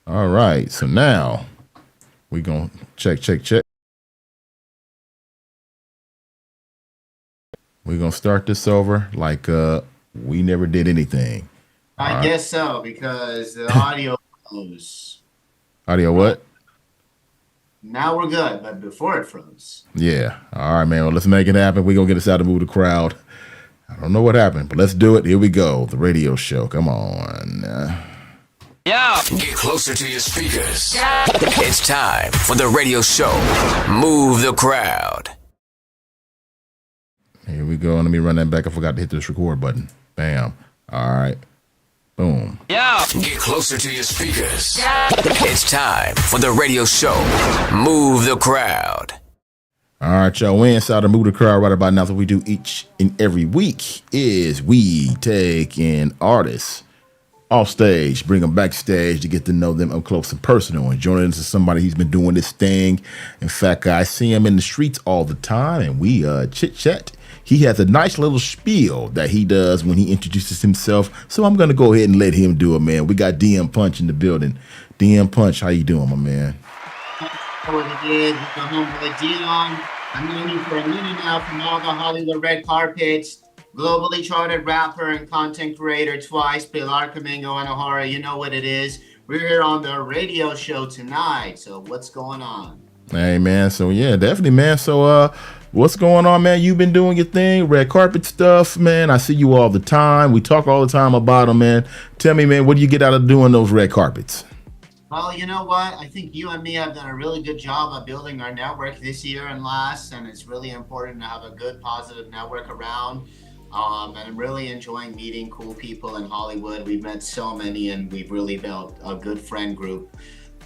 All right. So now we gonna check. We're gonna start this over like we never did anything. All I right. guess so because the audio froze. Audio Uh, what? Now we're good, but before it froze. Yeah. All right, man. Well, let's make it happen. We're gonna get us out and move the crowd. I don't know what happened, but let's do it. Here we go. The radio show. Come on. Yeah. Get closer to your speakers. It's time for the radio show. Move the crowd. Here we go. Let me run that back. I forgot to hit this record button. Bam. All right. Boom. Yeah. Get closer to your speakers. It's time for the radio show. Move the crowd. All right, y'all. We inside the Move the Crowd right about now. What we do each and every week is we take in artists off stage, bring them backstage to get to know them up close and personal. And joining us is somebody who's been doing this thing. In fact, I see him in the streets all the time, and we chit chat. He has a nice little spiel that he does when he introduces himself. So I'm gonna go ahead and let him do it, man. We got DM Punch in the building. DM Punch, how you doing, my man? What it is, with the homeboy Dion. I'm known you for a minute now from all the Hollywood red carpets. Globally charted rapper and content creator twice, Pilar Camingo and O'Hara. You know what it is. We're here on the radio show tonight. So what's going on? Hey, man. So yeah, definitely, man. So what's going on, man? You've been doing your thing, red carpet stuff, man. I see you all the time. We talk all the time about them, man. Tell me, man, what do you get out of doing those red carpets? Well, you know what? I think you and me have done a really good job of building our network this year and last, and it's really important to have a good, positive network around. And I'm really enjoying meeting cool people in Hollywood. We've met so many, and we've really built a good friend group.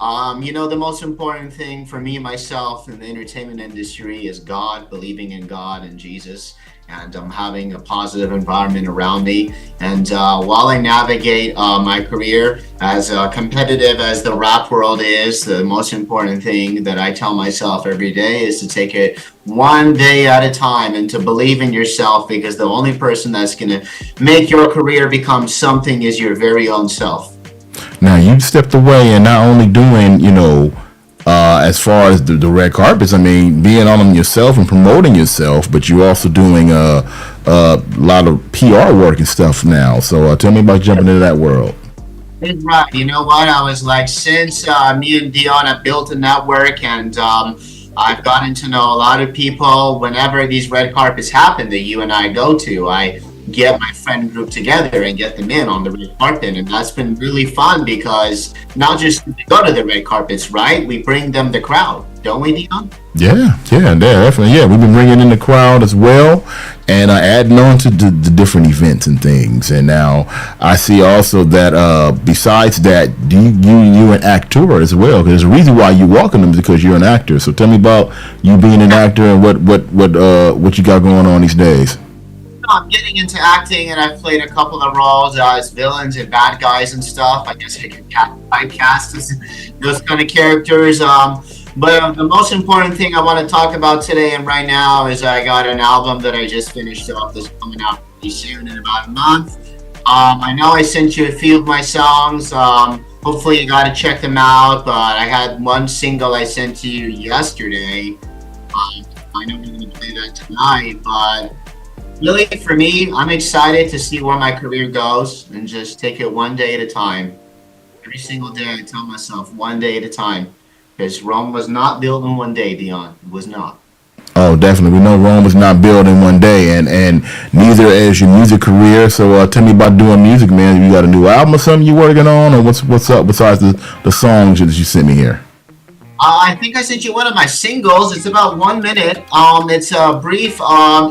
The most important thing for me, myself, in the entertainment industry is God, believing in God and Jesus, and having a positive environment around me. And while I navigate my career, as competitive as the rap world is, the most important thing that I tell myself every day is to take it one day at a time and to believe in yourself, because the only person that's going to make your career become something is your very own self. Now you stepped away and not only doing, as far as the red carpets, I mean, being on them yourself and promoting yourself, but you're also doing a lot of PR work and stuff now. So tell me about jumping into that world. It's right. You know what? I was like, since me and Dion have built a network, and I've gotten to know a lot of people. Whenever these red carpets happen that you and I go to, I get my friend group together and get them in on the red carpet. And that's been really fun because not just do we go to the red carpets, right? We bring them the crowd, don't we, Dion? Yeah, definitely. Yeah, we've been bringing in the crowd as well, and adding on to the different events and things. And now I see also that besides that, you an actor as well. Because there's a reason why you walk in them is because you're an actor. So tell me about you being an actor and what you got going on these days. I'm getting into acting, and I've played a couple of roles as villains and bad guys and stuff. I guess I can typecast as those kind of characters. But the most important thing I want to talk about today and right now is I got an album that I just finished off that's coming out pretty soon in about a month. I know I sent you a few of my songs. Hopefully you got to check them out. But I had one single I sent to you yesterday. I know we're going to play that tonight, but really, for me, I'm excited to see where my career goes and just take it one day at a time. Every single day, I tell myself one day at a time. Because Rome was not built in one day, Dion. It was not. Oh, definitely. We know Rome was not built in one day, and neither is your music career. So tell me about doing music, man. You got a new album or something you working on, or what's up besides the songs that you sent me here? I think I sent you one of my singles. It's about 1 minute. It's a brief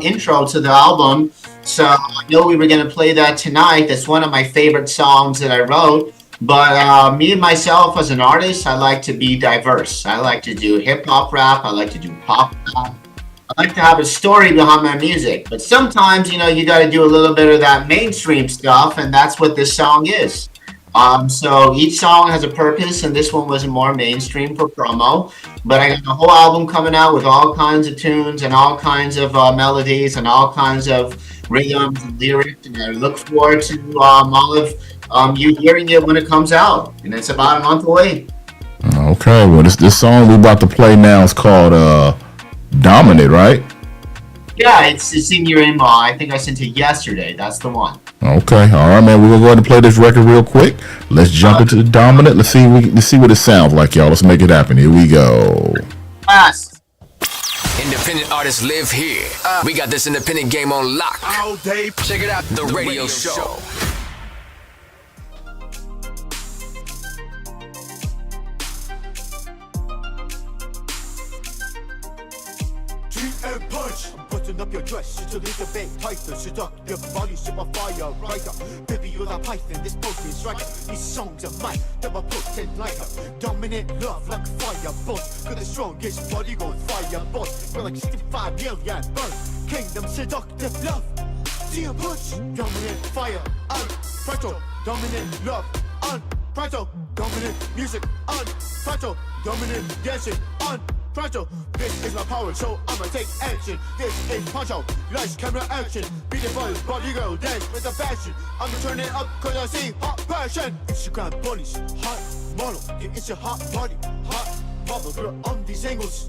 intro to the album. So I know we were going to play that tonight. That's one of my favorite songs that I wrote. But me and myself as an artist, I like to be diverse. I like to do hip hop rap. I like to do pop rap. I like to have a story behind my music. But sometimes, you got to do a little bit of that mainstream stuff, and that's what this song is. So each song has a purpose, and this one was more mainstream for promo. But I got the whole album coming out with all kinds of tunes and all kinds of melodies and all kinds of rhythms and lyrics, and I look forward to all of you hearing it when it comes out, and it's about a month away. Okay, well, this song we about to play now is called Dominant, right? Yeah, it's in your inbox. I think I sent it yesterday. That's the one. Okay, all right, man. We're gonna go ahead and play this record real quick. Let's jump into the Dominant. Let's see what it sounds like, y'all. Let's make it happen. Here we go. Fast. Independent artists live here. We got this independent game on lock. All day. Check it out, the radio show. And punch. I'm button up your dress, she's a little bit tighter. Seductive body, ship a fire writer. Baby, you're the python, this potion striker. These songs are mine, never put it like a dominant love like fire boss. Cause the strongest body gon' fire boss. We're like 65 million earth. Kingdom seductive love. See a punch, dominant fire, unfragile, dominant love, unfragile, dominant music, unfragile, dominant dancing, unfragile. This is my power, so I'ma take action. This is Poncho, lights, camera, action. Beautiful body girl, dance with a fashion. I'ma turn it up cause I see hot passion. Instagram bunnies, hot model, yeah, it's a hot party. Hot bubble girl on these angles.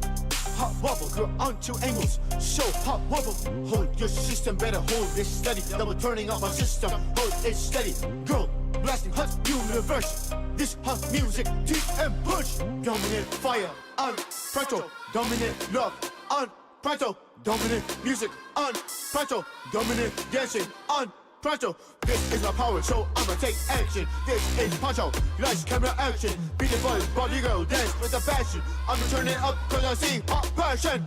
Hot wobble, girl on 2 angles. So hot wobble. Hold your system, better hold it steady. Double turning up my system, hold it steady. Girl, blasting hot universe. This hot music, deep and push. Dominant fire, unfragile. Dominant love, unfragile. Dominant music, unfragile. Dominant dancing, unfragile. This is my power, so I'ma take action. This is Poncho, lights, camera, action. Beautiful body girl, dance with a fashion. I'ma turn it up cause I see hot passion.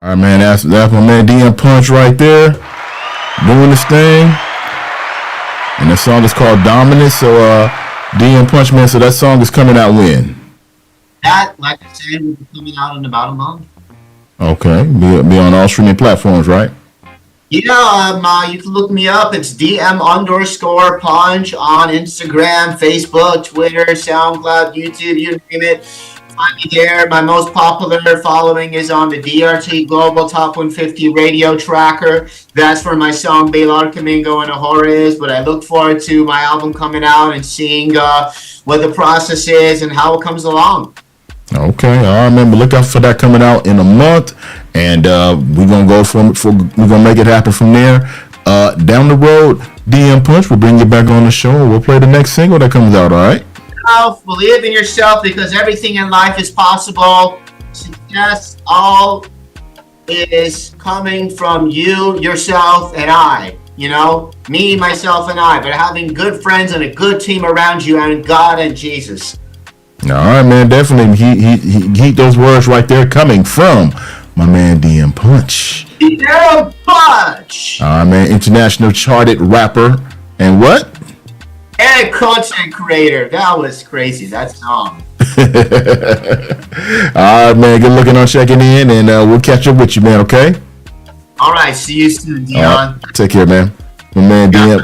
All right, man. That's my man DM Punch right there, doing this thing. And the song is called Dominant. So, DM Punch, man. So that song is coming out when? That, like I said, will be coming out in about a month. Okay, be on all streaming platforms, right? Yeah, you can look me up. It's DM_Punch on Instagram, Facebook, Twitter, SoundCloud, YouTube, you name it. Find me there. My most popular following is on the DRT Global Top 150 Radio Tracker. That's where my song Bailar Camingo and Ahora is. But I look forward to my album coming out and seeing what the process is and how it comes along. Okay, all right, man. But look out for that coming out in a month, and we're gonna go we're gonna make it happen from there. Down the road, DM Punch, we'll bring you back on the show. We'll play the next single that comes out. All right. Believe in yourself because everything in life is possible. Success all is coming from you, yourself, and I. You know, me, myself, and I. But having good friends and a good team around you, and God and Jesus. All right, man. Definitely, he those words right there coming from my man DM Punch. DM Punch. All right, man. International charted rapper and what? And content creator. That was crazy. That song. All right, man. Good looking on checking in, and we'll catch up with you, man. Okay. All right. See you soon, Dion. Right, take care, man. My man DM.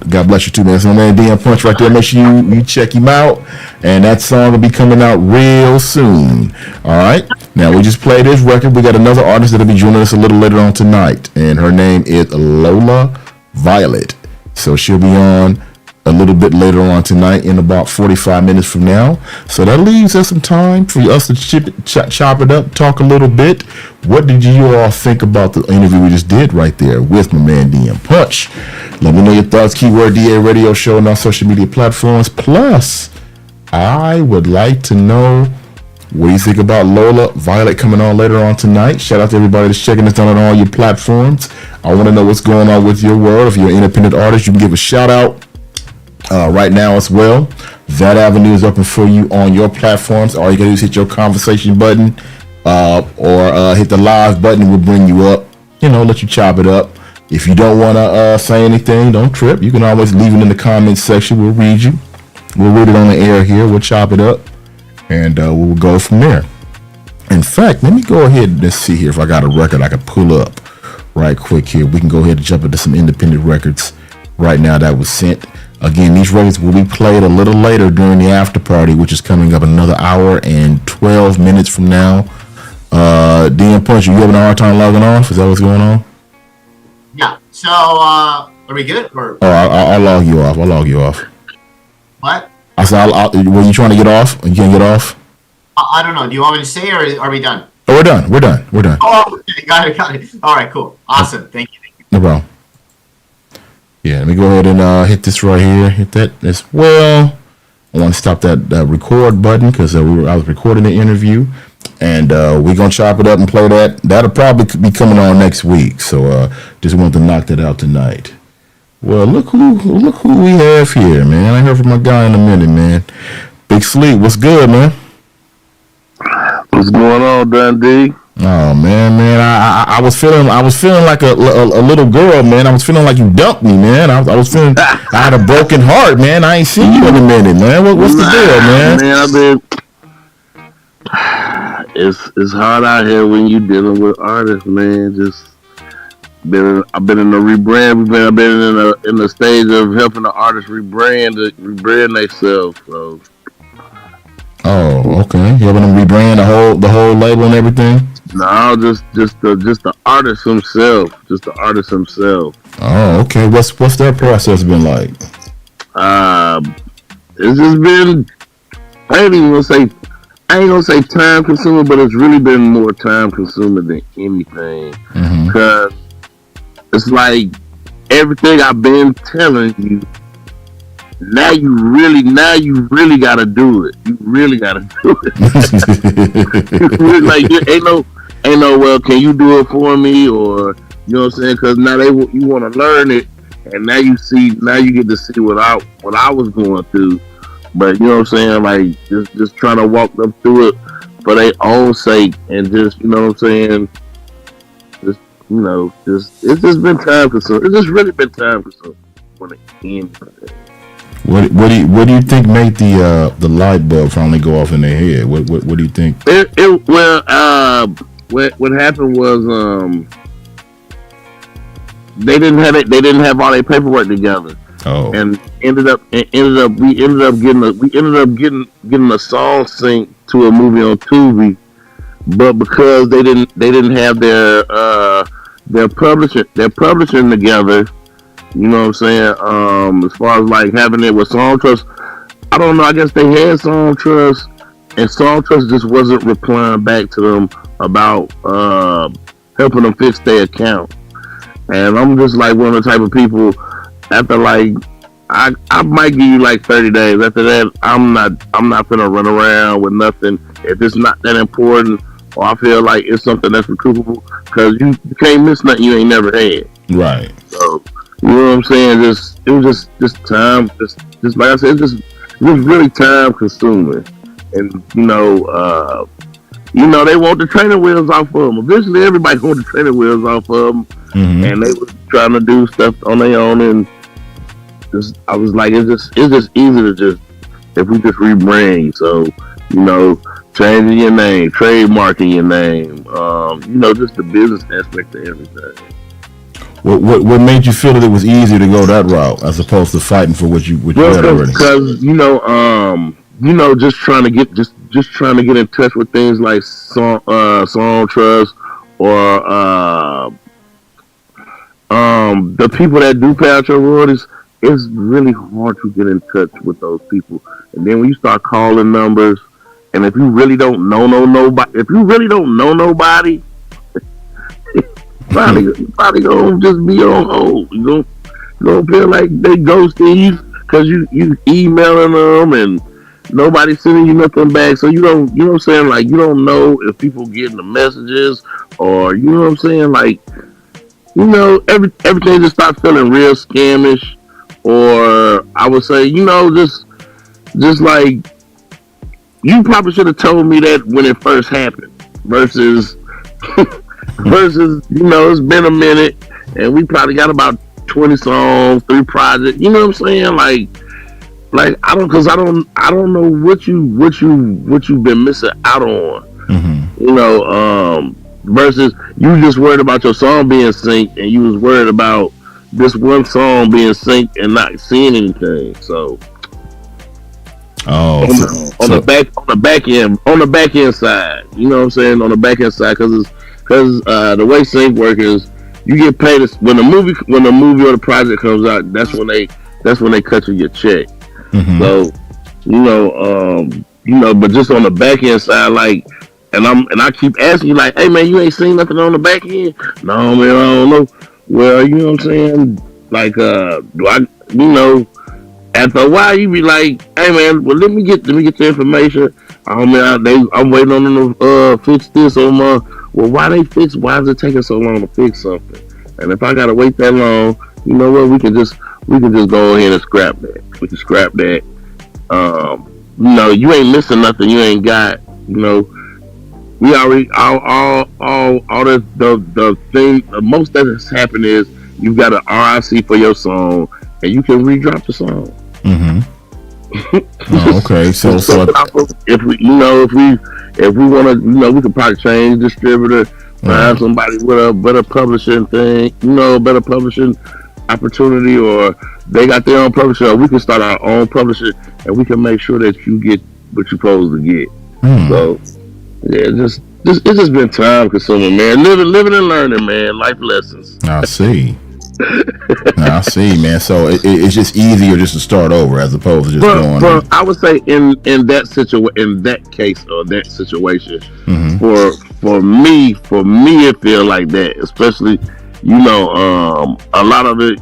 God bless you too, man. So my man DM Punch right there. Make sure you check him out. And that song will be coming out real soon. All right. Now we just played this record. We got another artist that'll be joining us a little later on tonight, and her name is Lola Violet. So she'll be on a little bit later on tonight in about 45 minutes from now. So that leaves us some time for us to chop it up, talk a little bit. What did you all think about the interview we just did right there with my man DM Punch? Let me know your thoughts. Keyword DA Radio Show on our social media platforms. Plus, I would like to know what do you think about Lola Violet coming on later on tonight. Shout out to everybody that's checking us out on all your platforms. I want to know what's going on with your world. If you're an independent artist, you can give a shout out right now as well. That avenue is open for you on your platforms. All you gotta do is hit your conversation button or hit the live button. We'll bring you up, let you chop it up. If you don't want to say anything, don't trip. You can always leave it in the comments section. We'll read you. We'll read it on the air here. We'll chop it up, and we'll go from there. In fact, let me go ahead and see here if I got a record I can pull up right quick here. We can go ahead and jump into some independent records right now that was sent. Again, these records will be played a little later during the after party, which is coming up another hour and 12 minutes from now. DM Punch, you having a hard time logging off? Is that what's going on? Yeah. So Are we good? Or Oh, I'll log you off. I'll log you off. what? I said, were you trying to get off? You can't get off? I don't know. Do you want me to say, or are we done? Oh, we're done. We're done. We're done. Oh, okay. Got it. All right, cool. Awesome. Thank you. No problem. Yeah, let me go ahead and hit this right here. Hit that as well. I want to stop that record button because I was recording the interview, and we're gonna chop it up and play that. That'll probably be coming on next week. So just wanted to knock that out tonight. Well, look who we have here, man. I heard from my guy in a minute, man. Big Sleep, what's good, man? What's going on, Dundee? Oh man, I was feeling like a little girl, man. I was feeling like you dumped me, man. I was feeling I had a broken heart, man. I ain't seen you in a minute, man. What's the deal, man? Man, it's hard out here when you dealing with artists, man. I've been in the rebrand. I've been in the stage of helping the artists rebrand themselves. So. Oh, okay. You helping them rebrand the whole label and everything? No, just the artist himself. Just the artist himself. Oh, okay. What's that process been like? It's just been. I ain't gonna say time consuming, but it's really been more time consuming than anything. Because it's like everything I've been telling you. Now you really gotta do it. You really gotta do it. Like ain't no. Well, can you do it for me? Or you know what I'm saying? Because now you want to learn it, and now you get to see what I was going through. But you know what I'm saying? Like just trying to walk them through it for their own sake, and just you know what I'm saying? It's just been time consuming. It's just really been time consuming when it ends. What do you think made the light bulb finally go off in their head? What do you think? What happened was they didn't have all their paperwork together. Oh. And we ended up getting a song synced to a movie on Tubi, but because they didn't have their publishing together. You know what I'm saying? As far as like having it with Song Trust, I don't know. I guess they had Song Trust, and Song Trust just wasn't replying back to them about helping them fix their account. And I'm just like one of the type of people. After like, I might give you like 30 days. After that, I'm not gonna run around with nothing if it's not that important, or I feel like it's something that's recoupable. Because you can't miss nothing you ain't never had. Right. So. You know what I'm saying? It was just time. Just like I said, it was really time consuming. And they want the training wheels off of them. Eventually, everybody want the training wheels off of them, and they were trying to do stuff on their own. And I was like, it's just easy to if we just rebrand. So changing your name, trademarking your name, just the business aspect of everything. What made you feel that it was easier to go that route as opposed to fighting for what you had already? Because just trying to get in touch with things like Song Trust or the people that do pay out your royalties. It's really hard to get in touch with those people, and then when you start calling numbers, and if you really don't know nobody. Probably gonna just be on hold. You gonna feel like they ghosting you because you emailing them and nobody's sending you nothing back. So you know what I'm saying? Like you don't know if people getting the messages or you know what I'm saying? Like everything just starts feeling real scamish. Or I would say just like you probably should have told me that when it first happened versus. It's been a minute, and we probably got about 20 songs, 3 projects. You know what I'm saying? Like I don't know what you've been missing out on. Versus you just worried about your song being synced, and you was worried about this one song being synced and not seeing anything. So. On the back end side, you know what I'm saying? On the back end side, because the way sync work is, you get paid when the movie or the project comes out. That's when they cut you your check. Mm-hmm. So but just on the back end side, like, and I keep asking you, like, hey man, you ain't seen nothing on the back end? No man, I don't know. Well, you know what I'm saying? Like, do I, after a while you be like, hey man, well let me get the information. Oh man, I'm waiting on them to fix this on my. Well, why is it taking so long to fix something? And if I gotta wait that long, you know what? We can just go ahead and scrap that. We can scrap that. You ain't missing nothing. You ain't got. We already all the thing. The most that has happened is you've got an RIC for your song, and you can redrop the song. Mm-hmm. Oh, okay, so if we want to, we could probably change distributor, find somebody with a better publishing thing, better publishing opportunity, or they got their own publisher, or we can start our own publisher, and we can make sure that you get what you're supposed to get. So, yeah, it's just been time consuming, man. Living and learning, man. Life lessons. I see. I see, man. So it's just easier just to start over as opposed to just going. But I would say in that case or that situation, for me, it feel like that. Especially, a lot of it,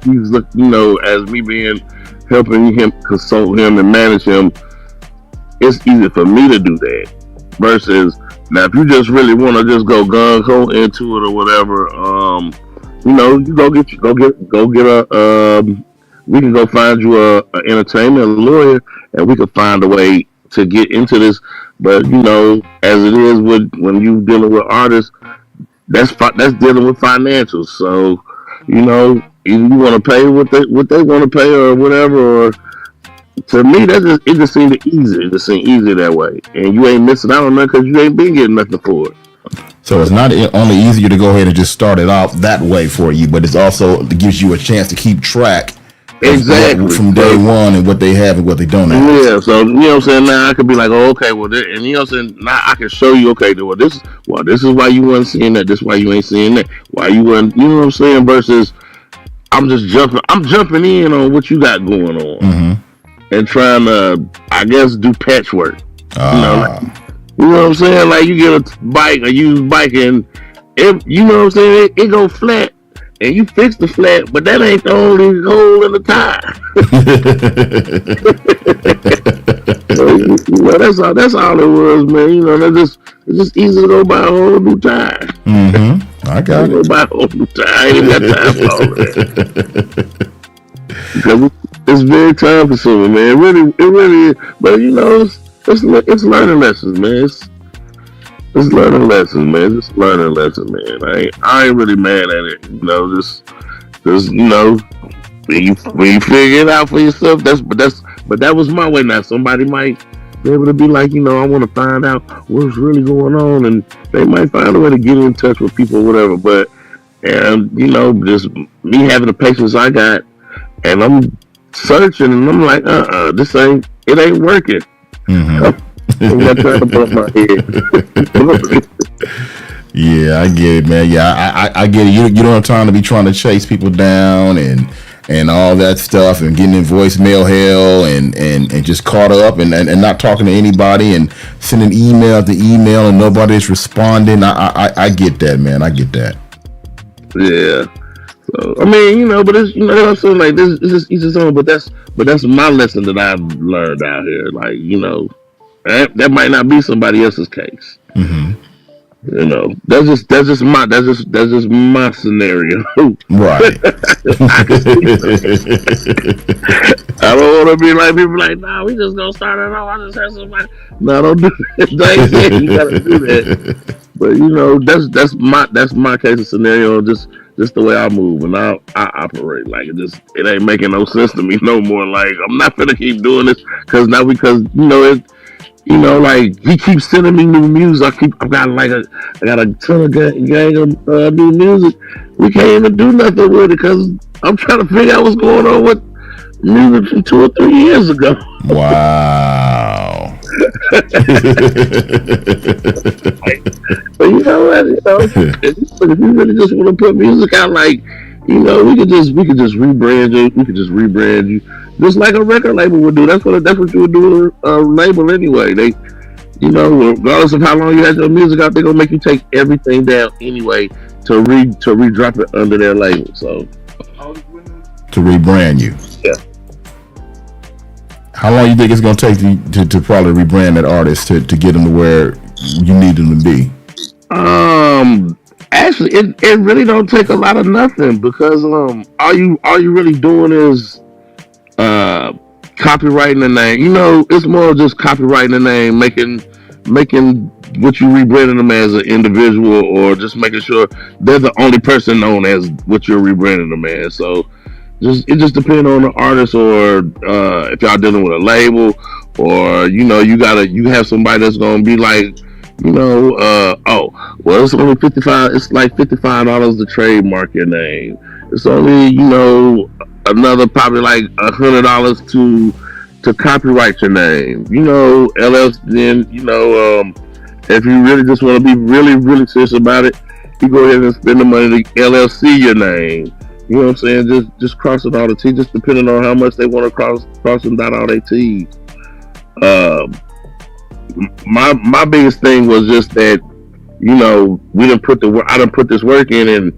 he's look, as me being helping him consult him and manage him. It's easy for me to do that versus now if you just really want to just go gung ho into it or whatever. You go get a. We can go find you a entertainment lawyer, and we can find a way to get into this. But as it is when you dealing with artists, that's dealing with financials. So, either you want to pay what they want to pay or whatever. Or to me, it just seemed easy. It just seemed easy that way, and you ain't missing out on nothing because you ain't been getting nothing for it. So it's not only easier to go ahead and just start it off that way for you, but it's also it gives you a chance to keep track exactly from day one and what they have and what they don't have. Yeah, so you know what I'm saying. Now I could be like, oh, okay, well, and you know what I'm saying. Now I can show you, okay, this is why you weren't seeing that. This is why you ain't seeing that. Why you weren't, you know what I'm saying? Versus, I'm jumping in on what you got going on and trying to, I guess, do patchwork. You know what I'm saying? Like you get a used bike and you know what I'm saying? It go flat and you fix the flat, but that ain't the only hole in the tire. So, that's all it was, man. It's just easy to go buy a whole new tire. I got it. Go buy a whole new tire. I ain't got time for all that. Because it's very time consuming, man. It really is. But it's learning lessons, man. It's learning lessons, man. It's learning lessons, man. I ain't really mad at it. Just when you figure it out for yourself, but that was my way. Now somebody might be able to be like, I want to find out what's really going on, and they might find a way to get in touch with people or whatever. But just me having the patience I got, and I'm searching, and I'm like, it ain't working. I'm not trying to bump my head. Yeah, I get it, man. Yeah, I get it. You don't have time to be trying to chase people down and all that stuff and getting in voicemail hell and just caught up and not talking to anybody and sending email to email and nobody's responding. I get that, man. I get that. Yeah. So but it's I'm saying, like, this is just each his own. But that's my lesson that I've learned out here. Like, that might not be somebody else's case. That's just my scenario. Right. I don't want to be like people like, nah, we just gonna start it off. I just have somebody. No, don't do that. You gotta do that. But that's my case of scenario. Just the way I move and I operate. Like it ain't making no sense to me no more. Like I'm not gonna keep doing this because like he keeps sending me new music. I got a ton of gang of new music. We can't even do nothing with it because I'm trying to figure out what's going on with music from 2 or 3 years ago. Wow. But you know, if you really just want to put music out, like, you know, we could just rebrand you. We could just rebrand you, just like a record label would do. That's what you would do with a label anyway. They, you know, regardless of how long you had your music out, they're gonna make you take everything down anyway to re-drop it under their label. So to rebrand you. yeah. How long you think it's gonna take to probably rebrand that artist to get them to where you need them to be? Actually, it really don't take a lot of nothing because all you really doing is uh copywriting the name. You know, it's more just copywriting the name, making what you rebranding them as an individual, or just making sure they're the only person known as what you're rebranding them as. So it just depends on the artist, or if y'all dealing with a label, or you know you have somebody that's gonna be like, you know, oh well, it's only 55. It's like $55 to trademark your name. It's only, you know, another probably like $100 to copyright your name. You know, LLC. Then, you know, if you really just want to be really really serious about it, you go ahead and spend the money to LLC your name. You know what I'm saying? Just crossing all the T's, just depending on how much they want to cross and dot all their T's. Um, my biggest thing was just that, you know, I didn't put this work in, and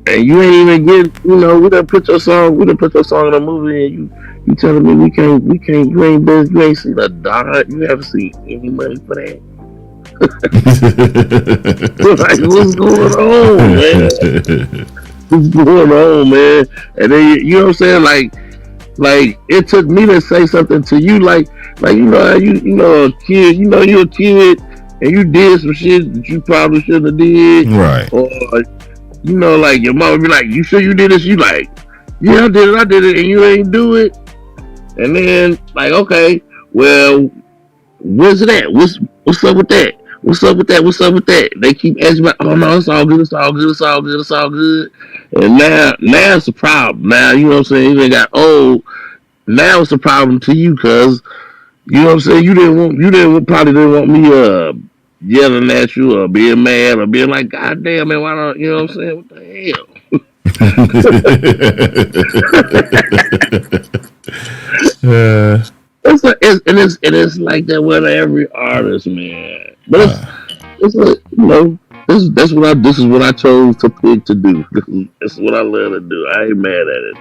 you ain't even get, you know, we done put your song in a movie, and you telling me you ain't seen a dollar, you haven't seen any money for that. Like, what's going on, man? What's going on, man? And then you know what I'm saying, like it took me to say something to you, like you know how you know a kid, you know you're a kid and you did some shit that you probably shouldn't have did, Right. or you know, like your mom would be like, "You sure you did this?" You like, "Yeah, I did it," and you ain't do it. And then like, okay, well, where's it at? What's up with that? What's up with that? What's up with that? They keep asking about, oh no, it's all good, it's all good, it's all good, it's all good. And now it's a problem. Now, you know what I'm saying? You ain't got old. Now it's a problem to you, cause you know what I'm saying. Probably didn't want me yelling at you or being mad or being like, God damn man, why don't, you know what I'm saying? What the hell? It's like that with every artist, man. But it's like, you know, this is what I chose to pick to do. This is what I love to do. I ain't mad at it.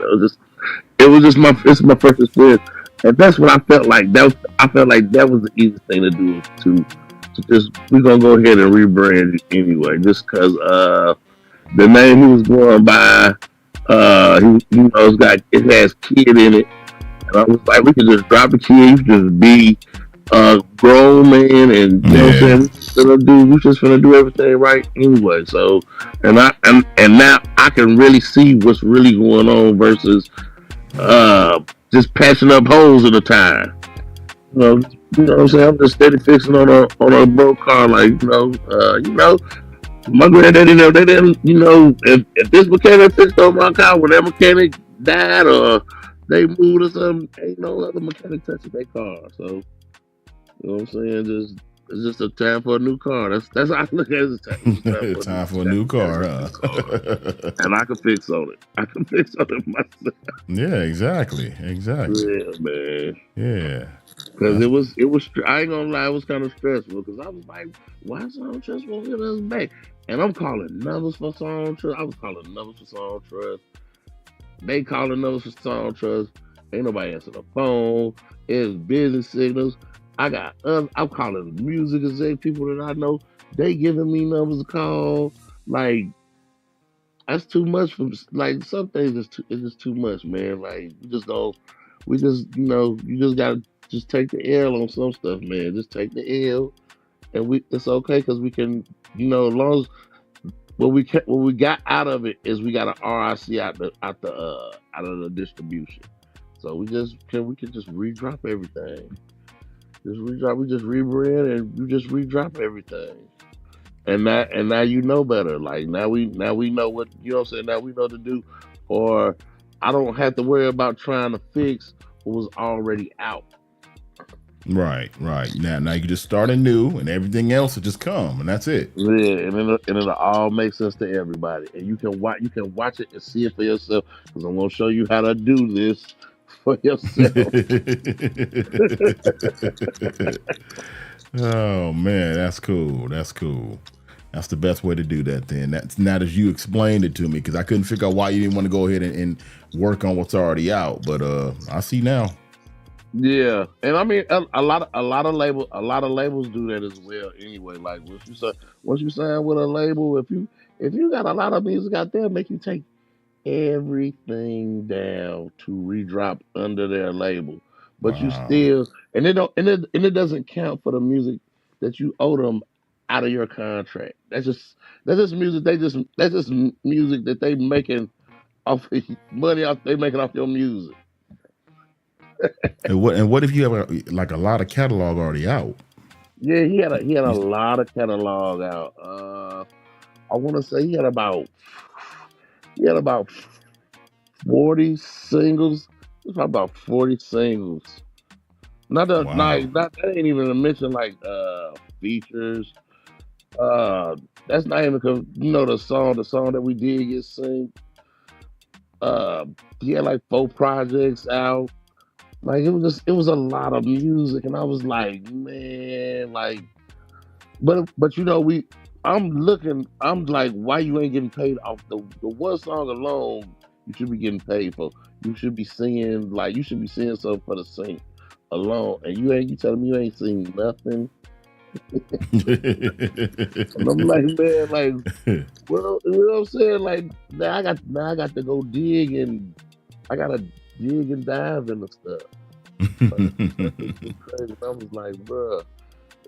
It's my first experience, and that's what I felt like. I felt like that was the easiest thing to do, to just, we're gonna go ahead and rebrand it anyway, just because the name he was going by, he you know, it has kid in it. And I was like, we could just drop the kid, you could just be a grown man, and you know what I'm saying, we just gonna do everything right anyway. So, and now I can really see what's really going on versus just patching up holes in the time. You know what I'm saying? I'm just steady fixing on a broke car, like, you know, my granddaddy, they didn't, you know, if this mechanic fixed on my car, when that mechanic died or they moved or something, ain't no other mechanic touching their car. So, you know what I'm saying? It's just a time for a new car. That's how I look at it. It's Time for a new car, huh? And I can fix on it. I can fix on it myself. Yeah, exactly. Yeah, man. Yeah. Because it was. I ain't gonna lie, it was kind of stressful because I was like, why Song Trust won't get us back? And I'm calling numbers for Song Trust. I was calling numbers for Song Trust. They calling numbers for Song Trust. Ain't nobody answering the phone. It's busy signals. I'm calling music exec people that I know. They giving me numbers to call. Like, that's too much for, like, some things it's just too much, man. Like, we just, you know, you just gotta just take the L on some stuff, man. Just take the L, and it's okay because we can, you know, as long as what we got out of it is we got an RIC out of the distribution. So we can just redrop everything. We just rebrand and you just redrop everything. And now you know better. Like, now we know what, you know what I'm saying, now we know to do, or I don't have to worry about trying to fix what was already out. Right. Now you just start anew, and everything else will just come, and that's it. Yeah, and it'll all make sense to everybody, and you can watch it and see it for yourself. Because I'm gonna show you how to do this for yourself. Oh man, that's cool. That's cool. That's the best way to do that. Then that's not as you explained it to me, because I couldn't figure out why you didn't want to go ahead and work on what's already out. But I see now. Yeah, and I mean a lot of labels do that as well. Anyway, like once you sign with a label, if you got a lot of music out there, make you take everything down to redrop under their label. But you Wow. still, and it doesn't count for the music that you owe them out of your contract. That's just music. That's just music that they making off money off. They making off your music. And what if you have like a lot of catalog already out? Yeah, he had a You, lot of catalog out. I want to say he had about 40 singles. It's about 40 singles. wow. Not that ain't even to mention like features. Uh, that's not even the song that we did get sing. Uh, he had like 4 projects out. Like it was a lot of music, and I was like, man, like, but I'm like, why you ain't getting paid off the one song alone? You should be getting paid for. You should be seeing something for the sing alone, and you telling me you ain't seen nothing. And I'm like, man, like, well, you know what I'm saying? Like, now I got to go dig, and I gotta dig and dive into stuff. Like, it's too crazy. And I was like, bruh,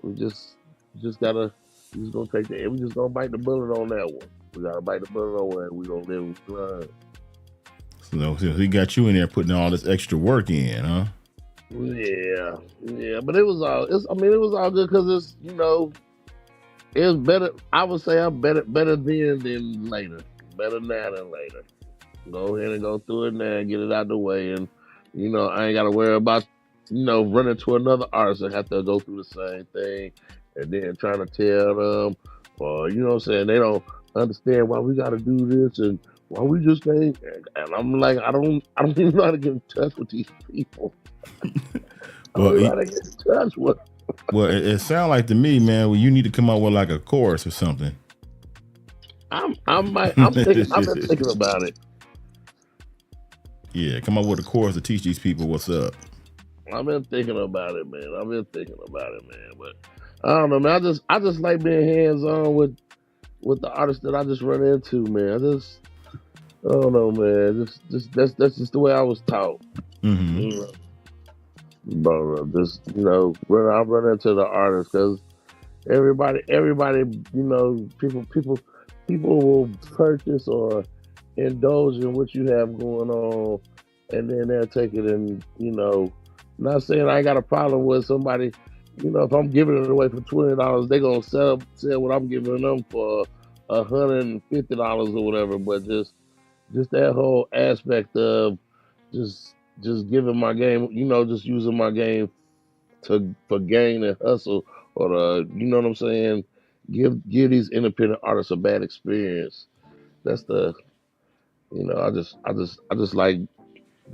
we just gotta, we just gonna take the, we just gonna bite the bullet on that one. We gotta bite the bullet on that. We gonna live and learn. So he got you in there putting all this extra work in, huh? Yeah, yeah, but it was all good because it was better. I would say I'm better then than later. Better now than later. Go ahead and go through it now and get it out the way, and I ain't got to worry about running to another artist and have to go through the same thing, and then trying to tell them, or what I'm saying, they don't understand why we got to do this and why we just can't. And I'm like, I don't even know how to get in touch with these people. I Well, don't know how to get in touch with. it sounds like to me, man. Well, you need to come up with like a chorus or something. I'm thinking. I've been thinking about it. Yeah, come up with a chorus to teach these people what's up. I've been thinking about it, man. But I don't know, man. I just like being hands on with the artists that I just run into, man. I don't know, man. That's just the way I was taught. Mm-hmm. You know, I run into the artists because everybody, people will purchase or indulge in what you have going on, and then they'll take it and not saying I ain't got a problem with somebody. If I'm giving it away for $20, they gonna sell what I'm giving them for $150 or whatever. But just that whole aspect of just just giving my game, just using my game to for gain and hustle, or what I'm saying, give these independent artists a bad experience. That's the I just like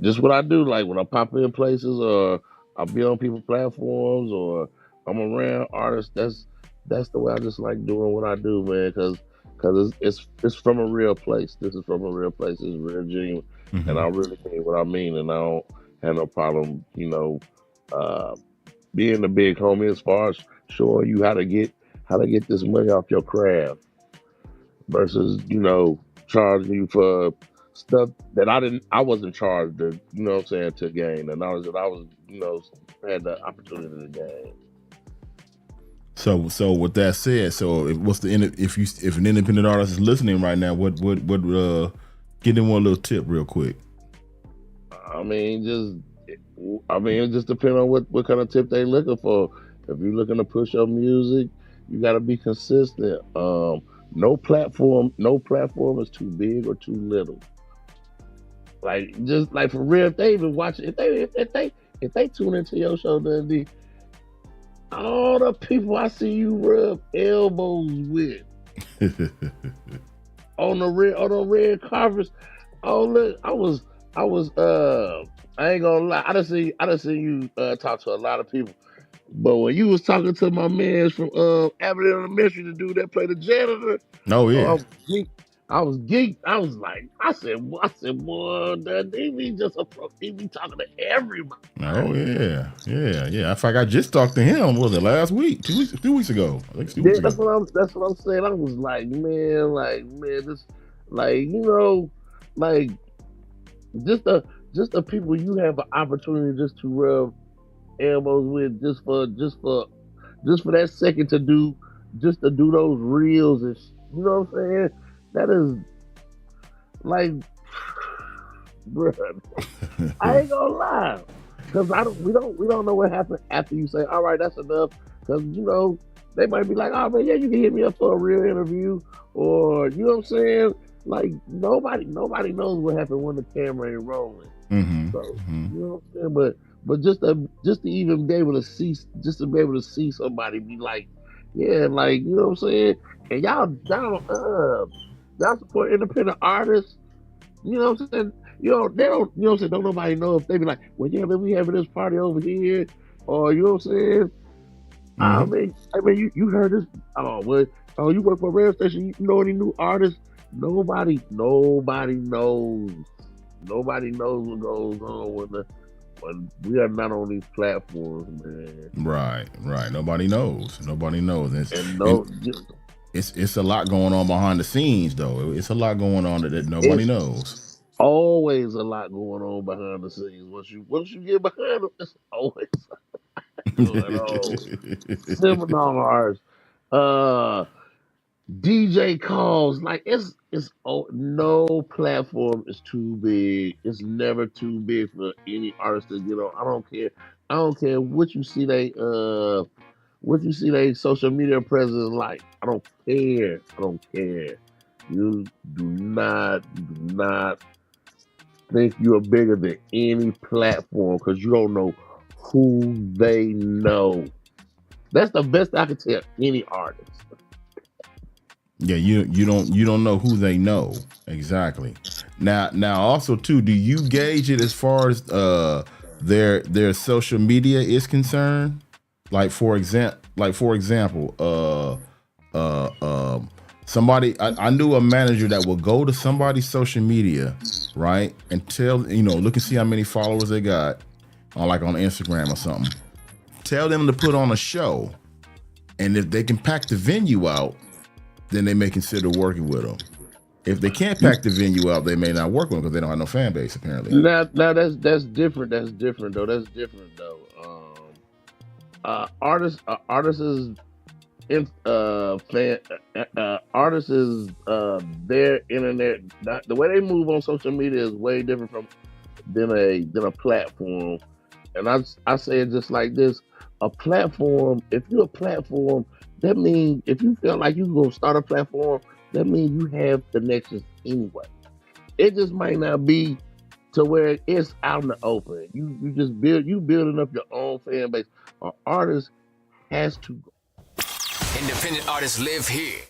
just what I do. Like when I pop in places, or I be on people platforms, or I'm around artists. That's the way I just like doing what I do, man. Because it's from a real place. This is from a real place. It's real genuine, and Mm-hmm. I really mean what I mean, and I don't have no problem, uh, being the big homie as far as showing you how to get this money off your craft versus charging you for stuff that I wasn't charged to, what I'm saying, to gain the knowledge that I was, had the opportunity to gain. So with that said, so if an independent artist is listening right now, what get them one little tip real quick. I mean, it just depends on what kind of tip they looking for. If you're looking to push your music, you got to be consistent. No platform is too big or too little. Like just like for real, if they even watch it, if they tune into your show, Dundee, all the people I see you rub elbows with on the red carpets. Oh look, I was I ain't gonna lie, I done see you talk to a lot of people. But when you was talking to my man from Abbott Elementary, the dude that played the janitor, Oh oh, yeah. I was geeked. I was like, I said, boy, that he be just a pro. He be talking to everybody. Oh yeah. Yeah. In fact, I just talked to him. Was it last week? 2 weeks ago? I think it's 2 weeks Yeah, ago. that's what I'm saying. I was like, man, this, like, you know, like just the people you have an opportunity just to rub elbows with, just for that second to do, just to do those reels and you know what I'm saying? That is like, bruh, I ain't gonna lie, cause we don't know what happened after you say, all right, that's enough, cause you know they might be like, oh man, yeah, you can hit me up for a real interview, or you know what I'm saying? Like nobody knows what happened when the camera ain't rolling. Mm-hmm. So Mm-hmm. you know what I'm saying? But just to even be able to see, just to be able to see somebody be like, yeah, like you know what I'm saying? And y'all support independent artists. You know what I'm saying? You know, they don't, you know what I'm saying? Don't nobody know if they be like, well, yeah, man, we having this party over here. Or, you know what I'm saying? Mm-hmm. I mean, you heard this. Oh, well, oh, you work for a radio station. You know any new artists? Nobody knows. Nobody knows what goes on when we are not on these platforms, man. Right. Nobody knows. And And no, it's a lot going on behind the scenes, though. It's a lot going on that nobody it's knows. always a lot going on behind the scenes. Once you get behind them, it's always going on. Seminars, uh, DJ calls, like it's oh, no platform is too big. It's never too big for any artist to get on. I don't care what you see they social media presence like. I don't care. I don't care. You do not think you're bigger than any platform because you don't know who they know. That's the best I can tell any artist. Yeah, you don't know who they know exactly. Now also too, do you gauge it as far as their social media is concerned? For example, somebody I knew a manager that will go to somebody's social media, right, and tell look and see how many followers they got on on Instagram or something. Tell them to put on a show, and if they can pack the venue out, then they may consider working with them. If they can't pack the venue out, they may not work with them because they don't have no fan base, apparently. Now that's different. That's different though. That's different though. Artists is artists is their internet. The way they move on social media is way different from than a platform. And I say it just like this: a platform. If you're a platform, that means if you feel like you gonna start a platform, that means you have connections anyway. It just might not be to where it's out in the open. You just building up your own fan base. An artist has to Independent artists live here.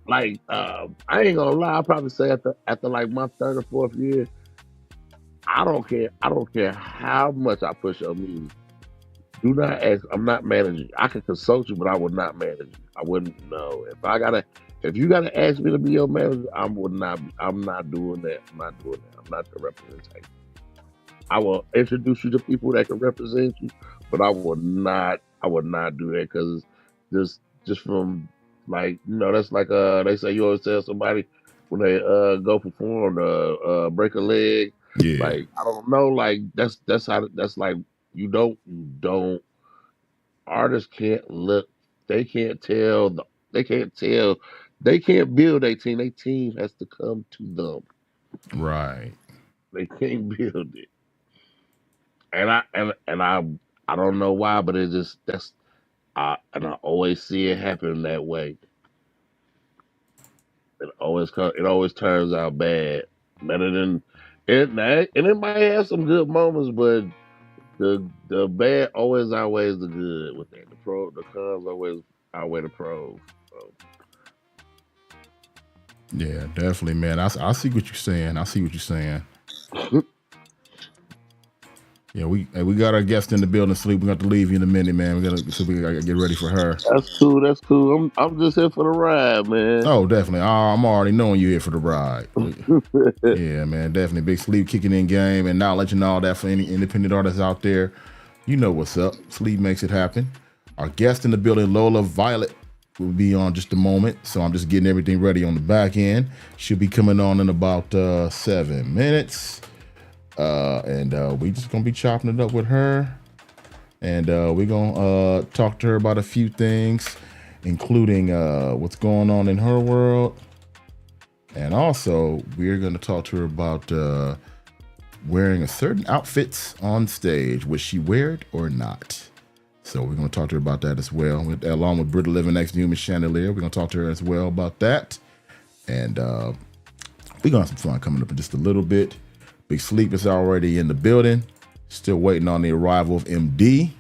like I ain't gonna lie. I probably say after like my third or fourth year, I don't care. I don't care how much I push your music. Do not ask. I'm not managing. I can consult you, but I would not manage you. I wouldn't know if I gotta. If you gotta ask me to be your manager, I would not. I'm not doing that. I'm not doing that. I'm not the representation. I will introduce you to people that can represent you, but I will not. I would not do that because just from like that's like they say you always tell somebody when they go perform break a leg. Yeah. Like I don't know. Like that's how that's like you don't artists can't look. They can't tell. They can't tell. They can't build a team. Their team has to come to them. Right. They can't build it. And I don't know why, but it just and I always see it happen that way. It always turns out bad, better than and it might have some good moments, but the bad always outweighs the good with that. The cons always outweigh the pros. So. Yeah, definitely, man. I see what you're saying. I see what you're saying. Yeah, we got our guest in the building. Sleep. We got to leave you in a minute, man. We gotta get ready for her. That's cool. That's cool. I'm just here for the ride, man. Oh, definitely. I'm already knowing you here for the ride. Yeah, man. Definitely big Sleep kicking in game and knowledge and all that for any independent artists out there. You know what's up. Sleep makes it happen. Our guest in the building, Lola Violet, will be on just a moment. So I'm just getting everything ready on the back end. She'll be coming on in about 7 minutes. And we just gonna be chopping it up with her, and we're gonna talk to her about a few things, including what's going on in her world, and also we're gonna talk to her about wearing a certain outfits on stage. Would she wear it or not? So we're gonna talk to her about that as well, along with Britta living next to Human Chandelier. We're gonna talk to her as well about that, and we're gonna have some fun coming up in just a little bit. Big Sleep is already in the building. Still waiting on the arrival of MD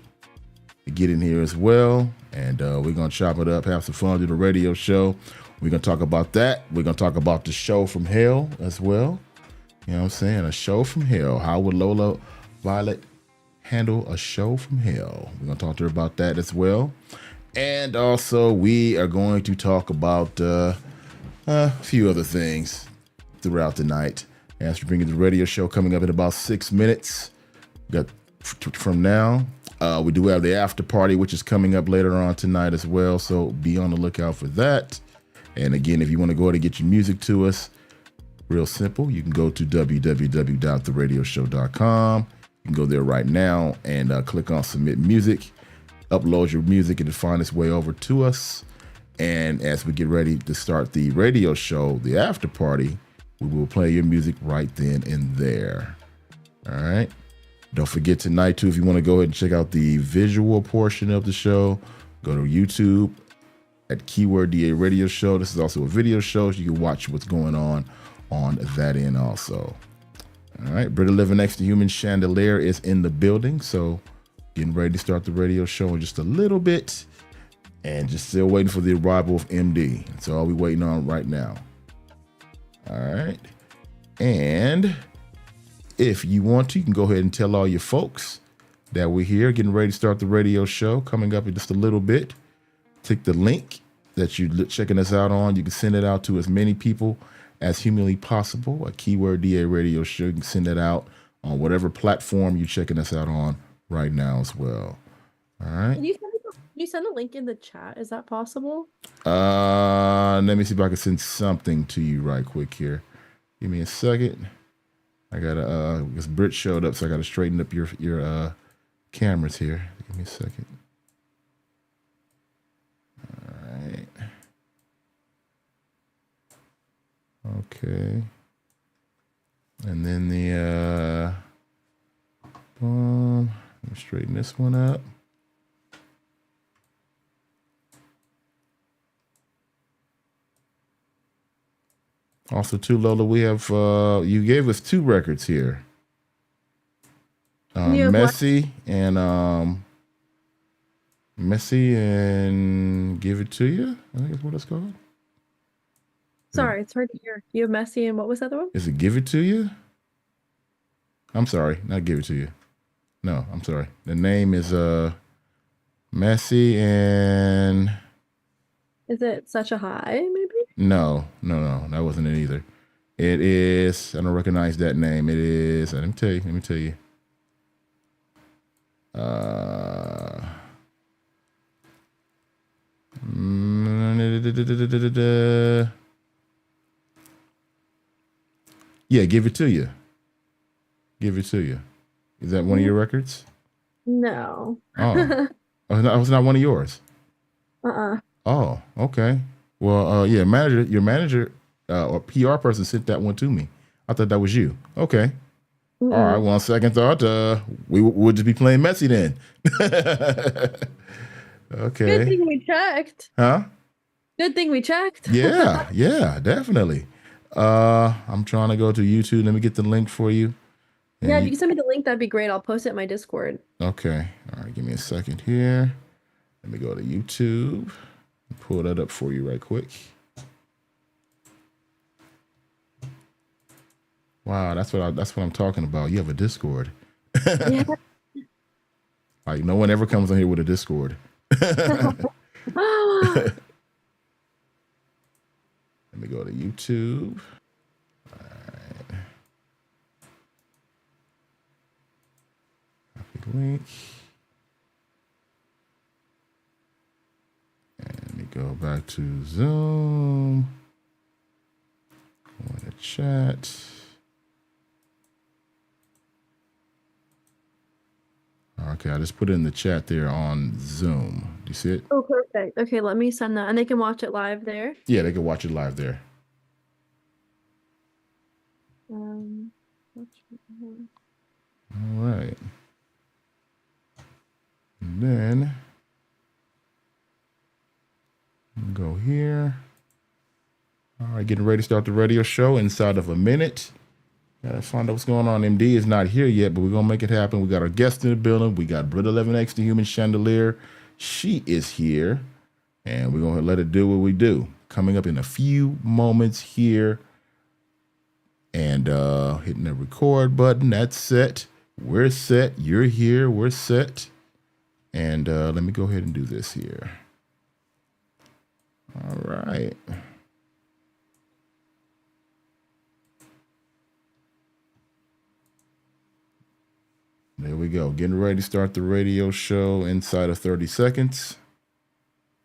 to get in here as well. And we're going to chop it up, have some fun, do the radio show. We're going to talk about that. We're going to talk about the show from hell as well. You know what I'm saying? A show from hell. How would Lola Violet handle a show from hell? We're going to talk to her about that as well. And also we are going to talk about a few other things throughout the night. As we bring you the radio show coming up in about 6 minutes. From now, we do have the after party, which is coming up later on tonight as well. So be on the lookout for that. And again, if you want to go ahead and get your music to us, real simple. You can go to www.theradioshow.com. You can go there right now and click on submit music, upload your music, and find its way over to us. And as we get ready to start the radio show, the after party, we will play your music right then and there. All right. Don't forget tonight, too, if you want to go ahead and check out the visual portion of the show, go to YouTube at Keyword DA Radio Show. This is also a video show, so you can watch what's going on that end also. All right. Britta living next to Human Chandelier is in the building, so getting ready to start the radio show in just a little bit and just still waiting for the arrival of MD. That's all we're waiting on right now. All right. And if you want to, you can go ahead and tell all your folks that we're here getting ready to start the radio show coming up in just a little bit. Click the link that you're checking us out on. You can send it out to as many people as humanly possible. A Keyword DA Radio Show. You can send it out on whatever platform you're checking us out on right now as well. All right. Can you send a link in the chat? Is that possible? Let me see if I can send something to you right quick here. Give me a second. I gotta because Britt showed up, so I gotta straighten up your cameras here. Give me a second. All right. Okay. And then the boom. Let me straighten this one up. Also, too, Lola, we have you gave us 2 records here. Messy and Give It To You. I think that's what it's called. Sorry, it's hard to hear. You have Messi and what was the other one? Is it Give It To You? I'm sorry, not Give It To You. No, I'm sorry. The name is Messi and... Is it Such a High, maybe? No, that wasn't it either. It is, I don't recognize that name. It is, let me tell you. Yeah, Give It To You. Give It To You. Is that one of your records? No. Oh, that was not one of yours. Oh, okay. Well, yeah, your manager or PR person sent that one to me. I thought that was you. Okay. All right. Well, on second thought, we would just be playing Messi then. Okay. Good thing we checked. Huh? Good thing we checked. Yeah, definitely. I'm trying to go to YouTube. Let me get the link for you. And Yeah, if you can send me the link, that'd be great. I'll post it in my Discord. Okay. All right. Give me a second here. Let me go to YouTube. Pull that up for you right quick. Wow, that's what I'm talking about. You have a Discord. Yeah. Like no one ever comes on here with a Discord. Let me go to YouTube. All right. Copy link. And let me go back to Zoom. Go in the chat. Okay, I just put it in the chat there on Zoom. Do you see it? Oh, perfect. Okay, let me send that. And they can watch it live there. Yeah, they can watch it live there. All right. And then go here. All right, getting ready to start the radio show inside of a minute. Gotta find out what's going on. MD is not here yet, but we're gonna make it happen. We got our guest in the building. We got Brit 11X, the Human Chandelier. She is here, and we're gonna let it do what we do. Coming up in a few moments here, and hitting the record button. That's set. We're set. You're here. We're set. And let me go ahead and do this here. All right. There we go. Getting ready to start the radio show inside of 30 seconds.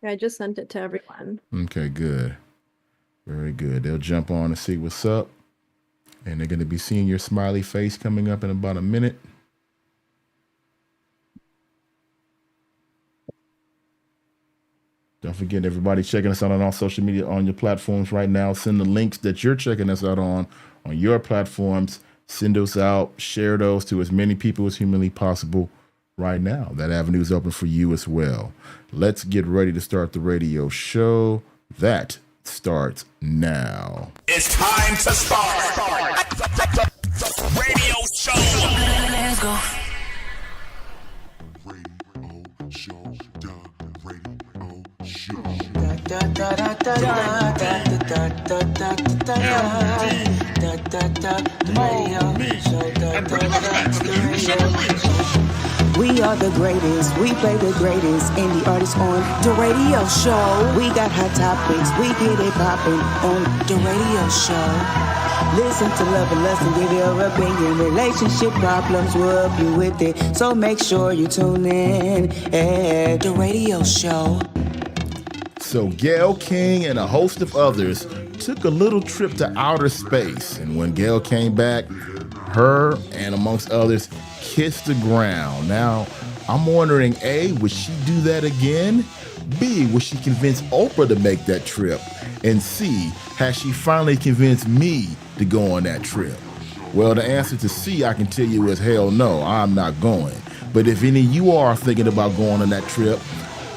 Yeah, I just sent it to everyone. Okay, good. Very good. They'll jump on and see what's up. And they're going to be seeing your smiley face coming up in about a minute. Don't forget, everybody checking us out on all social media on your platforms right now. Send the links that you're checking us out on your platforms. Send those out, share those to as many people as humanly possible right now. That avenue is open for you as well. Let's get ready to start the radio show. That starts now. It's time to start the radio show. Let's go. Radio show, radio show. We are the greatest, we play the greatest indie artists on the radio show. We got hot topics, we get it poppin' on the radio show. Listen to Love and Lust and give your opinion. Relationship problems, we'll help you with it. So make sure you tune in at the radio show. So Gayle King and a host of others took a little trip to outer space. And when Gayle came back, her and amongst others kissed the ground. Now, I'm wondering, A, would she do that again? B, would she convince Oprah to make that trip? And C, has she finally convinced me to go on that trip? Well, the answer to C, I can tell you is hell no, I'm not going. But if any of you are thinking about going on that trip,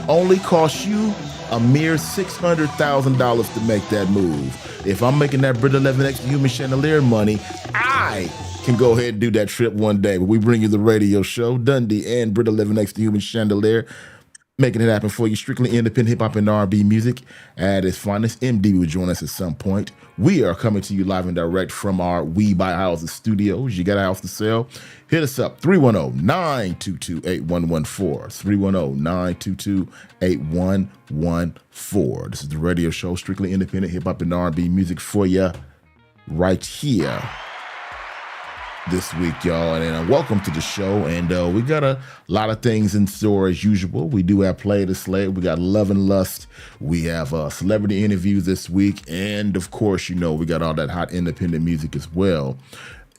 only cost you a mere $600,000 to make that move. If I'm making that Brit 11X Human Chandelier money, I can go ahead and do that trip one day. But we bring you the radio show, Dundee and Brit 11X the Human Chandelier. Making it happen for you, strictly independent hip hop and R&B music at its finest. MD will join us at some point. We are coming to you live and direct from our We Buy Houses studios. You got a house to sell? Hit us up, 310-922-8114. 310-922-8114. This is the radio show, strictly independent hip hop and R&B music for you right here this week, y'all, and welcome to the show. And we got a lot of things in store as usual. We do have Play to Slay. We got Love and Lust. We have celebrity interviews this week, and of course, you know, we got all that hot independent music as well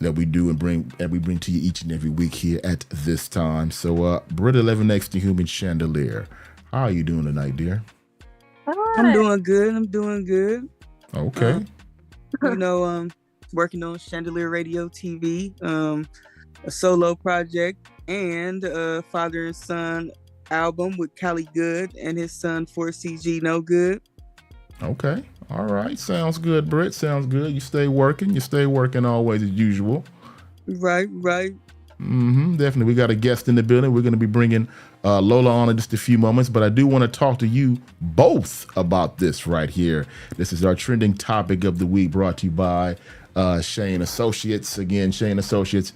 that we do and bring to you each and every week here at this time. So, Britta living next to Human Chandelier, how are you doing tonight, dear? I'm doing good. Okay. You know, working on Chandelier Radio TV, a solo project, and a father and son album with Cali Good and his son 4CG No Good. Okay. All right. Sounds good, Britt. Sounds good. You stay working always as usual. Right. Definitely. We got a guest in the building. We're going to be bringing Lola on in just a few moments, but I do want to talk to you both about this right here. This is our trending topic of the week, brought to you by Shane Associates. Again, Shane Associates,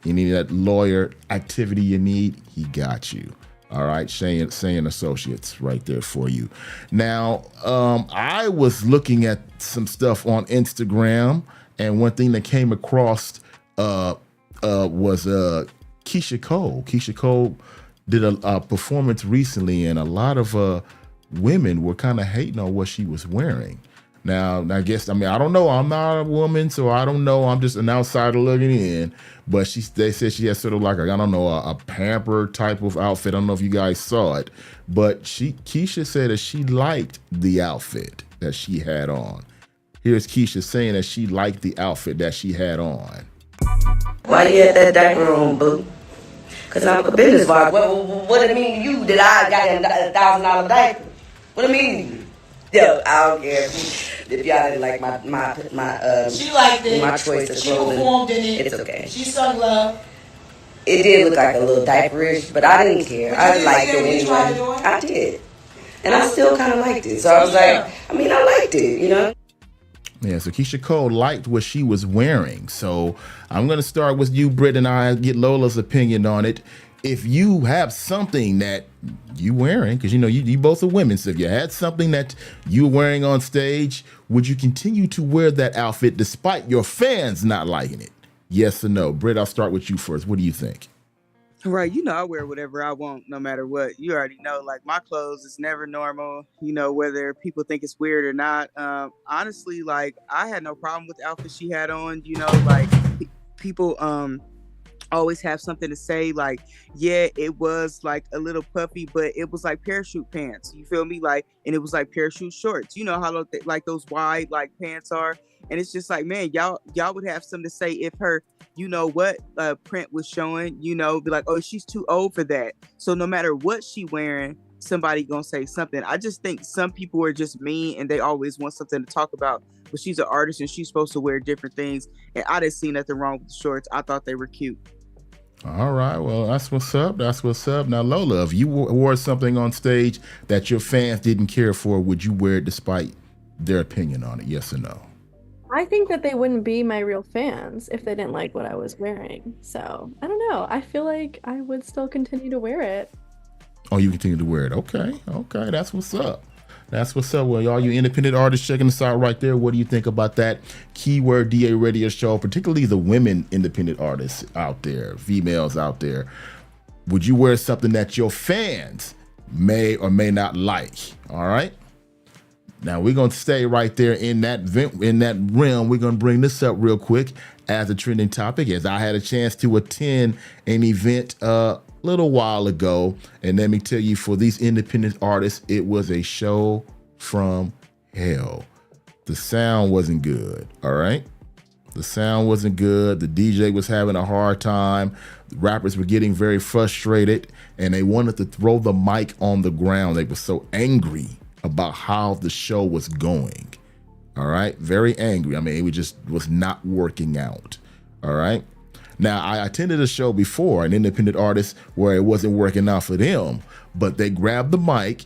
you need that lawyer activity you need, he got you. All right, Shane Associates right there for you. Now, I was looking at some stuff on Instagram, and one thing that came across was Keisha Cole. Keisha Cole did a performance recently, and a lot of women were kind of hating on what she was wearing. Now, I guess, I don't know. I'm not a woman, so I don't know. I'm just an outsider looking in. But they said she has sort of like a pamper type of outfit. I don't know if you guys saw it. But Keisha said that she liked the outfit that she had on. Here's Keisha saying that she liked the outfit that she had on. Why you at that diaper room, boo? Because I'm a business vlog. What it mean to you that I got a $1,000 diaper? What it mean to you? Yo, I don't care if y'all didn't like my she liked it. My choice of clothing. She performed in it. It's okay. She sung love. It did look like a little diaperish, but I didn't care. I liked it anyway. I did, and I still kind of liked it. So I was like, I liked it, you know. Yeah, so Keisha Cole liked what she was wearing. So I'm going to start with you, Britt, and I get Lola's opinion on it. If you have something that you wearing, because you both are women, so if you had something that you're wearing on stage, would you continue to wear that outfit despite your fans not liking it? Yes or no? Britt, I'll start with you first. What do you think? Right, I wear whatever I want, no matter what. You already know, like, my clothes is never normal, whether people think it's weird or not. Honestly, like, I had no problem with the outfit she had on. Like, people always have something to say, like, yeah, it was like a little puffy, but it was like parachute pants, you feel me? Like, and it was like parachute shorts, how like those wide like pants are. And it's just like, man, y'all would have something to say if her print was showing, be like, oh, she's too old for that. So no matter what she wearing, somebody gonna say something. I just think some people are just mean and they always want something to talk about. But she's an artist and she's supposed to wear different things, and I didn't see nothing wrong with the shorts. I thought they were cute. All right, well, that's what's up. Now, Lola, if you wore something on stage that your fans didn't care for, would you wear it despite their opinion on it? Yes or no? I think that they wouldn't be my real fans if they didn't like what I was wearing. So, I don't know. I feel like I would still continue to wear it. Oh, you continue to wear it. Okay. That's what's up. Well, all you independent artists checking this out right there, what do you think about that Keyword DA radio show, particularly the women independent artists out there, females out there? Would you wear something that your fans may or may not like? All right. Now we're going to stay right there in that realm. We're going to bring this up real quick as a trending topic, as I had a chance to attend an event little while ago, and let me tell you, for these independent artists, it was a show from hell. The sound wasn't good. All right, the sound wasn't good. The DJ was having a hard time. The rappers were getting very frustrated, and they wanted to throw the mic on the ground. They were so angry about how the show was going. All right, very angry. It just was not working out. All right. Now, I attended a show before, an independent artist, where it wasn't working out for them, but they grabbed the mic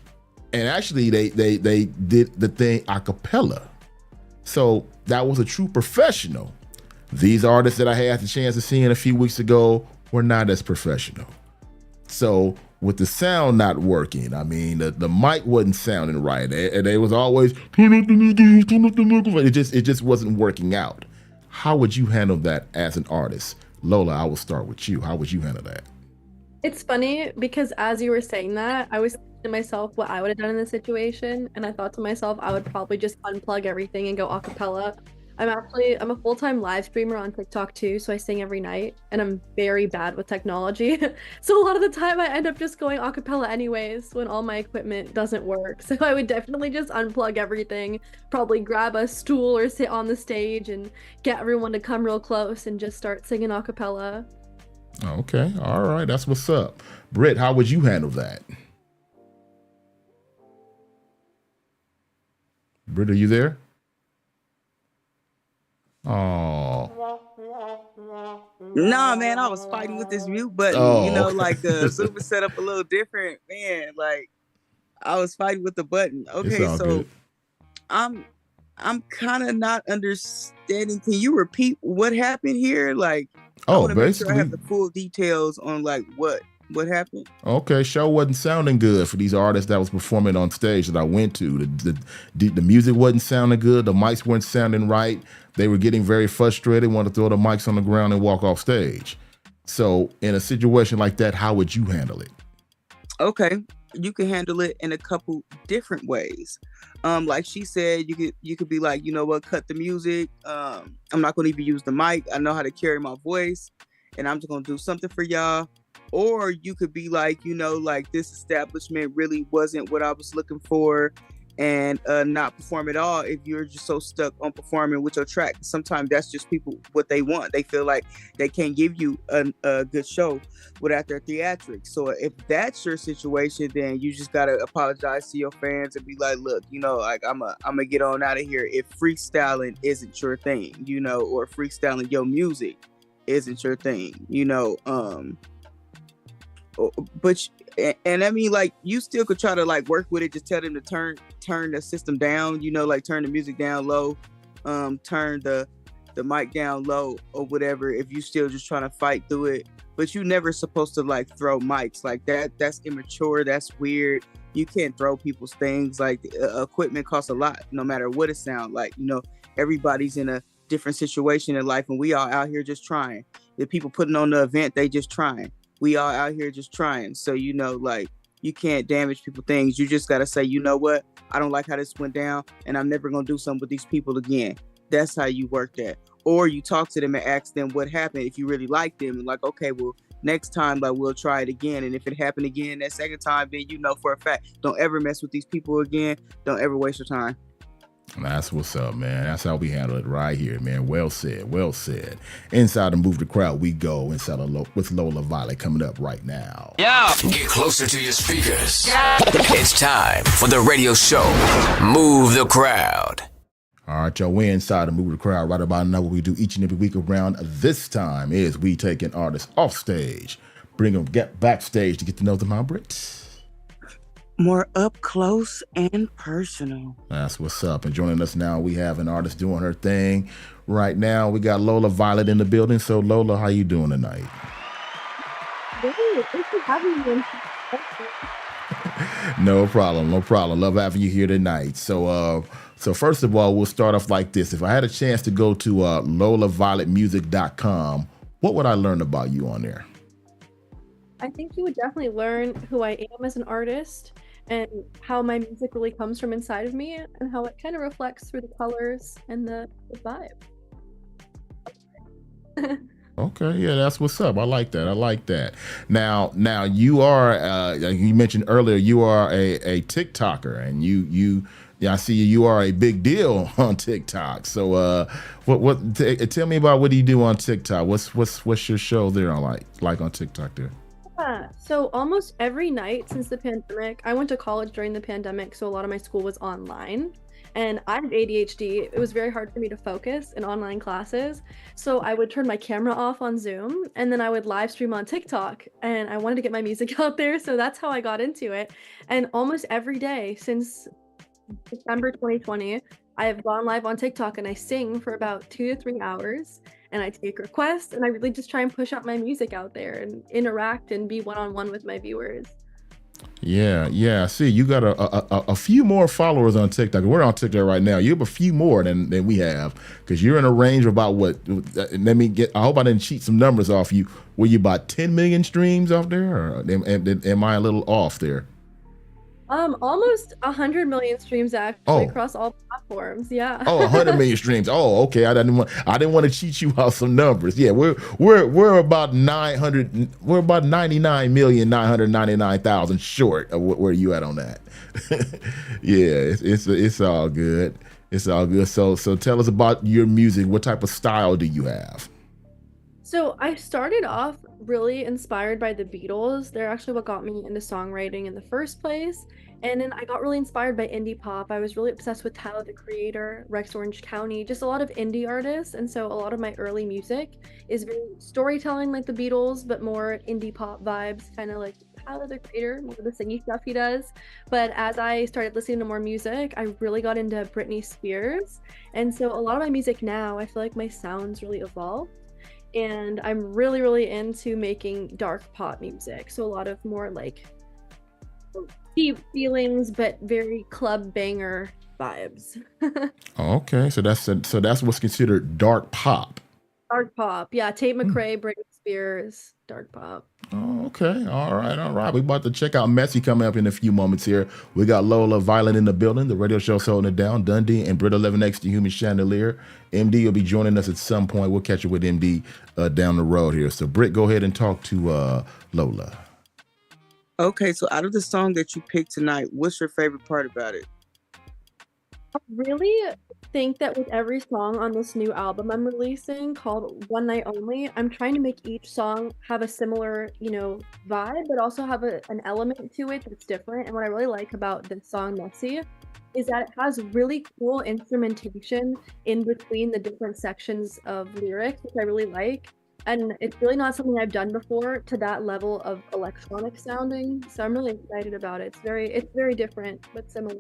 and actually they did the thing a cappella. So that was a true professional. These artists that I had the chance of seeing a few weeks ago were not as professional. So with the sound not working, I mean, the mic wasn't sounding right. And they was always, turn up the niggas. It just wasn't working out. How would you handle that as an artist? Lola, I will start with you. How would you handle that? It's funny because as you were saying that, I was thinking to myself what I would have done in this situation, and I thought to myself I would probably just unplug everything and go a cappella. I'm a full-time live streamer on TikTok too, so I sing every night, and I'm very bad with technology. So a lot of the time I end up just going a cappella anyways when all my equipment doesn't work. So I would definitely just unplug everything, probably grab a stool or sit on the stage and get everyone to come real close and just start singing a cappella. Okay, all right, that's what's up. Britt, how would you handle that? Britt, are you there? Oh. Nah, man, I was fighting with this mute button. Like the Zoom is set up a little different, man. Like I was fighting with the button. Okay, so good. I'm kind of not understanding. Can you repeat what happened here? Like, I want to make sure I have the full details on like what happened. Okay, show wasn't sounding good for these artists that was performing on stage that I went to. The music wasn't sounding good. The mics weren't sounding right. They were getting very frustrated, wanted to throw the mics on the ground and walk off stage. So in a situation like that, how would you handle it? Okay, you can handle it in a couple different ways. Like she said, you could be like, you know what, cut the music. I'm not going to even use the mic. I know how to carry my voice, and I'm just going to do something for y'all. Or you could be like, like this establishment really wasn't what I was looking for, and not perform at all if you're just so stuck on performing with your track. Sometimes that's just people what they want. They feel like they can't give you a good show without their theatrics. So if that's your situation, then you just gotta apologize to your fans and be like, look, like I'm gonna get on out of here if freestyling isn't your thing, or freestyling your music isn't your thing, but and I mean, like, you still could try to like work with it. Just tell them to turn the system down, like turn the music down low, turn the mic down low or whatever. If you still just trying to fight through it, but you never supposed to like throw mics like that. That's immature. That's weird. You can't throw people's things. Like equipment costs a lot, no matter what it sounds like. Everybody's in a different situation in life, and we all out here just trying. The people putting on the event, they just trying. We all out here just trying. So, like, you can't damage people's things. You just got to say, you know what? I don't like how this went down, and I'm never going to do something with these people again. That's how you work that. Or you talk to them and ask them what happened if you really like them. And like, okay, well, next time, like, we'll try it again. And if it happened again that second time, then for a fact, don't ever mess with these people again. Don't ever waste your time. That's what's up, man. That's how we handle it right here, man. Well said, well said. Inside the Move the Crowd, we go inside with Lola Violet coming up right now. Yeah. Get closer to your speakers. Yeah. It's time for the radio show, Move the Crowd. All right, y'all, we're inside the Move the Crowd right about now. What we do each and every week around this time is we take an artist off stage, bring them backstage to get to know them, my Brits. More up close and personal. That's what's up. And joining us now, we have an artist doing her thing. Right now, we got Lola Violet in the building. So, Lola, how you doing tonight? Great. Thanks for having me. No problem. Love having you here tonight. So first of all, we'll start off like this. If I had a chance to go to lolavioletmusic.com, what would I learn about you on there? I think you would definitely learn who I am as an artist and how my music really comes from inside of me and how it kind of reflects through the colors and the vibe. Okay, yeah, that's what's up. I like that. Now you are, you mentioned earlier, you are a TikToker, and I see you are a big deal on TikTok. So, tell me about what do you do on TikTok? What's your show there like on TikTok there? Yeah, so almost every night since the pandemic, I went to college during the pandemic, so a lot of my school was online. And I have ADHD. It was very hard for me to focus in online classes. So I would turn my camera off on Zoom and then I would live stream on TikTok. And I wanted to get my music out there. So that's how I got into it. And almost every day since December 2020, I have gone live on TikTok and I sing for about 2 to 3 hours and I take requests and I really just try and push out my music out there and interact and be one-on-one with my viewers. Yeah. See, you got a few more followers on TikTok. We're on TikTok right now. You have a few more than we have because you're in a range of about what? Let me get. I hope I didn't cheat some numbers off you. Were you about 10 million streams off there, or am I a little off there? Almost 100 million streams actually across all platforms. Yeah. 100 million streams. Oh, okay. I didn't want to cheat you out some numbers. Yeah, we're about 900. We're about 99,999,000 short of where you at on that. Yeah, it's all good. It's all good. So tell us about your music. What type of style do you have? So I started off really inspired by the Beatles. They're actually what got me into songwriting in the first place. And then I got really inspired by indie pop. I was really obsessed with Tyler, the Creator, Rex Orange County, just a lot of indie artists. And so a lot of my early music is very storytelling like the Beatles, but more indie pop vibes, kind of like Tyler, the Creator, more of the singy stuff he does. But as I started listening to more music, I really got into Britney Spears. And so a lot of my music now, I feel like my sounds really evolved. And I'm really, really into making dark pop music. So a lot of more like deep feelings, but very club banger vibes. Okay, so that's what's considered dark pop. Dark pop, yeah. Tate McRae, Britney Spears, dark pop. Oh, okay, all right. We about to check out Messy coming up in a few moments here. We got Lola Violent in the building. The radio show's holding it down. Dundee and Britta 11X, the Human Chandelier. MD will be joining us at some point. We'll catch up with MD down the road here. So Britt, go ahead and talk to Lola. Okay, so out of the song that you picked tonight, what's your favorite part about it? I really think that with every song on this new album I'm releasing called One Night Only, I'm trying to make each song have a similar, vibe, but also have an element to it that's different. And what I really like about this song, Messy, is that it has really cool instrumentation in between the different sections of lyrics, which I really like. And it's really not something I've done before to that level of electronic sounding. So I'm really excited about it. It's very different, but similar.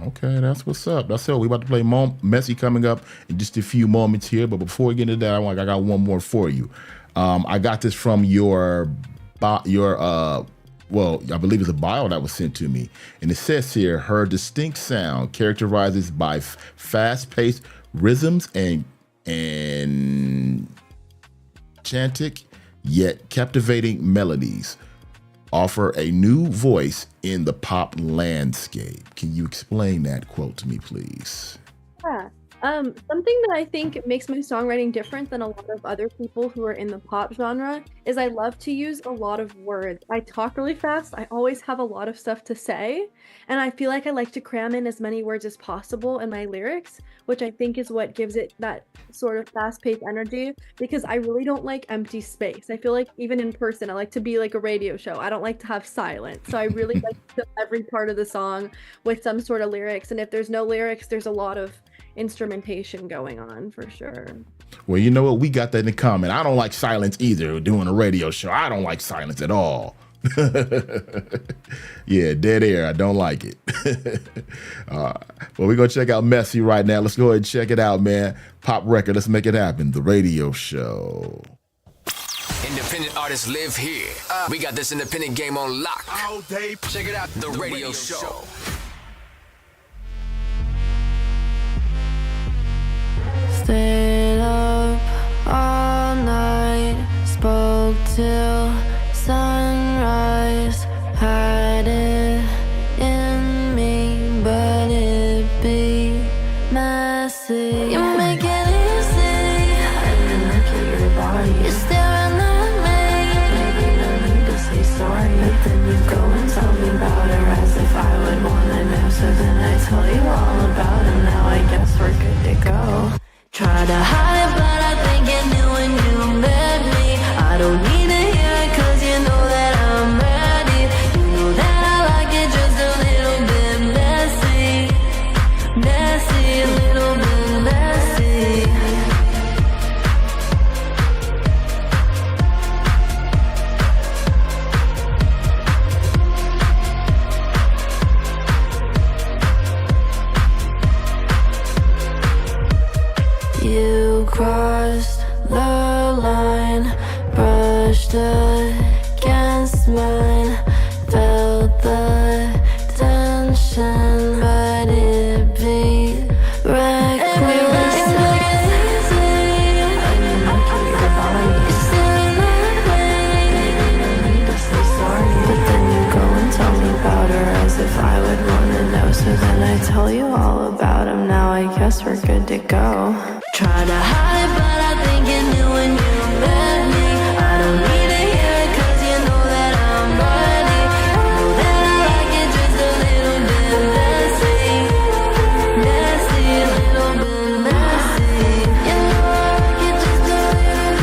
Okay, that's what's up. That's it. We about to play Messy coming up in just a few moments here. But before we get into that, I got one more for you. I got this from your I believe it's a bio that was sent to me. And it says here, her distinct sound characterizes by fast-paced rhythms and chantic yet captivating melodies offer a new voice in the pop landscape. Can you explain that quote to me, please? Yeah. Something that I think makes my songwriting different than a lot of other people who are in the pop genre is I love to use a lot of words. I talk really fast. I always have a lot of stuff to say, and I feel like I like to cram in as many words as possible in my lyrics, which I think is what gives it that sort of fast-paced energy, because I really don't like empty space. I feel like even in person, I like to be like a radio show. I don't like to have silence. So I really like to fill every part of the song with some sort of lyrics, and if there's no lyrics, there's a lot of instrumentation going on for sure. Well, you know what? We got that in common. I don't like silence either doing a radio show. I don't like silence at all. Yeah, dead air. I don't like it. Well, we're going to check out Messy right now. Let's go ahead and check it out, man. Pop record. Let's make it happen. The radio show. Independent artists live here. We got this independent game on lock. All day. Check it out. The radio show. Stayed up all night, spoke till sunrise. Had it in me, but it be messy. You make it easy. And then look at your body. You're staring at me. Maybe no need to say sorry, but then you go and tell me about her as if I would wanna know. So then I tell you all about it. Now I guess we're good to go. Try to hide it, but I think you knew when you met me. I don't need to hear tell you all about him. Now I guess we're good to go. Try to hide it, but I think you knew when you met me. I don't need to hear it, cause you know that I'm ready. You know that I like it just a little bit messy. Messy, a little bit messy. You know I like it just a little bit.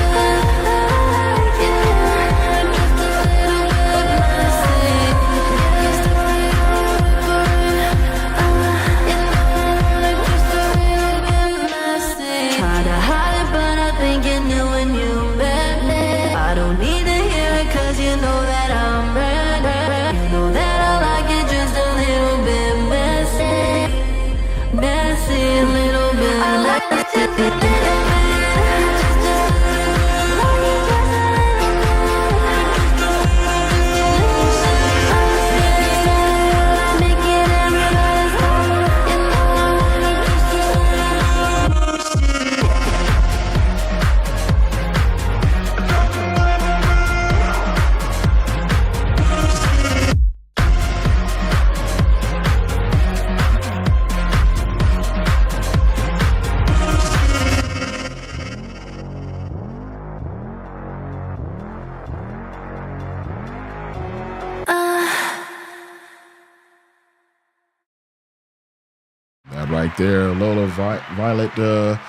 Right there, Lola Violet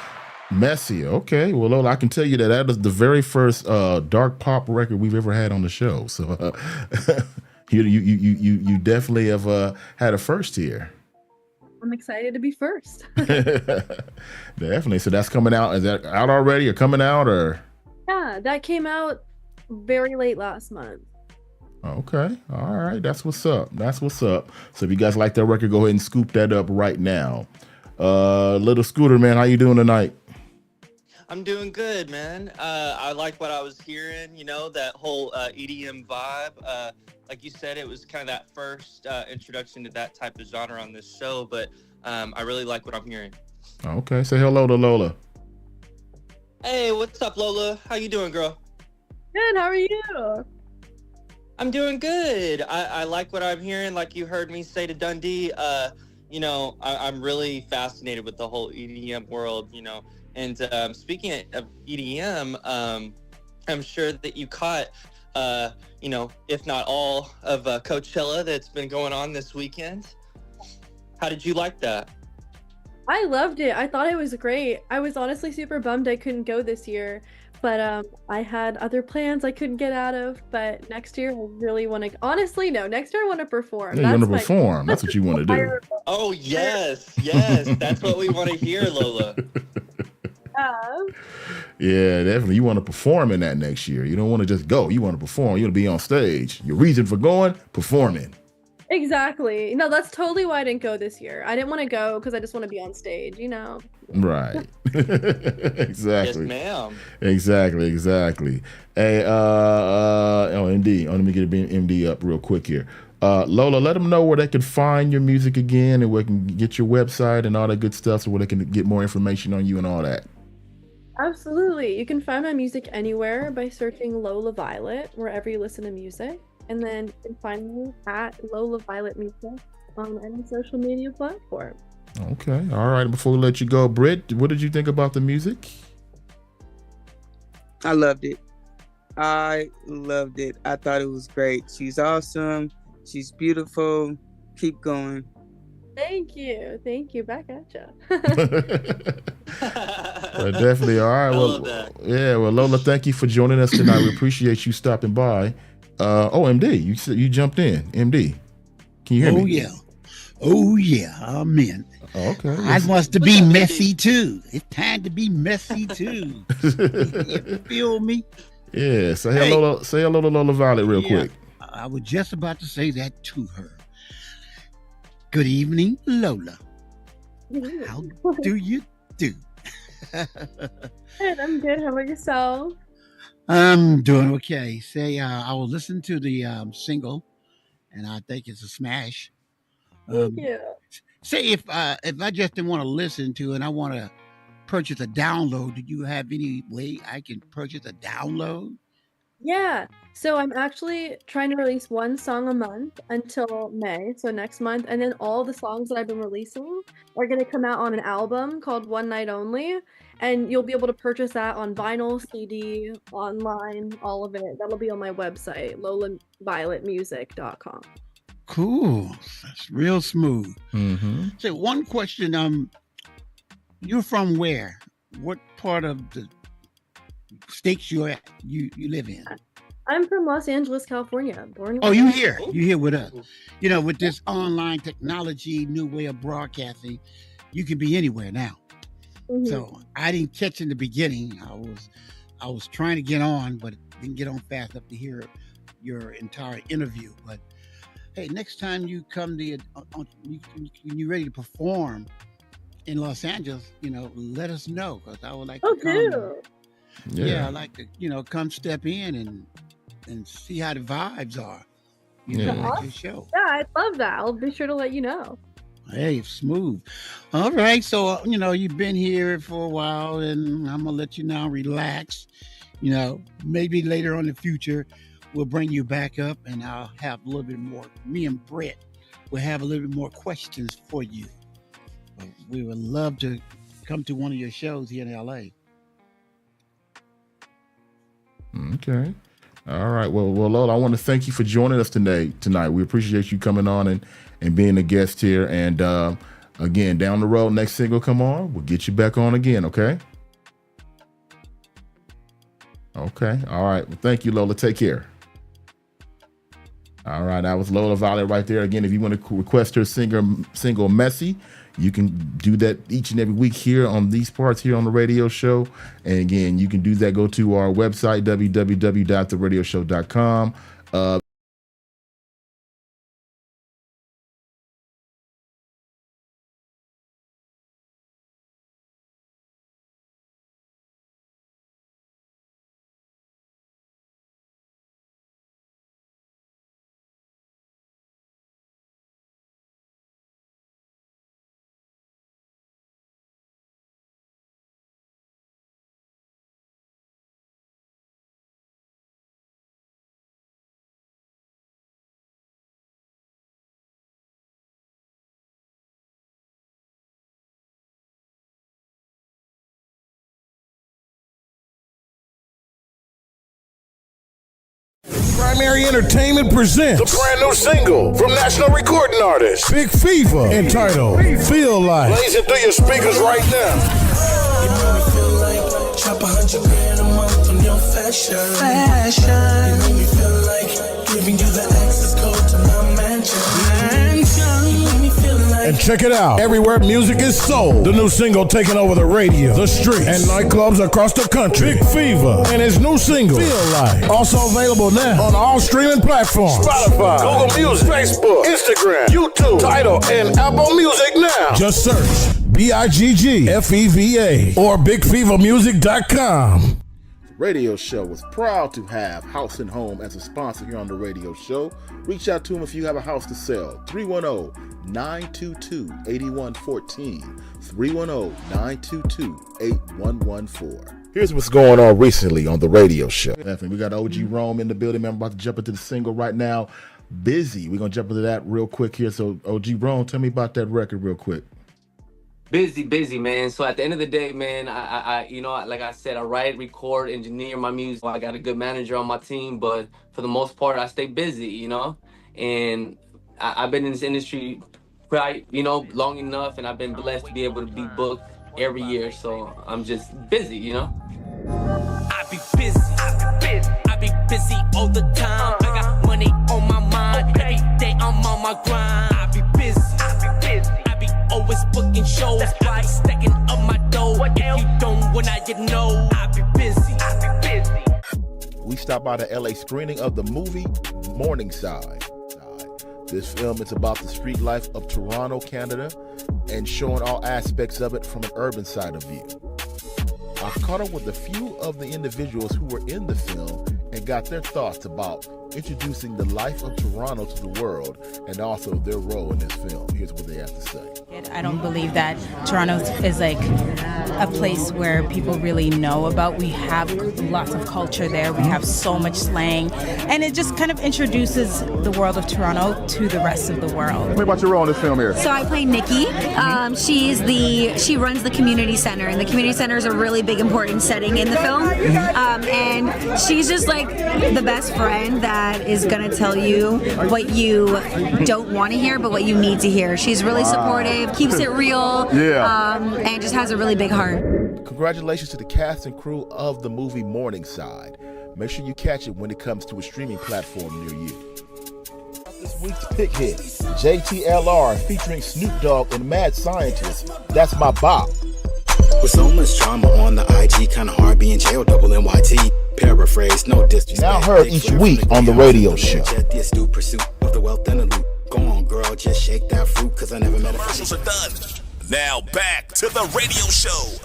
Messy. Okay, well, Lola, I can tell you that is the very first dark pop record we've ever had on the show. So you definitely have had a first here. I'm excited to be first. Definitely. So that's coming out. Is that out already or coming out or? Yeah, that came out very late last month. Okay. All right. That's what's up. That's what's up. So if you guys like that record, go ahead and scoop that up right now. Little Scooter, man, how you doing tonight? I'm doing good, man. I like what I was hearing, you know, that whole EDM vibe. Like you said, it was kind of that first introduction to that type of genre on this show, but I really like what I'm hearing. Okay. Say hello to Lola. Hey, what's up, Lola? How you doing, girl? Good. How are you? I'm doing good. I like what I'm hearing. Like you heard me say to Dundee, you know, I'm really fascinated with the whole EDM world, you know. And speaking of EDM, I'm sure that you caught, you know, if not all of Coachella that's been going on this weekend. How did you like that? I loved it. I thought it was great. I was honestly super bummed I couldn't go this year. But I had other plans I couldn't get out of. But next year, I really want to. Honestly, no. Next year, I want to perform. Yeah, you want to perform. That's what you want to do. Oh, yes. Yes. That's what we want to hear, Lola. Yeah, definitely. You want to perform in that next year. You don't want to just go. You want to perform. You want to be on stage. Your reason for going, performing. Exactly. No, that's totally why I didn't go this year. I didn't want to go because I just want to be on stage, you know? Right. Exactly. Yes, ma'am. Exactly. Hey, MD. Let me get MD up real quick here. Lola, let them know where they can find your music again and where they can get your website and all that good stuff so where they can get more information on you and all that. Absolutely. You can find my music anywhere by searching Lola Violet, wherever you listen to music. And then you can find me at Lola Violet Music on any social media platform. Okay. All right. Before we let you go, Britt, what did you think about the music? I loved it. I thought it was great. She's awesome. She's beautiful. Keep going. Thank you. Back at you. Definitely. All right. Well, Lola, thank you for joining us tonight. We appreciate you stopping by. MD, you jumped in. MD, can you hear me? Oh yeah, I'm in. Okay. I wants to be messy too. It's time to be messy too. You feel me? Yeah. Say hello to Lola Violet real quick. I was just about to say that to her. Good evening, Lola. How do you do? Good, I'm good. How about yourself? I'm doing okay. Say, I will listen to the single, and I think it's a smash. Thank you. Say, if I just didn't want to listen to it and I want to purchase a download, do you have any way I can purchase a download? Yeah. So I'm actually trying to release one song a month until May, so next month, and then all the songs that I've been releasing are gonna come out on an album called One Night Only, and you'll be able to purchase that on vinyl, CD, online, all of it. That'll be on my website, lolavioletmusic.com. Cool. That's real smooth. Mm-hmm. So one question, you're from where? What part of the states you live in? I'm from Los Angeles, California. Born. Oh, you here? You here with us? You know, with this online technology, new way of broadcasting, you can be anywhere now. Mhm. So I didn't catch in the beginning. I was trying to get on, but didn't get on fast enough to hear your entire interview. But hey, next time you come to when you're ready to perform in Los Angeles, you know, let us know, because I would like to come. do. Yeah, I'd like to, you know, come step in and see how the vibes are. You know, Yeah. like your show. Yeah, I'd love that. I'll be sure to let you know. Hey, smooth. All right, so you know you've been here for a while, and I'm gonna let you now relax. You know, maybe later on in the future, we'll bring you back up, and I'll have a little bit more. Me and Brett will have a little bit more questions for you. We would love to come to one of your shows here in LA. Okay. All right. Well, Lola, I want to thank you for joining us tonight. We appreciate you coming on and being a guest here. And again, down the road, next single come on, we'll get you back on again. Okay. Okay. All right. Well, thank you, Lola. Take care. All right. That was Lola Violet right there. Again, if you want to request her single Messy, you can do that each and every week here on these parts here on the radio show. And again, you can do that. Go to our website, www.theradioshow.com. Primary Entertainment presents the brand new single from national recording artist Big Fever entitled Feel Like. Blazing through your speakers right now. You make me feel like drop $100,000 a month on your fashion. You make me feel like giving you the access code to my mansion. You make me feel like. And check it out. Everywhere music is sold. The new single taking over the radio, the streets, and nightclubs across the country. Big Fever and his new single, Feel Like. Also available now on all streaming platforms. Spotify, Google Music, Facebook, Instagram, YouTube, Tidal, and Apple Music now. Just search BIGGFEVA or BigFeverMusic.com. Radio show was proud to have House and Home as a sponsor here on the radio show. Reach out to them if you have a house to sell. 310-922-8114. 310-922-8114. Here's what's going on recently on the radio show. We got OG Rome in the building, man. I'm about to jump into the single right now. Busy. We're going to jump into that real quick here. So OG Rome, tell me about that record real quick. Busy, man. So at the end of the day, man, I you know, like I said, I write, record, engineer my music. I got a good manager on my team, but for the most part, I stay busy, you know? And I've been in this industry quite, you know, long enough, and I've been blessed to be able to be booked every year. So I'm just busy, you know? I be busy. I be busy all the time. I got money on my mind. Every day I'm on my grind. I be busy. Always booking shows, I be stacking up my dough. If you don't, when I get no, I be busy. We stopped by the LA screening of the movie Morningside. This film is about the street life of Toronto, Canada, and showing all aspects of it from an urban side of view. I caught up with a few of the individuals who were in the film and got their thoughts about introducing the life of Toronto to the world and also their role in this film. Here's what they have to say. I don't believe that Toronto is like a place where people really know about. We have lots of culture there. We have so much slang, and it just kind of introduces the world of Toronto to the rest of the world. What about your role in this film here? So I play Nikki. She runs the community center, and the community center is a really big, important setting in the film. And she's just like the best friend that is gonna tell you what you don't want to hear, but what you need to hear. She's really supportive, keeps it real, and just has a really big heart. Congratulations to the cast and crew of the movie Morningside. Make sure you catch it when it comes to a streaming platform near you. This week's pick hit, JTLR featuring Snoop Dogg and Mad Scientist. That's my bop. With so much drama on the IG, kinda hard being jailed, double NYT. Paraphrase, no disrespect. Now heard each week on the radio show. The astute pursuit of the wealth and the loot. Go on, girl, just shake that fruit, cause I never met a Commercials are done. Now back to the radio show.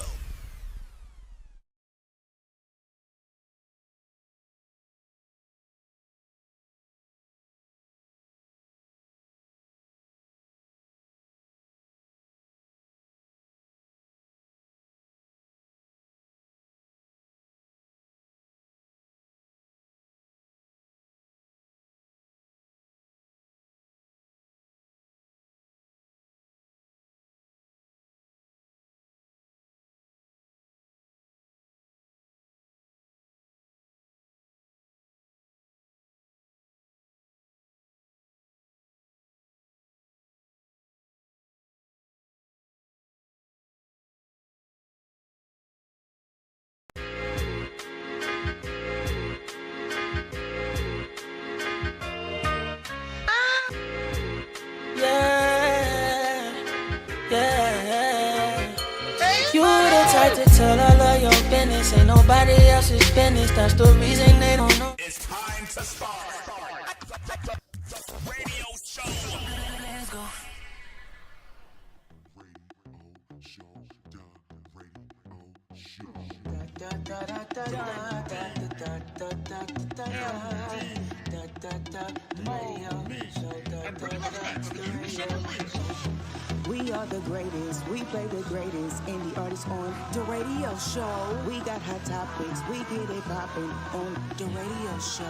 You the type to tell all of your business, ain't nobody else's business. That's the reason they don't know. It's time to start. Radio show. Let's go. We are the greatest, we play the greatest indie artists on the radio show. We got hot topics, we get it poppin' on the radio show.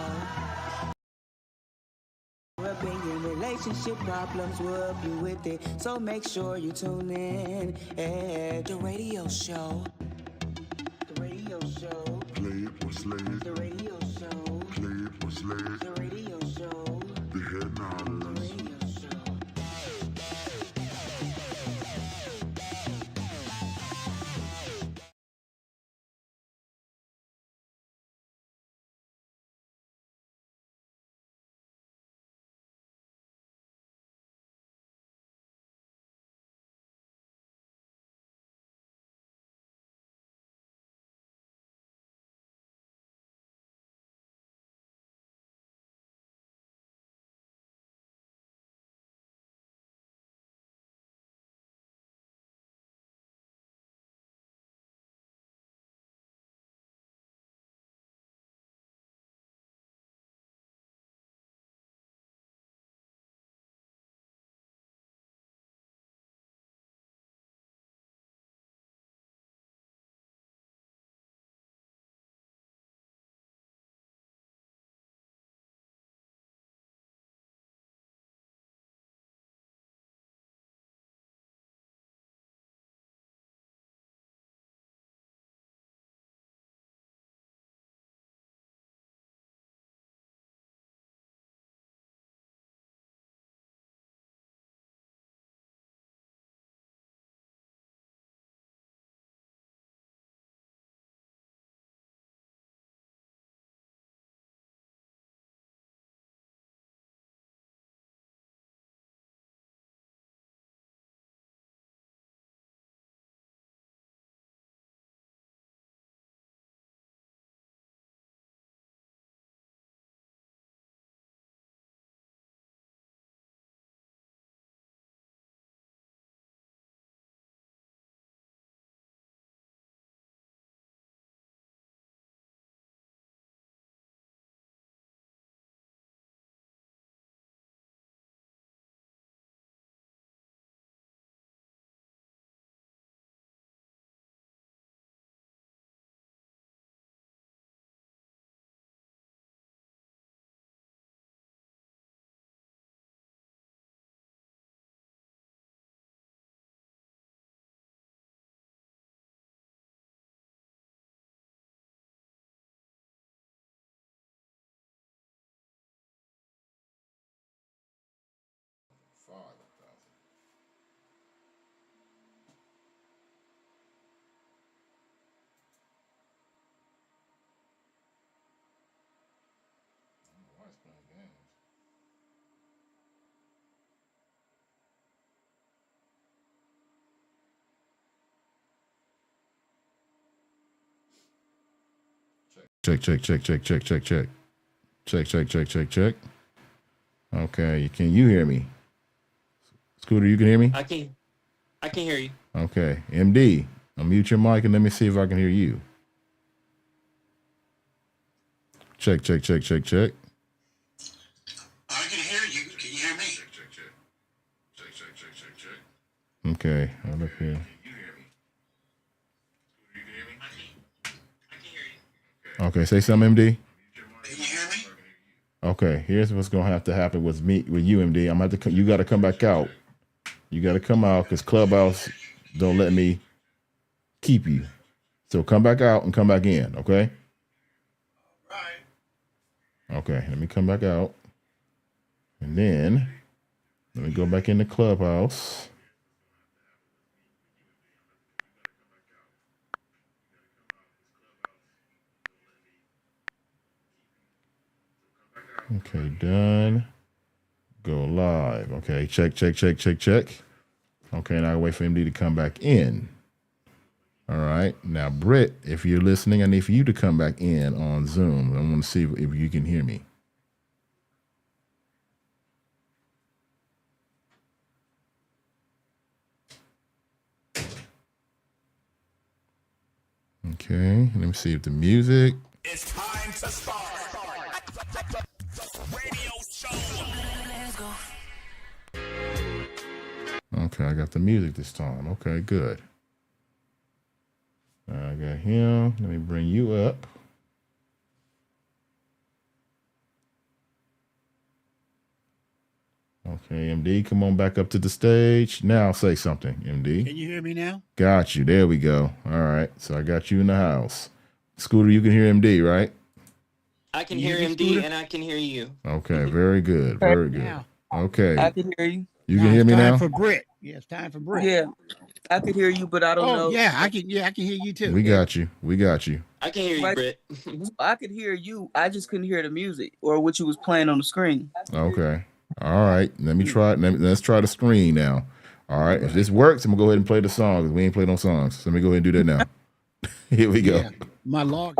Opinion, relationship problems, we'll help you with it. So make sure you tune in at the radio show. The radio show. Play it or slay it. The radio show. Play it or slay it. The radio show. The head knowledge. Check. Check. Okay, can you hear me? Scooter, you can hear me? I can hear you. Okay, MD, unmute your mic and let me see if I can hear you. Check. I can hear you. Can you hear me? Check. Okay, I'll look here. Okay, say something, MD. Can you hear me? Okay, here's what's gonna have to happen with you, MD. I'm gonna have to. You got to come back out. You got to come out because Clubhouse don't let me keep you. So come back out and come back in. Okay. All right. Okay. Let me come back out, and then let me go back into Clubhouse. Okay, done. Go live. Okay, check. Okay, now I wait for MD to come back in. All right, now Britt, if you're listening, I need for you to come back in on Zoom. I want to see if you can hear me. Okay, let me see if the music. It's time to start. Radio show. Let's go. Okay, I got the music this time. Okay, good. I got him. Let me bring you up. Okay, MD, come on back up to the stage. Now say something, MD. Can you hear me now? Got you. There we go. All right. So I got you in the house. Scooter, you can hear MD, right? I can hear MD and I can hear you. Okay, very good. Very good. Now. Okay. I can hear you. You can hear me now? For Britt. Yeah, it's time for Britt. Yeah, I could hear you, but I don't know. Yeah, I can hear you too. We got you. I can hear you, Right. Britt. I could hear you. I just couldn't hear the music or what you was playing on the screen. Okay. All right. Let me try. Let's try the screen now. All right. If this works, I'm gonna go ahead and play the song. 'Cause we ain't played no songs. So let me go ahead and do that now. Here we go. Yeah, my log.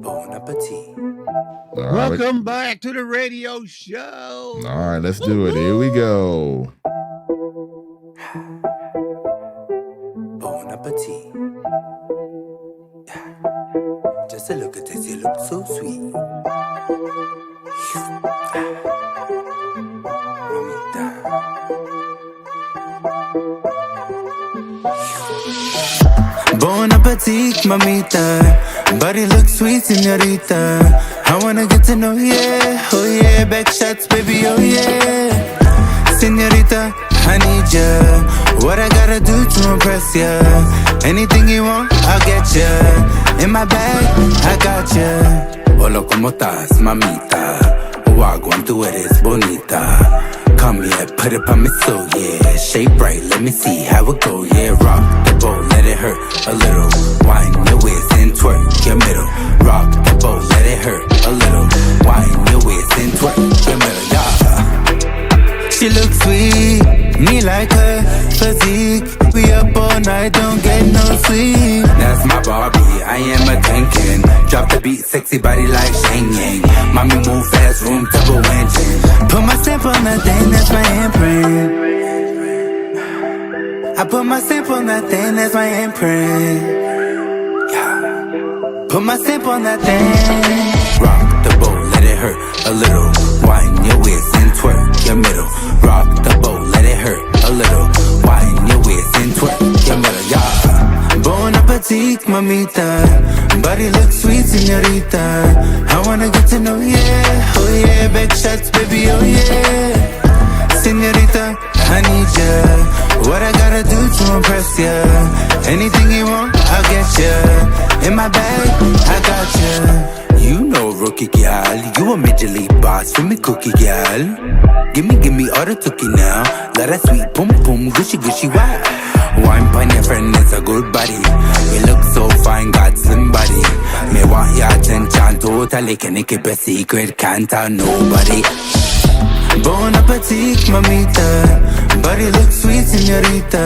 Bon appetit. All right. Welcome back to the radio show. All right. Let's do it. Here we go. Bon appetit. Just a look at this, you look so sweet. Bon appetit, mamita. Body looks sweet, señorita. I wanna get to know you, oh yeah. Back shots, baby, oh yeah. Señorita, I need ya. What I gotta do to impress ya? Anything you want, I'll get ya. In my bag, I got ya. Hola, ¿cómo estás, mamita? Wagwan, tú eres bonita. Come here, put it on me so, yeah. Shape right, let me see how it go, yeah. Rock the boat, let it hurt a little. Wine your waist and twerk your middle. Rock the boat, let it hurt a little. Wine your waist and twerk your middle, yeah. She looks sweet, me like her physique. We up all night, don't get no sleep. That's my Barbie, I am a tankin'. Drop the beat, sexy body like Shang Yang. Mommy move fast, room turbo engine. Put my stamp on that thing, that's my imprint. I put my stamp on that thing, that's my imprint. Yeah. Put my stamp on that thing. Rock the boat, let it hurt a little. Wine your waist and twerk your middle. Rock the boat, let it hurt a little. Wine your waist and twerk your middle, yeah. Bon appetit, mamita. Body looks sweet, señorita. I wanna get to know you, oh yeah. Back shots, baby, oh yeah. Señorita, I need ya. What I gotta do to impress ya? Anything you want, I'll get ya. In my bag, I got ya. You know, rookie gal, you a major league boss for me, cookie gal. Give me all the cookie now. Let that sweet pum pum, gushy gushy wow. Wine pon your friend, it's a good body. You look so fine, got slim body. Me want your attention totally. Can you keep a secret? Can't tell nobody. Bon appetit, mamita. Body looks sweet, señorita.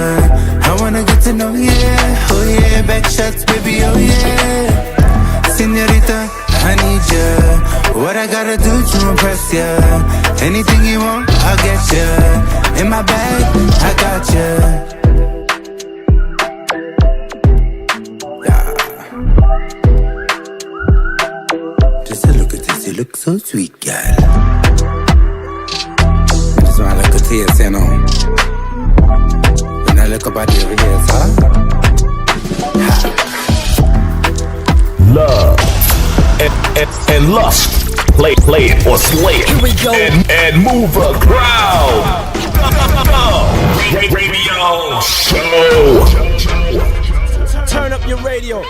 I wanna get to know you, yeah. Oh yeah, back shots, baby, oh yeah. Señorita, I need ya. What I gotta do to impress ya? Anything you want, I'll get ya. In my bag, I got ya. Yeah. Just a look at this, you look so sweet, girl. I just wanna look at you, you know. When I look about you over here, huh? Love and lust. Play it or slay it. Here we go. And move the crowd. Radio show. Turn up your radio.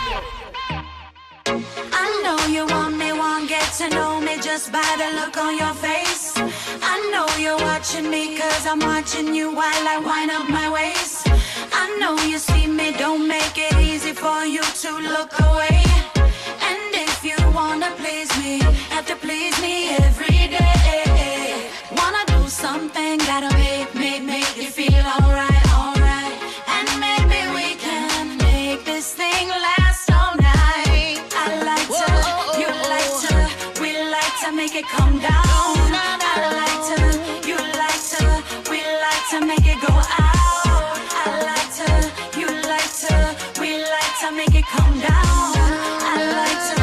I know you want me, won't get to know me just by the look on your face. I know you're watching me cause I'm watching you while I wind up my waist. I know you see me, don't make it easy for you to look away. And if you wanna please me, have to please me every day. Wanna do something that'll make you feel alright, alright. And maybe we can make this thing last all night. I like to, you like to, we like to make it come down. I like to, you like to, we like to make it go out. I like to, you like to, we like to make it come down. I like to,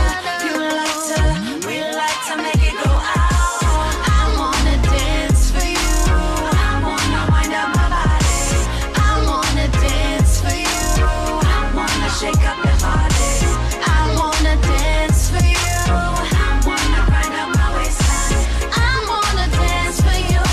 you like to, we like to make it go out. I wanna dance for you. I wanna wind up my body. I wanna dance for you. I wanna shake up the body. I wanna dance for you. I wanna wind up my waistline. I wanna dance for you.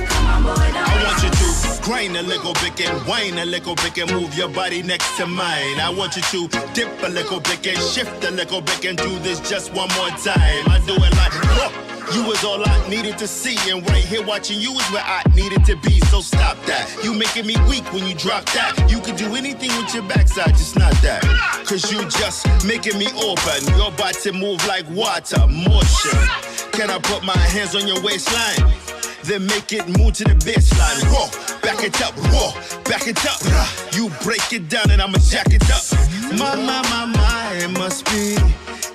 Come on, boy, don't I want you to grind a little bit and whine a little bit and move your body next to mine. I want you to dip a little bit and shift a little bit and do this just one more time. I do it like, whoa. You was all I needed to see, and right here watching you is where I needed to be. So stop that. You making me weak when you drop that. You could do anything with your backside, just not that. Cause you just making me open. Your body move like water, motion. Can I put my hands on your waistline? Then make it move to the baseline. Whoa, back it up, whoa, back it up. You break it down and I'ma jack it up. My, it must be.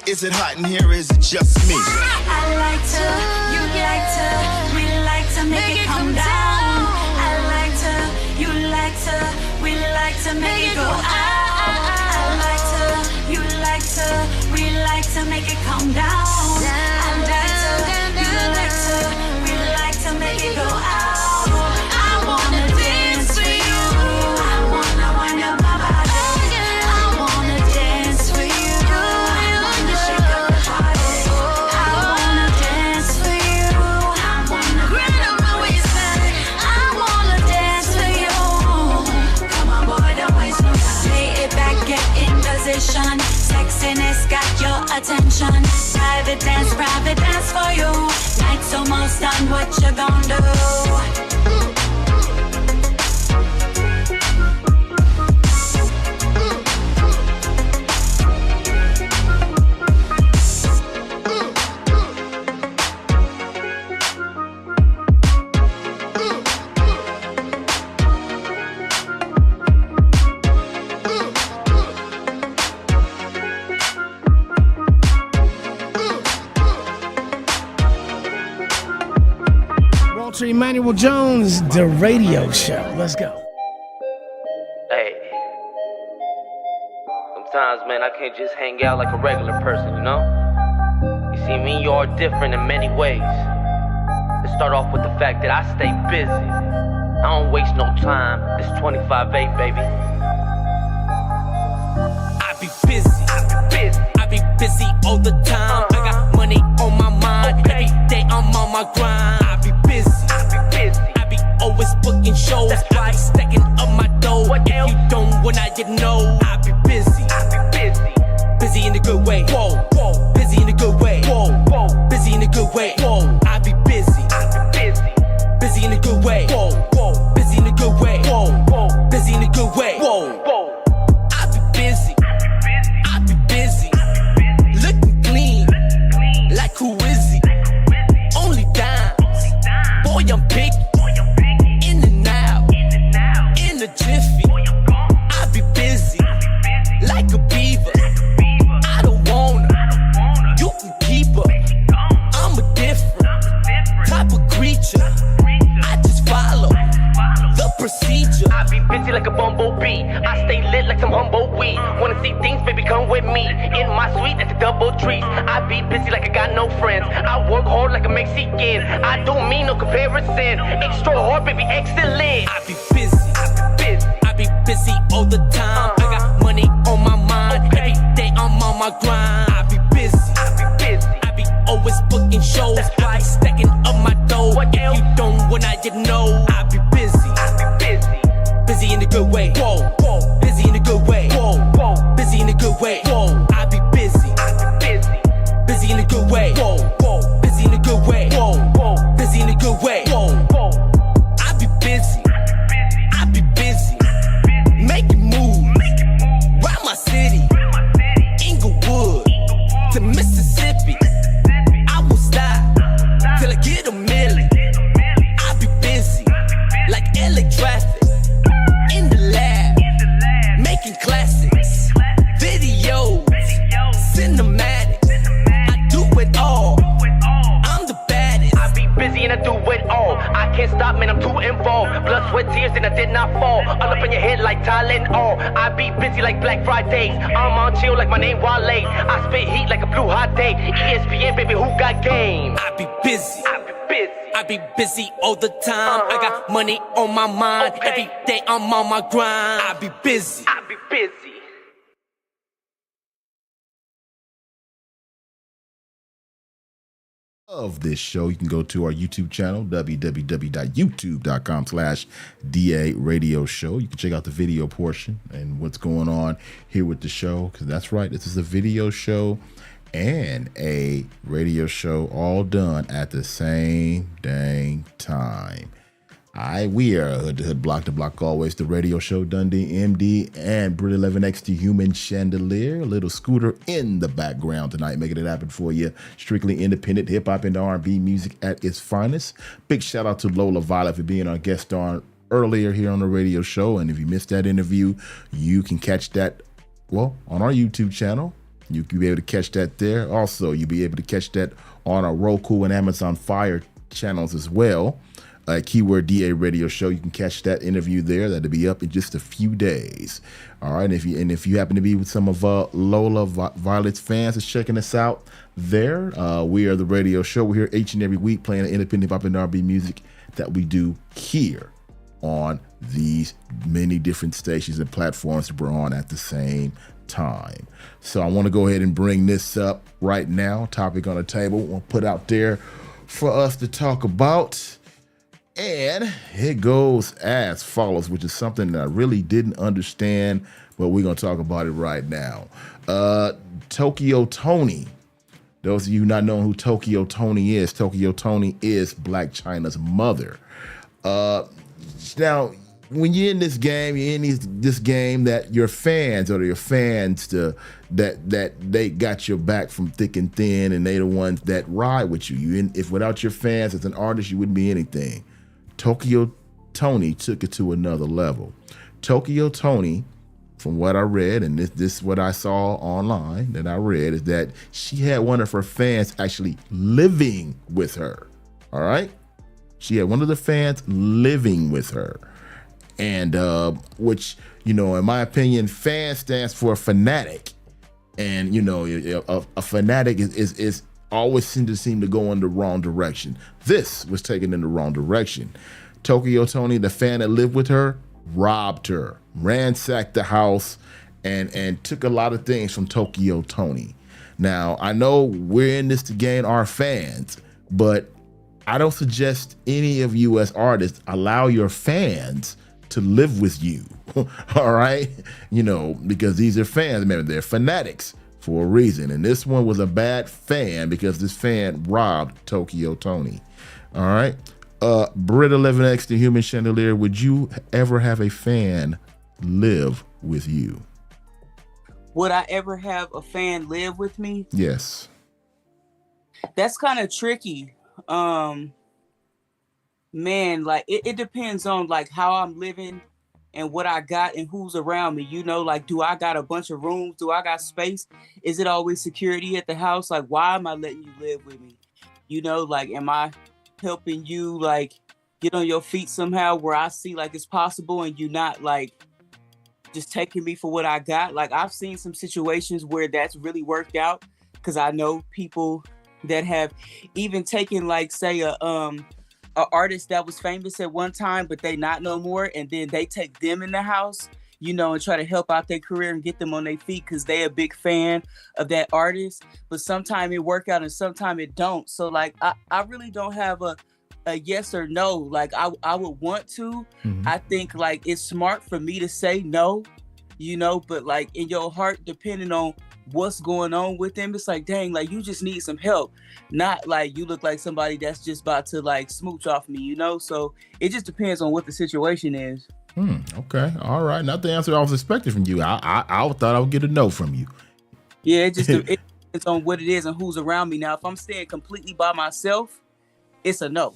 Is it hot in here? Is it just me? I like to, you like to, we like to make it come down. I like to, you like to, we like to make it go out. I like to, you like to, we like to make it come down. I like to, you like to, we like to make it go out. I wanna dance for you. I wanna wind up my body. I wanna dance for you. I wanna shake up the body. I wanna dance for you. I wanna grind up my waistline. I wanna dance for you. Come on, boy, don't waste no time. Lay it back, get in position. Sexiness got your attention. Private dance for you. Night's almost done, what you gonna do? Emmanuel Jones, the radio show. Let's go. Hey. Sometimes, man, I can't just hang out like a regular person, you know? You see, me and you are different in many ways. Let's start off with the fact that I stay busy. I don't waste no time. It's 25/8, baby. I be busy. I be busy all the time. I got money on my mind. Every day I'm on my grind. I be busy. I be always booking shows. I be stacking up my dough. If you don't, when I get no, I be busy. Busy in a good way. Whoa, whoa. Busy in a good way. Whoa, whoa. Busy in a good way. Whoa, I be busy. Busy in a good way. Whoa, whoa. Busy in a good way. Whoa, whoa. Busy in a good way. Whoa, whoa. I be busy. I be busy. Looking clean. Like who is he? Only dimes. Boy, I'm picky. In and procedure. I be busy like a bumblebee. I stay lit like some humble weed. Wanna see things, baby, come with me. In my suite, that's the double trees. I be busy like I got no friends. I work hard like a Mexican. I don't mean no comparison. Extra hard, baby, excellent. I be busy. I be busy all the time. I got money on my mind. Every day I'm on my grind. I be busy. I be always booking shows. I be stacking up my dough. If you don't wanna you know, I be busy. Busy in a good way. Whoa. Busy in a good way. Whoa. Busy in a good way. Whoa. I be busy. Busy in a good way. Whoa. Busy in a good way. Whoa. Busy in a good way. Whoa. I be busy. I be busy. Making moves. Round my city. Inglewood to Mississippi. I will stop till I get a million. I be busy like LA traffic. In the lab, making classics, videos, cinematics. I do it all. I'm the baddest. I be busy and I do it all. I can't stop, man, I'm too involved. Blood, sweat, tears, and I did not fall. All up in your head like Tylenol. I be busy like Black Fridays. I'm on chill like my name Wale. I spit heat like a blue hot day. ESPN, baby, who got game? I be busy. I be busy all the time. I got money on my mind. Every day I'm on my grind. I be busy. Of this show, you can go to our YouTube channel, www.youtube.com/DA Radio Show. You can check out the video portion and what's going on here with the show, because that's right, this is a video show and a radio show all done at the same dang time. We are Hood to Hood, Block to Block, always the radio show. Dundee MD and Brit 11X, the Human Chandelier. A little Scooter in the background tonight, making it happen for you. Strictly independent hip hop and R&B music at its finest. Big shout out to Lola Violet for being our guest star earlier here on the radio show. And if you missed that interview, you can catch that, well, on our YouTube channel. You can be able to catch that there. Also, you'll be able to catch that on our Roku and Amazon Fire channels as well. Keyword DA Radio Show. You can catch that interview there. That'll be up in just a few days. All right. And if you happen to be with some of Lola Violet's fans that's checking us out there, we are the radio show. We're here each and every week playing the independent pop and R&B music that we do here on these many different stations and platforms that we're on at the same time. So I want to go ahead and bring this up right now. Topic on the table we'll put out there for us to talk about. And it goes as follows, which is something that I really didn't understand, but we're going to talk about it right now. Tokyo Toni. Those of you not knowing who Tokyo Toni is Black China's mother. Now, when you're in this game, this game that your fans that they got your back from thick and thin, and they the ones that ride with you. If without your fans as an artist, you wouldn't be anything. Tokyo Toni took it to another level. Tokyo Toni, from what I read, and this is what I saw online that I read, is that she had one of her fans actually living with her. All right? She had one of the fans living with her. And which, in my opinion, fan stands for fanatic. And, a fanatic is always seem to go in the wrong direction. This was taken in the wrong direction. Tokyo Toni, the fan that lived with her, robbed her, ransacked the house, and took a lot of things from Tokyo Toni. Now, I know we're in this to gain our fans, but I don't suggest any of you as artists allow your fans to live with you. All right? Because these are fans. Remember, they're fanatics for a reason. And this one was a bad fan because this fan robbed Tokyo Toni. All right. Brit 11X, the Human Chandelier, would you ever have a fan live with you? Would I ever have a fan live with me? Yes. That's kind of tricky. Man, like it depends on like how I'm living and what I got and who's around me. Like, do I got a bunch of rooms? Do I got space? Is it always security at the house? Like, why am I letting you live with me? Like, am I helping you like get on your feet somehow where I see like it's possible and you not like just taking me for what I got. Like I've seen some situations where that's really worked out because I know people that have even taken like say a artist that was famous at one time, but they not no more, and then they take them in the house, you know, and try to help out their career and get them on their feet because they a big fan of that artist. But sometimes it work out and sometimes it don't. So like I really don't have a yes or no. Like I would want to. I think like it's smart for me to say no, you know, but like in your heart, depending on what's going on with them, it's like, dang, like you just need some help. Not like you look like somebody that's just about to like smooch off me, you know? So it just depends on what the situation is. Okay. All right. Not the answer I was expecting from you. I thought I would get a no from you. Yeah, it depends on what it is and who's around me. Now, if I'm staying completely by myself, it's a no.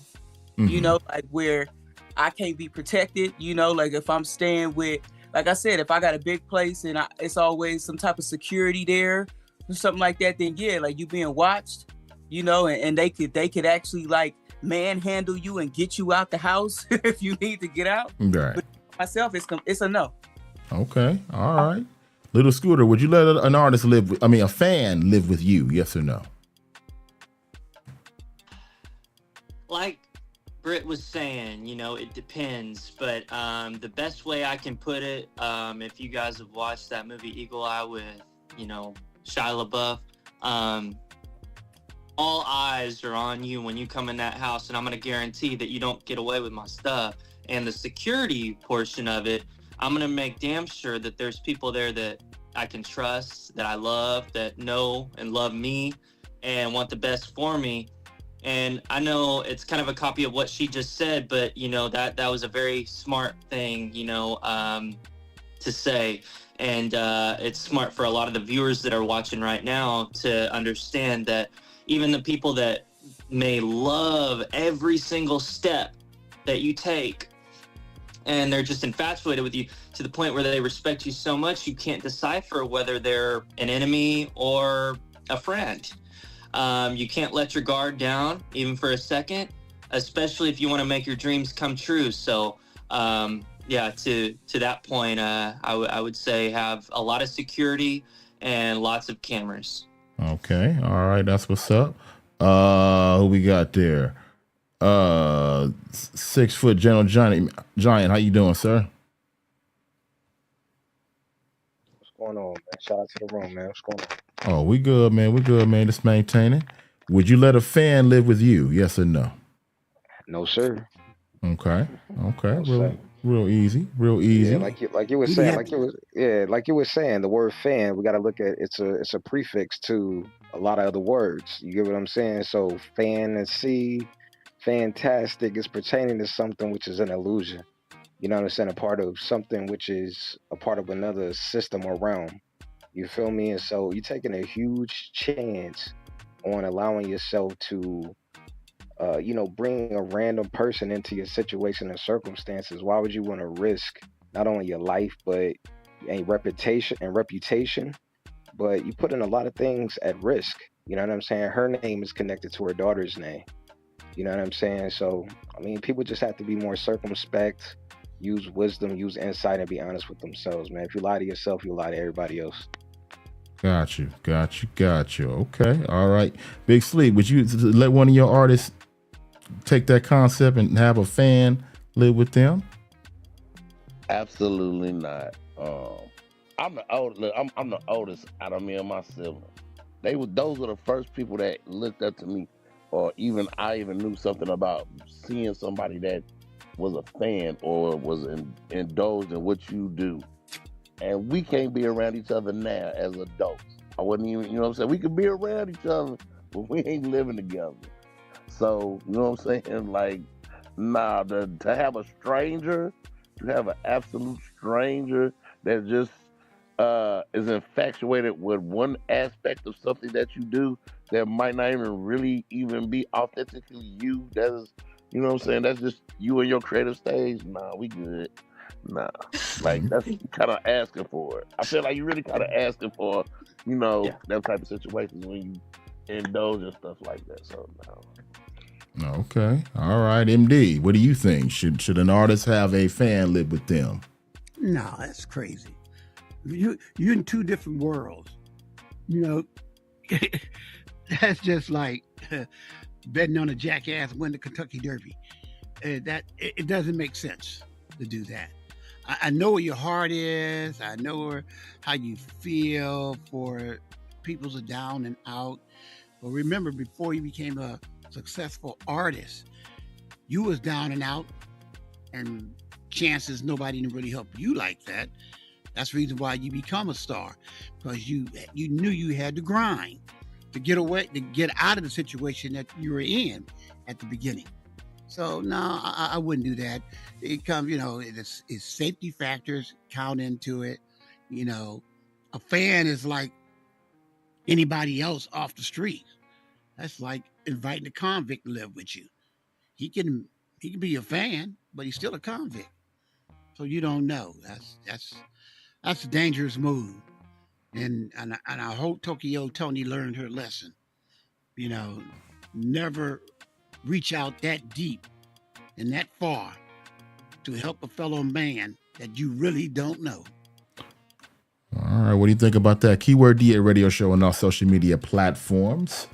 You know, like where I can't be protected, you know, like if I'm staying with, like I said, if I got a big place and it's always some type of security there or something like that, then yeah, like you being watched, you know, and they could actually like manhandle you and get you out the house if you need to get out. Right. But myself, it's a no. Okay. All right. Little Scooter, would you let a fan live with you? Yes or no? Like Britt was saying, you know, it depends, but the best way I can put it, if you guys have watched that movie Eagle Eye with, you know, Shia LaBeouf, all eyes are on you when you come in that house, and I'm going to guarantee that you don't get away with my stuff. And the security portion of it, I'm going to make damn sure that there's people there that I can trust, that I love, that know and love me and want the best for me. And I know it's kind of a copy of what she just said, but, you know, that was a very smart thing, you know, to say. And it's smart for a lot of the viewers that are watching right now to understand that even the people that may love every single step that you take, and they're just infatuated with you to the point where they respect you so much, you can't decipher whether they're an enemy or a friend. You can't let your guard down even for a second, especially if you want to make your dreams come true. So, yeah, to that point, I would say have a lot of security and lots of cameras. Okay. All right. That's what's up. Who we got there? 6 foot General Giant. How you doing, sir? What's going on, man? Shout out to the room, man. What's going on? Oh, we good, man. We good, man. Just maintaining. Would you let a fan live with you? Yes or no? No, sir. Okay. Okay. No, real easy. Real easy. Yeah, like you were saying, like you were saying, the word fan, we got to look at it's a prefix to a lot of other words. You get what I'm saying? So fantasy, fantastic is pertaining to something which is an illusion. You know what I'm saying? A part of something which is a part of another system or realm. You feel me? And so you're taking a huge chance on allowing yourself to, bring a random person into your situation and circumstances. Why would you want to risk not only your life, but a reputation, but you put in a lot of things at risk. You know what I'm saying? Her name is connected to her daughter's name. You know what I'm saying? So, I mean, people just have to be more circumspect, use wisdom, use insight, and be honest with themselves, man. If you lie to yourself, you lie to everybody else. Got you. Okay. All right. Big Sleep, would you let one of your artists take that concept and have a fan live with them? Absolutely not. I'm the oldest out of me and my siblings. Those were the first people that looked up to me, or I even knew something about seeing somebody that was a fan or was indulged in what you do. And we can't be around each other now as adults. I wouldn't even, you know what I'm saying? We could be around each other, but we ain't living together. So, you know what I'm saying? Like, nah, to have a stranger, to have an absolute stranger that just is infatuated with one aspect of something that you do that might not even really even be authentically you. That is, you know what I'm saying? That's just you and your creative stage. Nah, we good. Nah, like that's kind of asking for it. I feel like you really kind of asking for, that type of situations when you indulge in stuff like that. So no. Okay. All right, MD. What do you think? Should an artist have a fan live with them? No, that's crazy. You're in two different worlds. You know, that's just like betting on a jackass win the Kentucky Derby. It doesn't make sense to do that. I know where your heart is. I know how you feel for people's down and out. But remember, before you became a successful artist, you was down and out, and chances nobody can really help you like that. That's the reason why you become a star, because you knew you had to grind to get out of the situation that you were in at the beginning. So no, I wouldn't do that. It comes, it's safety factors count into it. A fan is like anybody else off the street. That's like inviting a convict to live with you. He can be a fan, but he's still a convict. So you don't know. That's a dangerous move. And I hope Tokyo Tony learned her lesson. Never reach out that deep and that far to help a fellow man that you really don't know. All right, what do you think about that? Keyword DA Radio Show on all social media platforms.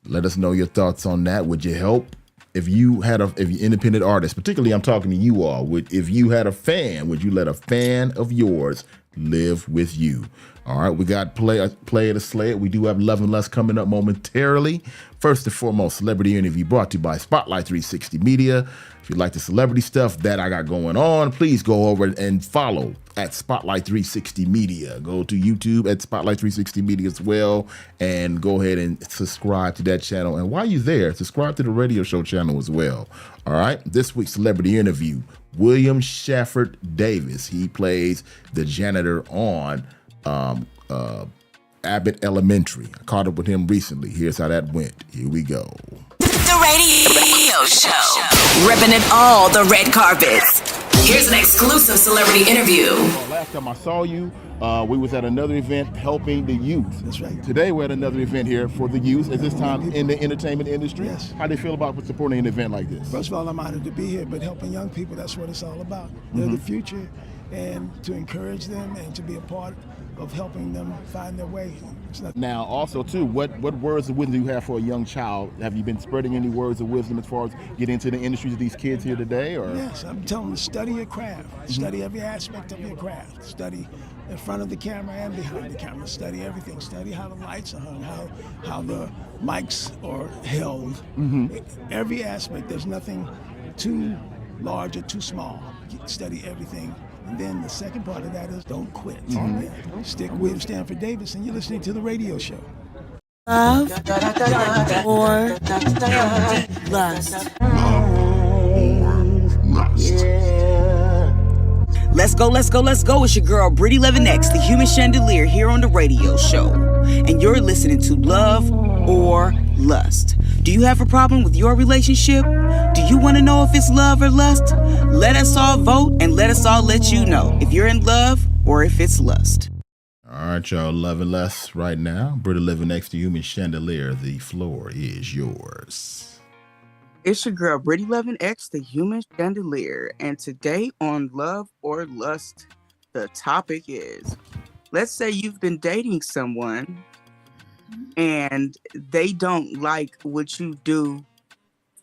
Let us know your thoughts on that. Would you help if you're independent artist, particularly I'm talking to you all, if you had a fan, would you let a fan of yours live with you? All right, we got play it or slay it. We do have Love and Lust coming up momentarily. First and foremost, celebrity interview brought to you by Spotlight 360 Media. If you like the celebrity stuff that I got going on, please go over and follow at Spotlight 360 Media. Go to YouTube at Spotlight 360 Media as well, and go ahead and subscribe to that channel. And while you're there, subscribe to the radio show channel as well. All right, this week's celebrity interview, William Shafford Davis. He plays the janitor on Abbott Elementary. I caught up with him recently. Here's how that went. Here we go. The radio show. Ripping it all the red carpets. Here's an exclusive celebrity interview. Last time I saw you, we was at another event helping the youth. That's right. Today we're at another event here for the youth. At this time in the entertainment industry. Yes. How do you feel about supporting an event like this? First of all, I'm honored to be here, but helping young people, that's what it's all about. They're the future, and to encourage them and to be a part of helping them find their way. Now, also, too, what words of wisdom do you have for a young child? Have you been spreading any words of wisdom as far as getting into the industries of these kids here today? Or Yes, I'm telling them to study your craft. Study every aspect of your craft. Study in front of the camera and behind the camera. Study everything. Study how the lights are hung, how the mics are held. Every aspect. There's nothing too large or too small. Study everything. And then the second part of that is don't quit. Stick with Stanford Davis, and you're listening to the radio show. Love or lust? Let's go, let's go, let's go. It's your girl, Brittany Levin X, the human chandelier, here on the radio show. And you're listening to Love or Lust. Do you have a problem with your relationship? Do you want to know if it's love or lust? Let us all vote, and let us all let you know if you're in love or if it's lust. all right, y'all, Love and Lust right now. Britta living next to human chandelier. The floor is yours. It's your girl, Brittany Levin X, the human chandelier. And today on Love or Lust, the topic is, let's say you've been dating someone and they don't like what you do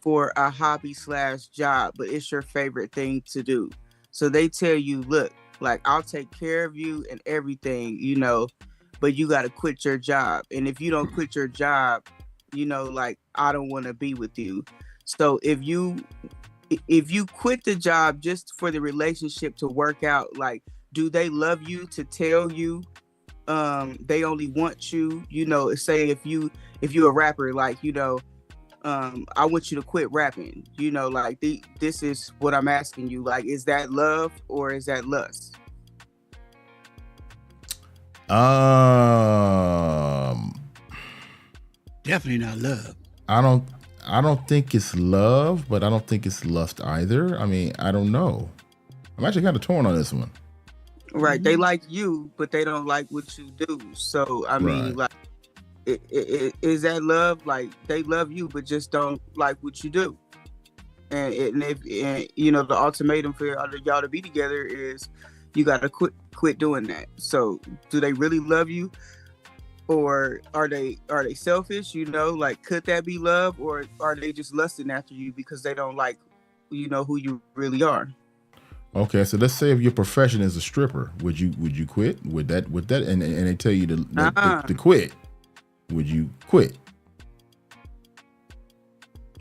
for a hobby/job, but it's your favorite thing to do. So they tell you, look, like, I'll take care of you and everything, but you got to quit your job. And if you don't quit your job, like, I don't want to be with you. So if you quit the job just for the relationship to work out, like, do they love you to tell you they only want you? Say if you're a rapper, like, I want you to quit rapping. Like, this is what I'm asking you. Like, is that love or is that lust? Definitely not love. I don't think it's love, but I don't think it's lust either. I mean, I don't know. I'm actually kind of torn on this one. Right. They like you, but they don't like what you do. So, I mean, Right. like, is that love? Like they love you, but just don't like what you do. And you know, the ultimatum for y'all to be together is you got to quit doing that. So do they really love you, or are they selfish? You know, like could that be love, or are they just lusting after you because they don't like, you know, who you really are? Okay, so let's say if your profession is a stripper, would you quit? Would that and they tell you to quit? Would you quit?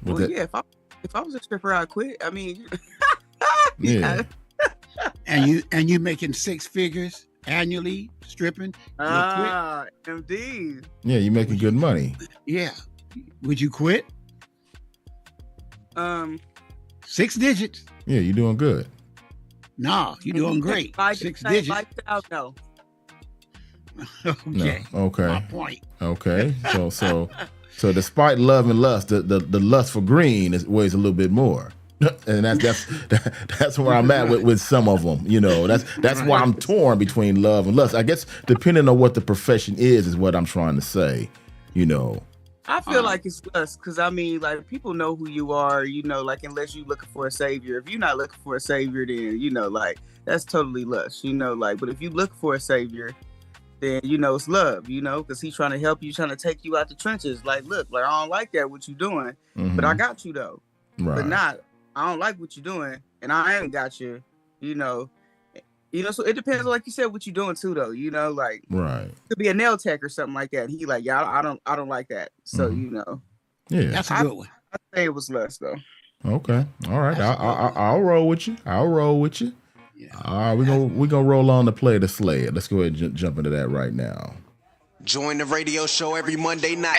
Yeah, if I was a stripper, I'd quit. I mean, yeah. And you making 6 figures annually stripping? MD. Yeah, you making good money. Yeah. Would you quit? 6 digits. Yeah, you're doing good. No, you're doing great. 6 digits. No. Okay. No. Okay. My point. Okay. So despite love and lust, the lust for green weighs a little bit more. And that's where I'm at with some of them. You know, that's why I'm torn between love and lust. I guess depending on what the profession is what I'm trying to say. You know, I feel like it's lust because I mean, like people know who you are. You know, like unless you're looking for a savior. If you're not looking for a savior, then you know, like that's totally lust. You know, like but if you look for a savior, then you know it's love. You know, because he's trying to help you, trying to take you out the trenches. Like, look, like I don't like that what you doing, but I got you though. Right. But not. I don't like what you're doing, and I ain't got you. You know. So it depends, like you said, what you're doing too, though. You know, like right. Could be a nail tech or something like that. And he like, yeah, I don't like that. So you know, yeah, that's a good one. I say it was less though. Okay, all right. I'll roll with you. I'll roll with you. Yeah. All right, we're gonna roll on to play the Slay It. Let's go ahead and jump into that right now. Join the radio show every Monday night.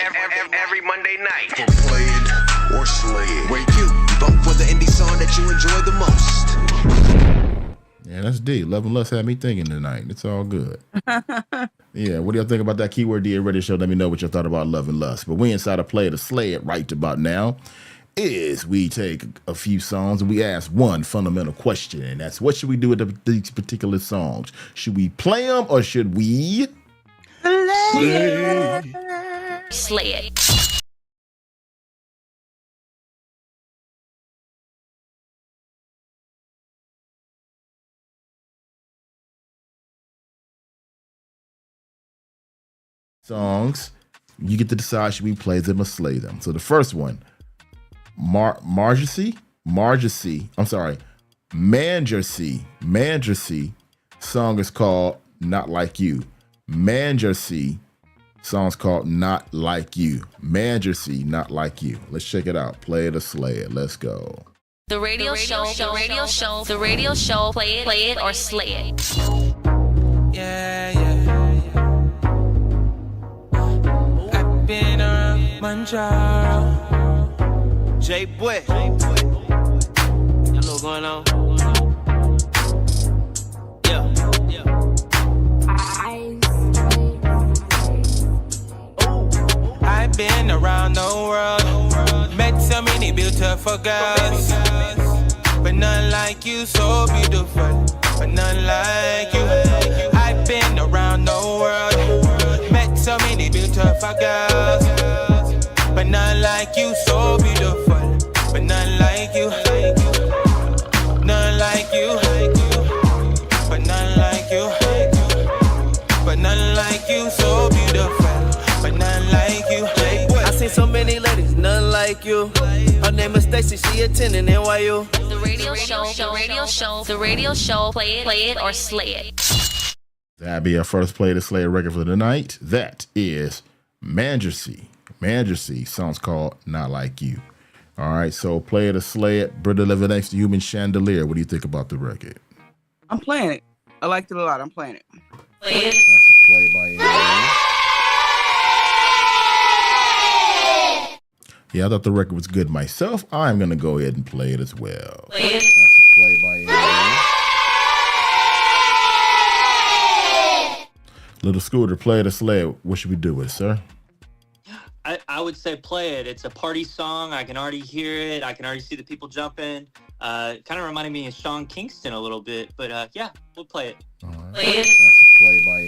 Every Monday night. For play it or slay it. Where you vote for the indie song that you enjoy the most. Yeah, that's deep. Love and Lust had me thinking tonight. It's all good. Yeah, what do y'all think about that Keyword DA radio show? Let me know what you thought about Love and Lust. But we inside a play to Slay It right about now is we take a few songs and we ask one fundamental question, and that's what should we do with these particular songs? Should we play them or should we Slay it. songs? You get to decide should we play them or slay them. So the first one, Manjersey. Song is called Not Like You. Manjersey song's called Not Like You. Manjersey, Not Like You. Let's check it out. Play it or slay it. Let's go. The radio show, play it or slay it. Yeah. I've been around Manjaro. J-Boy. Y'all know what's going on? Yeah. I've been around the world, met so many beautiful girls, but none like you, so beautiful, but none like you. I've been around the world, met so many beautiful girls, but none like you, so beautiful, but none like you. None like you, but none like you, but none like you, so beautiful, but none like you. I seen so many ladies, none like you. Her name is Stacy, she attending NYU. The radio show, play it or slay it. That'd be our first play to slay a record for the night. That is Manjersey. Manjersey song's called Not Like You. All right, so play it or slay it. Brother living next to Human Chandelier. What do you think about the record? I'm playing it. I liked it a lot. I'm playing it. Play it. That's a play by Yeah, I thought the record was good myself. I'm going to go ahead and play it as well. Play it. That's a play by Little Scooter, play it or slay it. What should we do with it, sir? I would say play it. It's a party song. I can already hear it. I can already see the people jumping. Kind of reminded me of Sean Kingston a little bit. But yeah, we'll play it. All right. Play it. That's a play by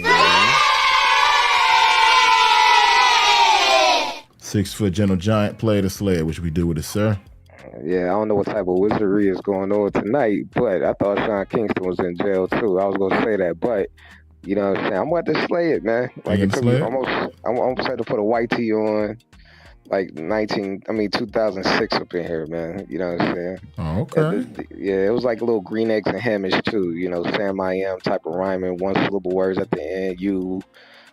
6 foot gentle giant, play the sled. What should we do with it, sir? Yeah, I don't know what type of wizardry is going on tonight, but I thought Sean Kingston was in jail too. I was gonna say that, but you know what I'm saying? I'm about to slay it, man. Like it took me almost. I almost had to put a white tee on, like 2006 up in here, man. You know what I'm saying? Oh, okay. Yeah, it was like a little green eggs and hamish too. You know, Sam I am type of rhyming, one syllable words at the end. You,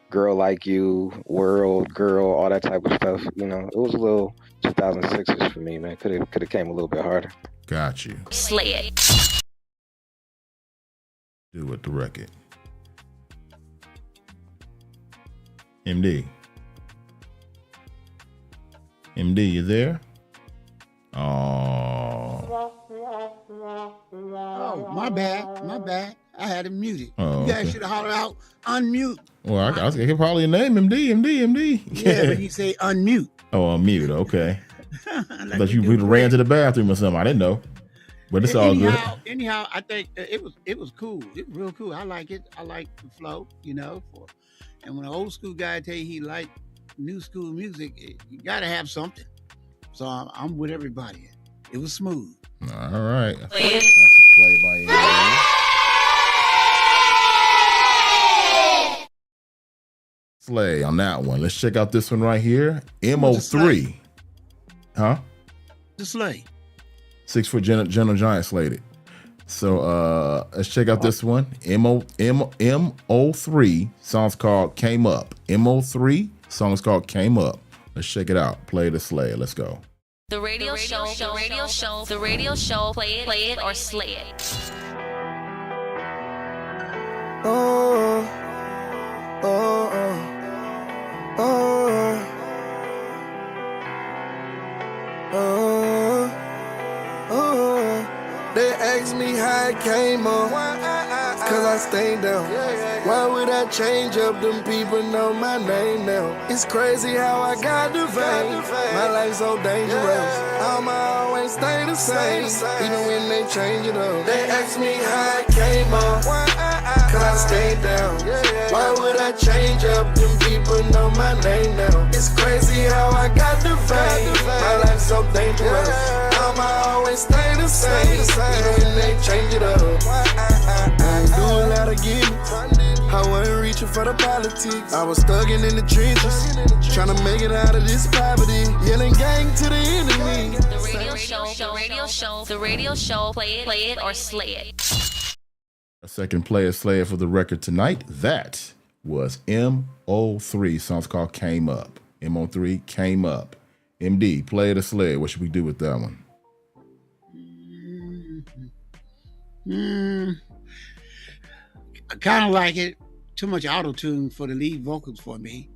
girl like you, world, girl, all that type of stuff. You know, it was a little 2006ish for me, man. Could have came a little bit harder. Got you. Slay it. Do with the record. MD, you there? Oh, my bad. I had him muted. Oh, you guys okay. should have hollered out, unmute. Well, I can probably name MD. Yeah, but you say unmute. Oh, unmute. Okay. I thought you ran to the bathroom or something. I didn't know, but it's all good. Anyhow, I think it was cool. It was real cool. I like it. I like the flow, you know. And when an old school guy tell you he like new school music, you got to have something. So I'm with everybody. It was smooth. All right. That's a play by MD. Slay on that one. Let's check out this one right here. MO3. Huh? The slay. 6 foot gentle giant slated. So let's check out this one. MO3 song's called Came Up. MO3 song's called Came Up. Let's check it out. Play the slay. Let's go. The radio show, play it or slay it. Oh, oh, oh, oh, oh, oh. They asked me how I came up, cause I stayed down. Why would I change up? Them people know my name now. It's crazy how I got the fame. My life's so dangerous. I'ma always stay the same, even when they change it up. They asked me how I came up, cause I stayed down. Why would I change up? Them people know my name now. It's crazy how I got the fame. My life's so dangerous. I'ma always stay the same, even when they change it up. I do a lot of gimmicks. I wasn't reaching for the politics. I was stuck in the trenches, trying to make it out of this poverty. Yelling gang to the enemy. The radio show, play it or slay it. A second player slayer for the record tonight. That was MO3. Song's called Came Up. MO3 Came Up. MD, play it or slay it. What should we do with that one? I kind of like it. Too much auto-tune for the lead vocals for me.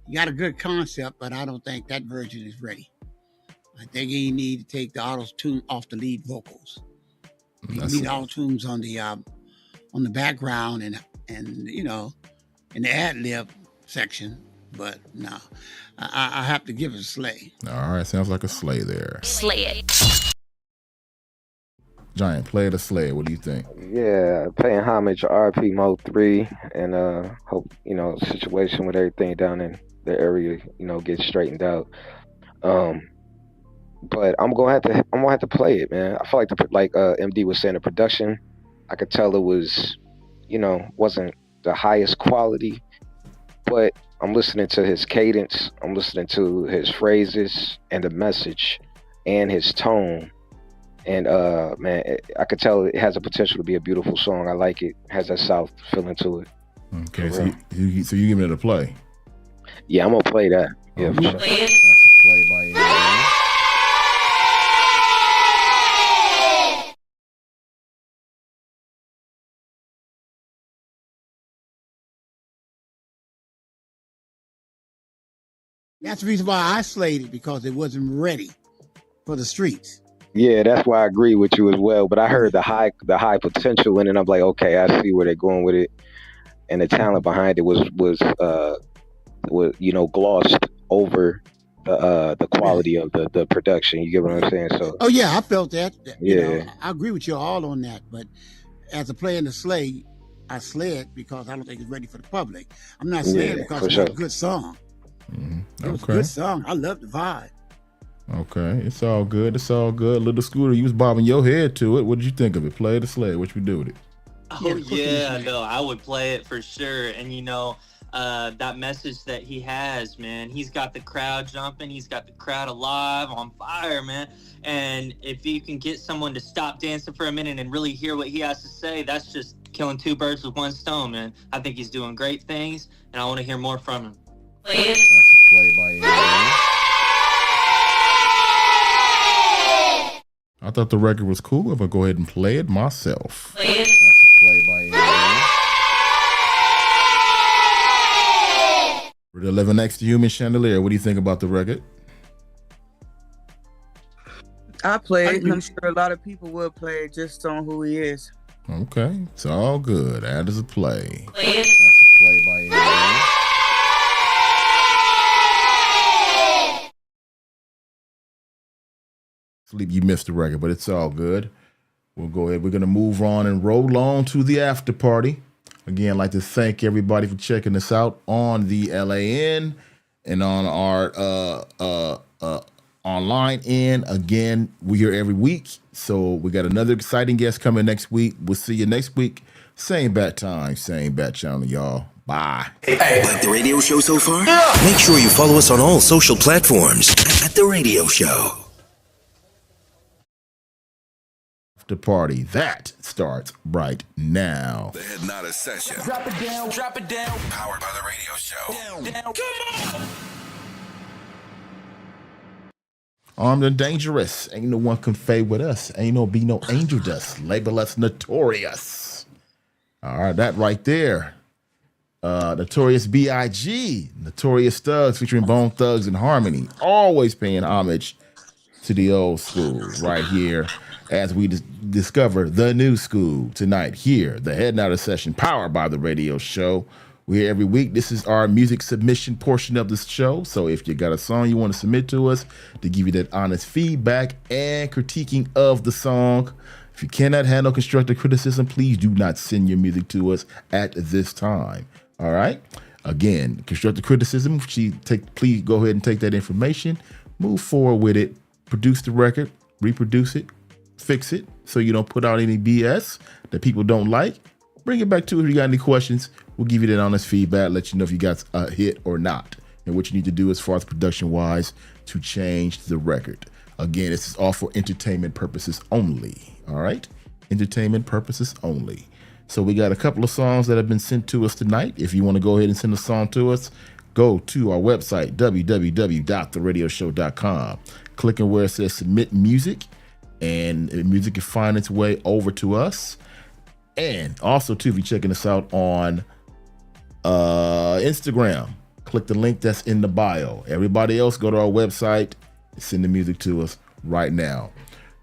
You got a good concept, but I don't think that version is ready. I think you need to take the auto-tune off the lead vocals. You need auto-tunes on the background and you know, in the ad-lib section. But no, I have to give it a slay. All right, sounds like a slay there. Slay it. Giant, play it or slay it. What do you think? Yeah, paying homage to RP Mo 3 and hope, you know, situation with everything down in the area, you know, gets straightened out. But I'm gonna have to play it, man. I feel like MD was saying, the production, I could tell it was, you know, wasn't the highest quality, but I'm listening to his cadence, I'm listening to his phrases and the message and his tone. And man, I could tell it has a potential to be a beautiful song. I like it. Has that South feeling to it. Okay, so you giving it a play? Yeah, I'm gonna play that. Yeah, for sure. That's a play by MD. That's the reason why I slayed it, because it wasn't ready for the streets. Yeah, that's why I agree with you as well. But I heard the high potential in it. I'm like, okay, I see where they're going with it, and the talent behind it was you know, glossed over the quality of the production. You get what I'm saying? So. Oh yeah, I felt that. You Yeah. know, I agree with you all on that. But as a player in the slay, I slay it because I don't think it's ready for the public. I'm not slaying it because it's not a good song. It was a good song. I love the vibe. Okay, it's all good. It's all good. Little Scooter, you was bobbing your head to it. What did you think of it? Play it or slay it? What you do with it? Oh yeah, no, I would play it for sure. And you know, that message that he has, man, he's got the crowd jumping, he's got the crowd alive, on fire, man. And if you can get someone to stop dancing for a minute and really hear what he has to say, that's just killing two birds with one stone, man. I think he's doing great things, and I want to hear more from him. That's a play by A. I thought the record was cool. I'm gonna go ahead and play it myself. That's a play by A. We're the 11X, the Human Chandelier. What do you think about the record? I play it, and I'm sure a lot of people will play it just on who he is. Okay, it's all good. That is a play. That's a play by A. Sleep, you missed the record, but it's all good. We'll go ahead. We're going to move on and roll on to the after party. Again, I'd like to thank everybody for checking us out on the LAN and on our online end. Again, we're here every week. So we got another exciting guest coming next week. We'll see you next week. Same bat time, same bat channel, y'all. Bye. Like the radio show so far? Yeah. Make sure you follow us on all social platforms at The Radio Show. After party that starts right now. The Head Nodded Session. Drop it down, drop it down. Powered by The Radio Show. Down. Come on. Armed and dangerous. Ain't no one can fade with us. Ain't no be no angel dust. Label us notorious. All right, that right there. Notorious B.I.G. Notorious Thugs featuring Bone Thugs and Harmony. Always paying homage to the old school right here as we discover the new school tonight here. The Head Nodded Session powered by The Radio Show. We're here every week. This is our music submission portion of this show. So if you got a song you want to submit to us to give you that honest feedback and critiquing of the song, if you cannot handle constructive criticism, please do not send your music to us at this time. All right. Again, constructive criticism, please go ahead and take that information, move forward with it, produce the record, reproduce it, fix it so you don't put out any BS that people don't like. Bring it back to us if you got any questions. We'll give you that honest feedback, let you know if you got a hit or not, and what you need to do as far as production-wise to change the record. Again, this is all for entertainment purposes only, all right? Entertainment purposes only. So we got a couple of songs that have been sent to us tonight. If you want to go ahead and send a song to us, go to our website, www.theradioshow.com. Click on where it says Submit Music, and music can find its way over to us. And also, too, if you're checking us out on Instagram, click the link that's in the bio. Everybody else, go to our website, send the music to us right now.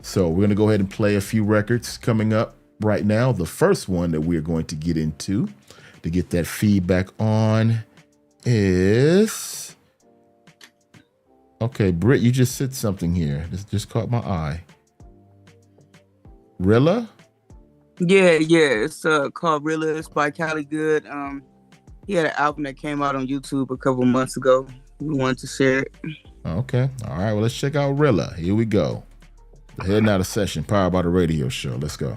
So we're going to go ahead and play a few records coming up right now. The first one that we're going to get into to get that feedback on is... Okay, Britt, you just said something here. This just caught my eye. Rilla? Yeah, it's called Rilla. It's by Cali Good. He had an album that came out on YouTube a couple months ago. We wanted to share it. Okay. All right. Well, let's check out Rilla. Here we go. The Head Nodded Session, powered by The Radio Show. Let's go.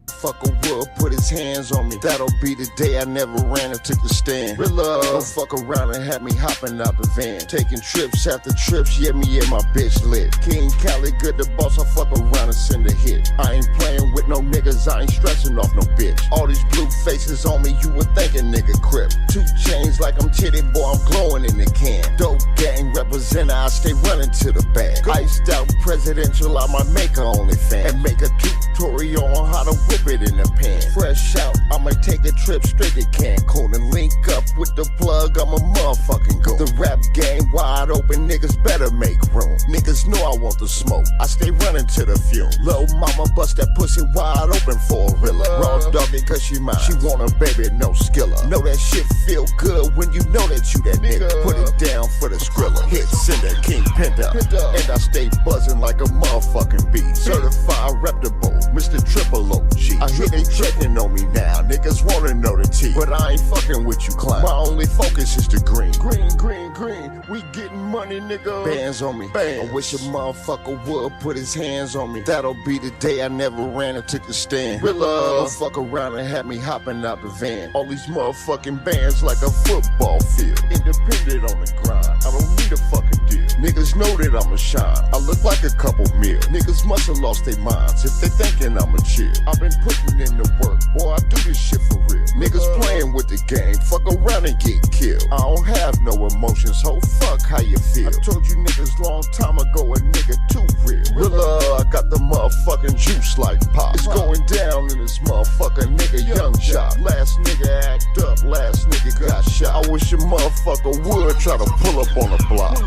Fucker would put his hands on me. That'll be the day I never ran and took the stand. Real love, don't fuck around and have me hopping out the van. Taking trips after trips, yeah, me and my bitch lit. King Cali Good, the boss, I fuck around and send a hit. I ain't playing with no niggas, I ain't stressing off no bitch. All these blue faces on me, you would think a nigga crip. 2 chains like I'm titty, boy, I'm glowing in the can. Dope gang representer, I stay running to the bag. Iced out presidential, I might make a OnlyFans. And make a tutorial on how to whip it in the pan. Fresh out, I'ma take a trip straight to Cancun and link up with the plug, I'm a motherfucking goon. The rap game wide open, niggas better make room. Niggas know I want the smoke, I stay running to the fume. Lil' mama bust that pussy wide open for a Rilla. Raw doggy cause she mine, she want a baby, no skiller. Know that shit feel good when you know that you that nigga. Put it down for the Skrilla. Hit sender, King Pinta. And I stay buzzing like a motherfucking bee. Certified reputable, Mr. Triple OG. I hear they checking on me now, niggas wanna know the T. But but I ain't fucking with you, clown. My only focus is the green. Green, green, green. We getting money, nigga. Bands on me. Bands. I wish a motherfucker would put his hands on me. That'll be the day I never ran and took a stand. Real love. Fuck around and had me hopping out the van. All these motherfucking bands like a football field. Independent on the grind. I don't need a fucking deal. Niggas know that I'ma shine. I look like a couple mil. Niggas must have lost their minds if they thinking I'ma chill. I've been putting in the work. Boy, I do this shit for real. Niggas playing with the game. Fuck around and get killed. I don't have no emotions. Ho, fuck how you feel. I told you niggas long time ago a nigga too real. Real I got the motherfucking juice like pop. It's going down in this motherfucker nigga young job. Last nigga act up. Last nigga got shot. I wish a motherfucker would try to pull up on the block.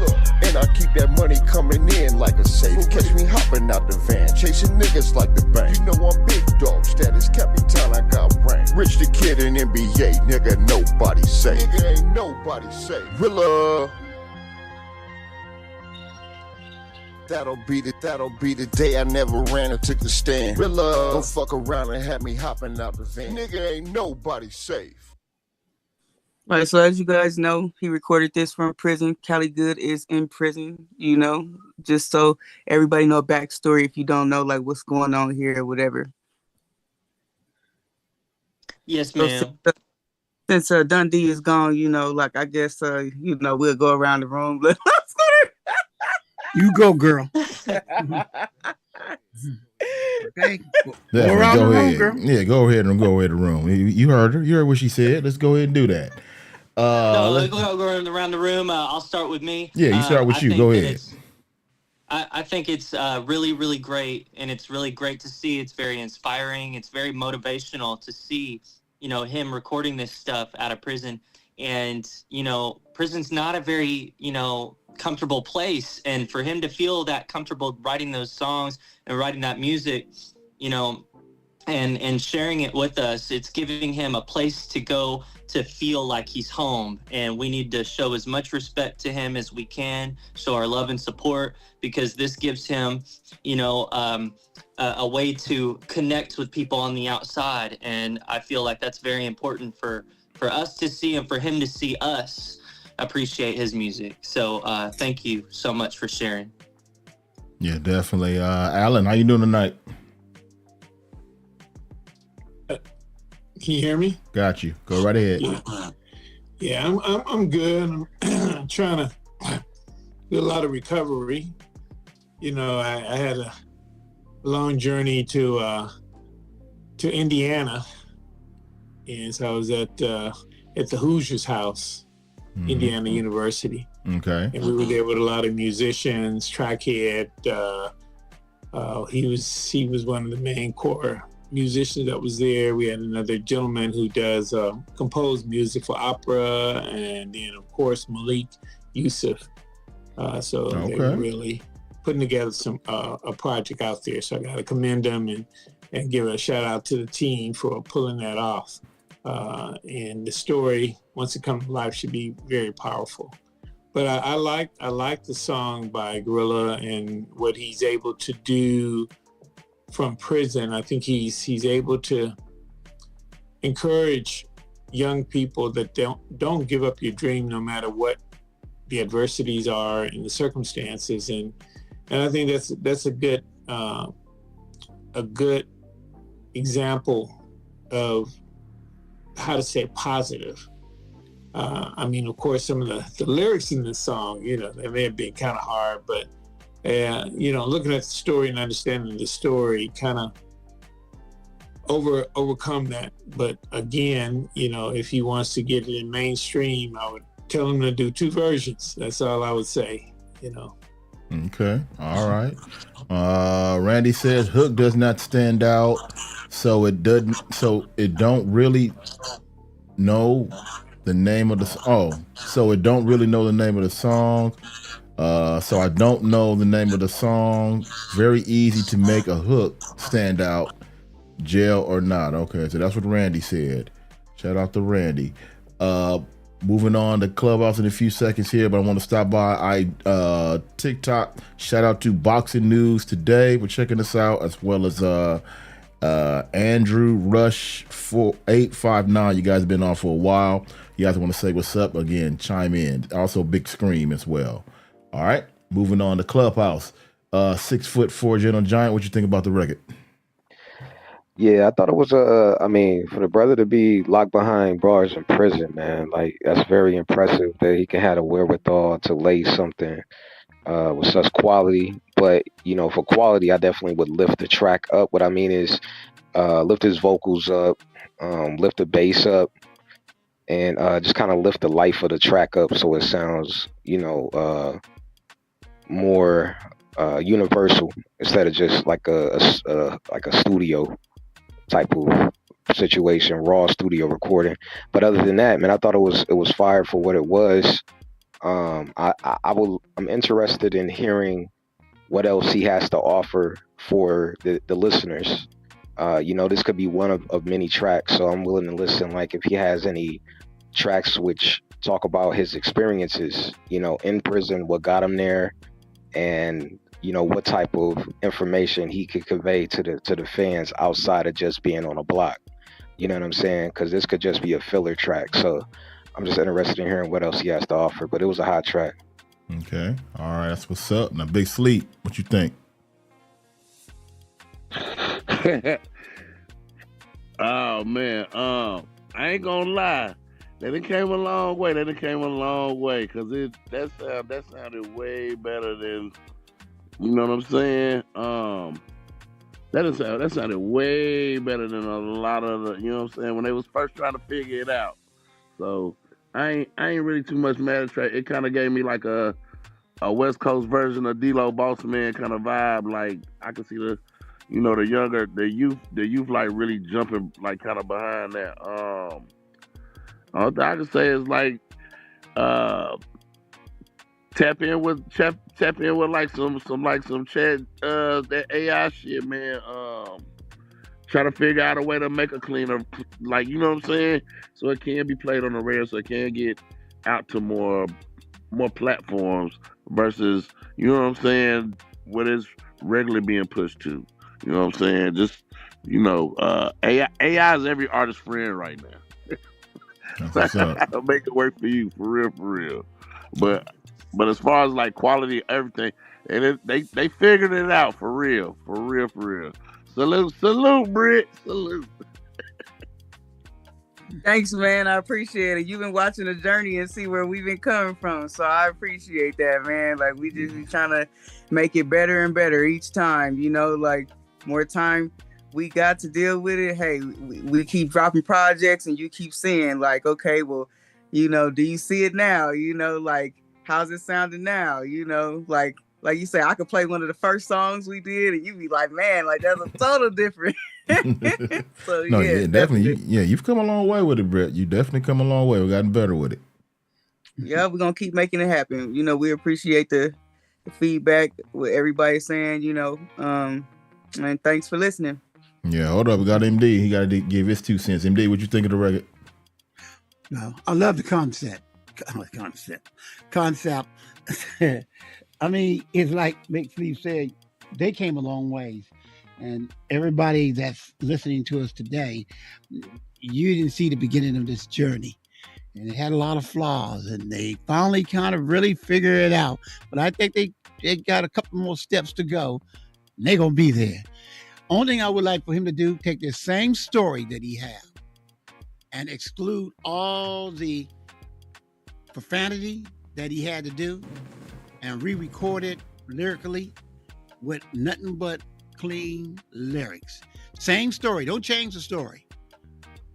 And I keep that money coming in like a safe. Catch me hopping out the van, chasing niggas like the bank. You know I'm big dog status, Capitan, I got rank. Rich the kid in NBA, nigga, nobody safe. Nigga ain't nobody safe. Rilla. That'll be the day I never ran and took the stand. Rilla. Don't fuck around and have me hopping out the van. Nigga ain't nobody safe. All right, so as you guys know, he recorded this from prison. Cali Good is in prison, you know, just so everybody know a backstory if you don't know, like, what's going on here or whatever. Yes, ma'am. Since Dundee is gone, you know, like, I guess, you know, we'll go around the room. You go, girl. Okay. Go around the room, ahead. girl. Yeah, go ahead and go ahead the room. You heard her. You heard what she said. Let's go ahead and do that. Let's go around the room. I'll start with me. Yeah, you start with you. Go ahead. I think it's really, really great, and it's really great to see. It's very inspiring. It's very motivational to see, you know, him recording this stuff out of prison. And, you know, prison's not a very, you know, comfortable place. And for him to feel that comfortable writing those songs and writing that music, you know, and sharing it with us, it's giving him a place to go to feel like he's home. And we need to show as much respect to him as we can, show our love and support, because this gives him, you know, a way to connect with people on the outside. And I feel like that's very important for us to see, and for him to see us appreciate his music. So thank you so much for sharing. Yeah, definitely. Alan, how you doing tonight? Can you hear me? Got you. Go right ahead. Yeah, I'm good. I'm trying to do a lot of recovery. You know, I had a long journey to Indiana, and so I was at the Hoosiers house, Indiana University. Okay. And we were there with a lot of musicians. Trackhead, he was one of the main core musicians that was there. We had another gentleman who does compose music for opera, and then of course Malik Yusuf. So they were really putting together some a project out there. So I got to commend them and give a shout out to the team for pulling that off. And the story, once it comes to life, should be very powerful. But I like the song by Gorilla and what he's able to do from prison. I think he's able to encourage young people that don't give up your dream no matter what the adversities are and the circumstances. And I think that's a good example of how to say positive. I mean, of course, some of the lyrics in this song, you know, they may have been kind of hard, but you know, looking at the story and understanding the story kind of overcome that. But again, you know, if he wants to get it in mainstream, I would tell him to do 2 versions. That's all I would say, you know. Okay. All right. Randy says hook does not stand out, so it don't really know the name of the so it don't really know the name of the song. So I don't know the name of the song. Very easy to make a hook stand out, jail or not. Okay, so that's what Randy said. Shout out to Randy. Moving on to Clubhouse in a few seconds here, but I want to stop by TikTok. Shout out to Boxing News Today for checking us out, as well as Andrew Rush 4859. You guys have been on for a while. You guys want to say what's up? Again, chime in. Also, Big Scream as well. All right, moving on to Clubhouse. 6'4" Gentle Giant. What you think about the record? Yeah, I thought it was I mean, for the brother to be locked behind bars in prison, man, like that's very impressive that he can have the wherewithal to lay something with such quality. But you know, for quality, I definitely would lift the track up. What I mean is, lift his vocals up, lift the bass up, and just kind of lift the life of the track up so it sounds, you know, more universal instead of just like a studio type of situation, raw studio recording. But other than that, man, I thought it was fire for what it was. I'm interested in hearing what else he has to offer for the listeners. You know, this could be one of many tracks, so I'm willing to listen. Like if he has any tracks which talk about his experiences, you know, in prison, what got him there, and you know what type of information he could convey to the fans outside of just being on a block. You know what I'm saying? Because this could just be a filler track. So I'm just interested in hearing what else he has to offer. But it was a hot track. Okay, all right, that's what's up. Now, Big Sleep, what you think? Oh man, I ain't gonna lie. They done came a long way. Cause that sounded way better than, you know what I'm saying. That sounded way better than a lot of the, you know what I'm saying, when they was first trying to figure it out. So I ain't really too much mad at track. It kind of gave me like a West Coast version of D-Lo Boss Man kind of vibe. Like I could see the, you know, the youth like really jumping like kind of behind that. All I can say is like tap in with like some chat that AI shit, man. Try to figure out a way to make a cleaner, like, you know what I'm saying, so it can be played on the radio, so it can get out to more platforms versus, you know what I'm saying, what is regularly being pushed to. You know what I'm saying? Just, you know, AI is every artist's friend right now. That's what's up. I'll make it work for you, for real. But as far as like quality, everything, and they figured it out for real. Salute, Britt. Salute. Thanks, man. I appreciate it. You've been watching the journey and see where we've been coming from. So I appreciate that, man. Like we just be trying to make it better and better each time, you know, like more time we got to deal with it. Hey, we keep dropping projects and you keep seeing like, okay, well, you know, do you see it now? You know, like, how's it sounding now? You know, like you say, I could play one of the first songs we did and you be like, man, like that's a total different. So No, yeah, definitely. You've come a long way with it, Brett. You definitely come a long way. We've gotten better with it. Yeah, we're gonna keep making it happen. You know, we appreciate the feedback, what everybody's saying, you know. And thanks for listening. Yeah, hold up. We got MD. He got to give his 2 cents. MD, what you think of the record? No, I love the concept. Concept. I mean, it's like Big Steve said, they came a long ways. And everybody that's listening to us today, you didn't see the beginning of this journey. And it had a lot of flaws, and they finally kind of really figured it out. But I think they got a couple more steps to go, and they're going to be there. Only thing I would like for him to do, take the same story that he had and exclude all the profanity that he had to do and re-record it lyrically with nothing but clean lyrics. Same story. Don't change the story.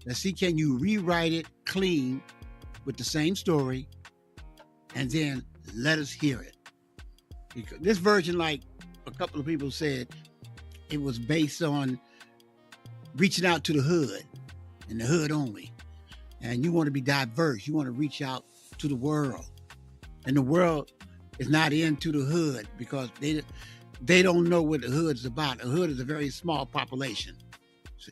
Let's see, can you rewrite it clean with the same story and then let us hear it? Because this version, like a couple of people said, it was based on reaching out to the hood and the hood only. And you want to be diverse. You want to reach out to the world. And the world is not into the hood because they don't know what the hood's about. The hood is a very small population.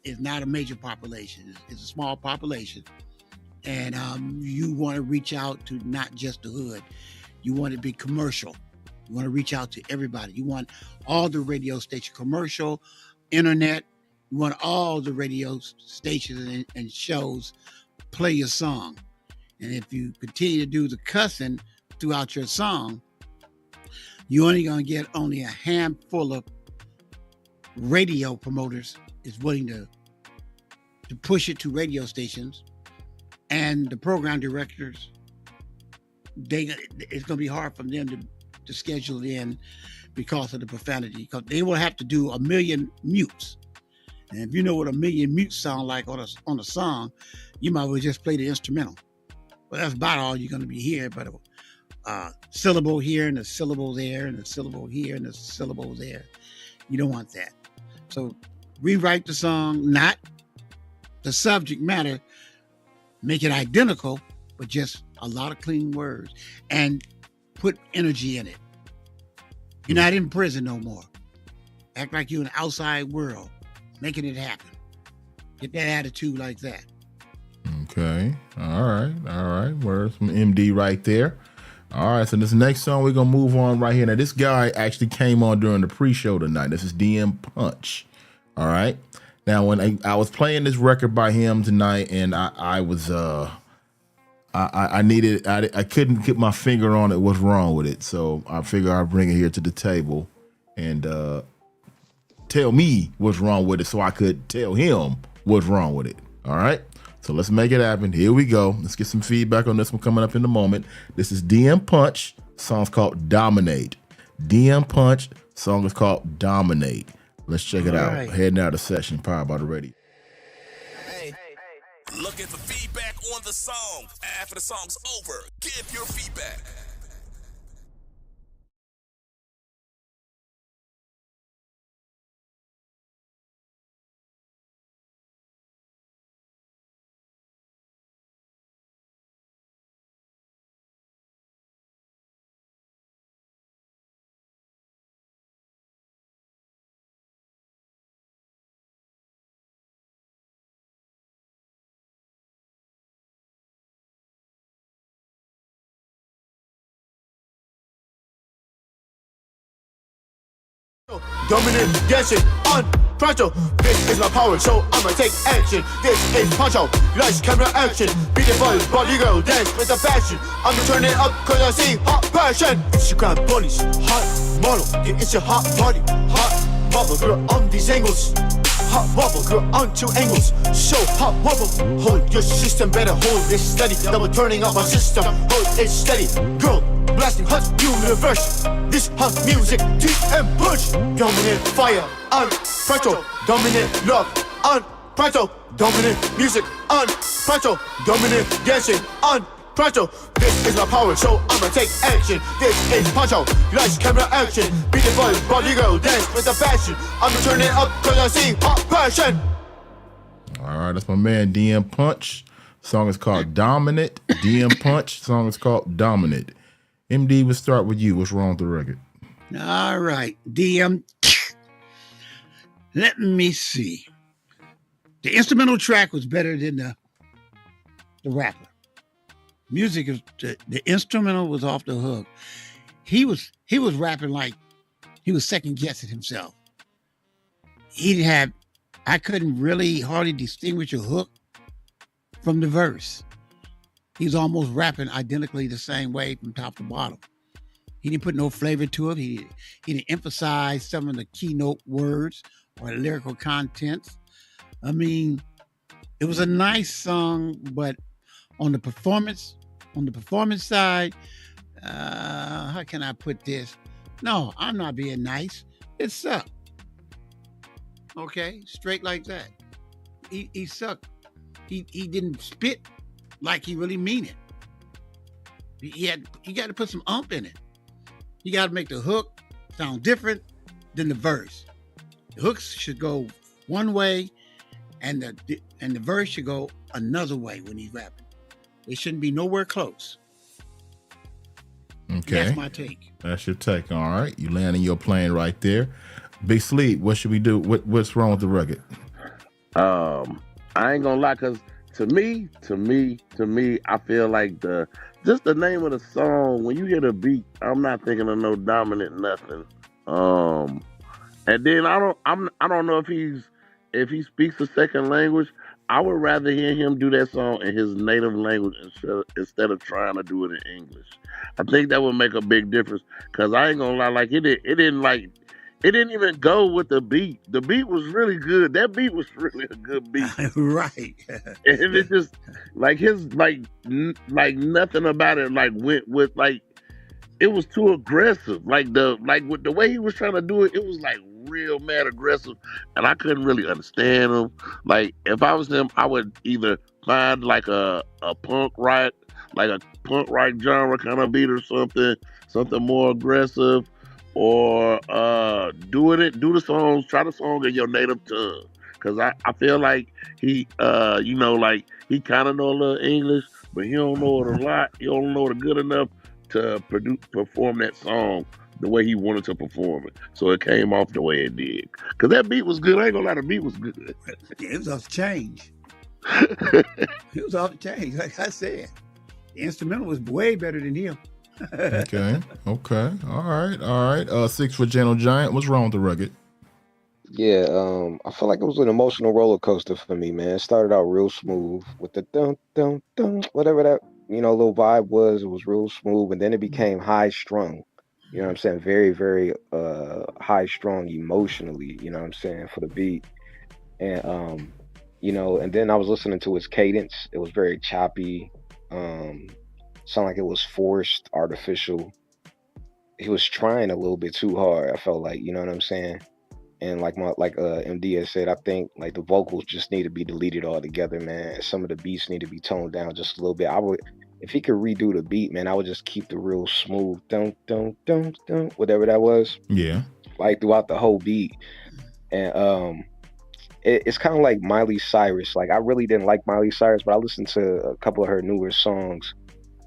It's not a major population. It's a small population. And you want to reach out to not just the hood. You want to be commercial. You want to reach out to everybody. You want all the radio station, commercial, internet, You want all the radio stations and shows play your song. And if you continue to do the cussing throughout your song, you're only going to get only a handful of radio promoters is willing to push it to radio stations, and the program directors, it's going to be hard for them to schedule it in because of the profanity, because they will have to do 1 million mutes. And if you know what 1 million mutes sound like on a song, you might as well just play the instrumental. But that's about all you're going to be hearing, but a syllable here and a syllable there and a syllable here and a syllable there. You don't want that. So rewrite the song, not the subject matter, make it identical, but just a lot of clean words and put energy in it. You're not in prison no more. Act like you're in the outside world, making it happen. Get that attitude like that. Okay. All right. Words from MD right there. All right. So this next song, we're going to move on right here. Now, this guy actually came on during the pre-show tonight. This is DM Punch. All right. Now, when I was playing this record by him tonight, and I couldn't get my finger on it. What's wrong with it? So I figure I'll bring it here to the table and tell me what's wrong with it, so I could tell him what's wrong with it. All right. So let's make it happen. Here we go. Let's get some feedback on this one coming up in a moment. This is DM Punch. Song's called Dominate. DM Punch. Song is called Dominate. Let's check it out. Right. Heading out of session, powered by the radio. Looking for feedback on the song. After the song's over, give your feedback. Dominant, dancing, unfragile. This is my power, so I'ma take action. This is Poncho, lights, camera, action. Beautiful body girl, dance with the fashion. I'm turning up cause I see hot passion. Instagram bunnies, hot model. Yeah, it's a hot party, hot bubble. Girl on these angles, hot wobble. Girl on 2 angles, so hot wobble. Hold your system, better hold this steady. Double turning up my system, hold it steady. Girl, blasting hot universe. This hot music, deep and push. Dominant fire, on Prato. Dominant love, on Prato. Dominant music, on Prato. Dominant dancing, on Prato. This is my power, so I'ma take action. This is Poncho, lights, camera, action. Beautiful body girl, dance with the fashion. I'ma turn it up cause I see hot passion. All right, that's my man DM Punch. Song is called Dominant. DM Punch. Song is called Dominant. MD, we'll start with you. What's wrong with the record? All right, DM. Let me see. The instrumental track was better than the rapper. Music is the instrumental was off the hook. He was rapping like he was second guessing himself. I couldn't really hardly distinguish a hook from the verse. He was almost rapping identically the same way from top to bottom. He didn't put no flavor to it. He didn't emphasize some of the keynote words or lyrical contents. I mean, it was a nice song, but on the performance side, how can I put this? No, I'm not being nice. It sucked. Okay, straight like that. He sucked. He didn't spit like he really mean it. You got to put some ump in it. You got to make the hook sound different than the verse. The hooks should go one way, and the verse should go another way when he's rapping. They shouldn't be nowhere close. Okay, that's my take. That's your take. All right, you landing your plane right there. Big Sleep, what should we do? What's wrong with the record? I ain't gonna lie, cause to me, I feel like just the name of the song, when you hear the beat, I'm not thinking of no dominant nothing. And then I don't know if he's if he speaks a second language, I would rather hear him do that song in his native language instead of trying to do it in English. I think that would make a big difference. Cause I ain't gonna lie, like it didn't even go with the beat. The beat was really good. That beat was really a good beat. Right. And it just like his like nothing about it like went with like it was too aggressive. Like with the way he was trying to do it, it was like real mad aggressive, and I couldn't really understand him. Like if I was him, I would either find like a punk rock, like a punk rock genre kind of beat or something more aggressive, or do the songs, try the song in your native tongue. Cause I feel like he like he kind of know a little English, but he don't know it a lot. He don't know it good enough to perform that song the way he wanted to perform it. So it came off the way it did. Cause that beat was good. I ain't gonna lie, the beat was good. It was off the change. It was off the change. Like I said, the instrumental was way better than him. Okay. All right. 6 for Gentle Giant. What's wrong with the record? Yeah, I feel like it was an emotional roller coaster for me, man. It started out real smooth with the dun dun dun, whatever that little vibe was. It was real smooth, and then it became high strung. You know what I'm saying? Very, very high strung emotionally. You know what I'm saying, for the beat, and and then I was listening to his cadence. It was very choppy. Sounded like it was forced, artificial. He was trying a little bit too hard. I felt like, you know what I'm saying. And like MD has said, I think like the vocals just need to be deleted altogether, man. Some of the beats need to be toned down just a little bit. I would, if he could redo the beat, man, I would just keep the real smooth, dun dun dun dun, whatever that was. Yeah. Like throughout the whole beat, and it's kind of like Miley Cyrus. Like I really didn't like Miley Cyrus, but I listened to a couple of her newer songs,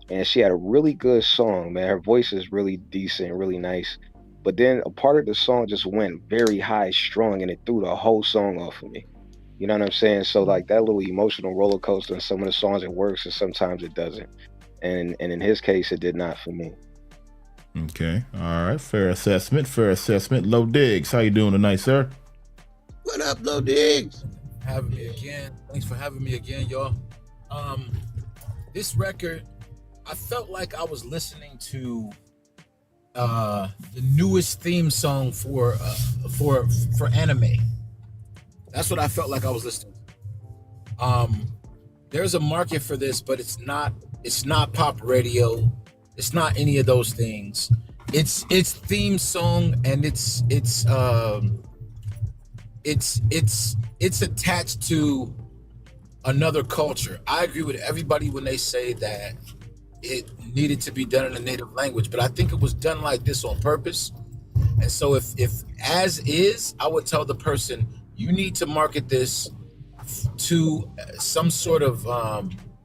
and she had a really good song, man. Her voice is really decent, really nice. But then a part of the song just went very high strung, and it threw the whole song off of me. You know what I'm saying? So like that little emotional roller coaster in some of the songs, it works, and sometimes it doesn't. And in his case, it did not for me. Okay. All right. Fair assessment. Low Diggs, how you doing tonight, sir? What up, Low Diggs? Having me again. Thanks for having me again, y'all. This record, I felt like I was listening to the newest theme song for anime. That's what I felt like I was listening to. There's a market for this, but it's not pop radio. It's not any of those things. It's theme song, and it's attached to another culture. I agree with everybody when they say that it needed to be done in a native language, but I think it was done like this on purpose. And so if as is, I would tell the person, you need to market this to some sort of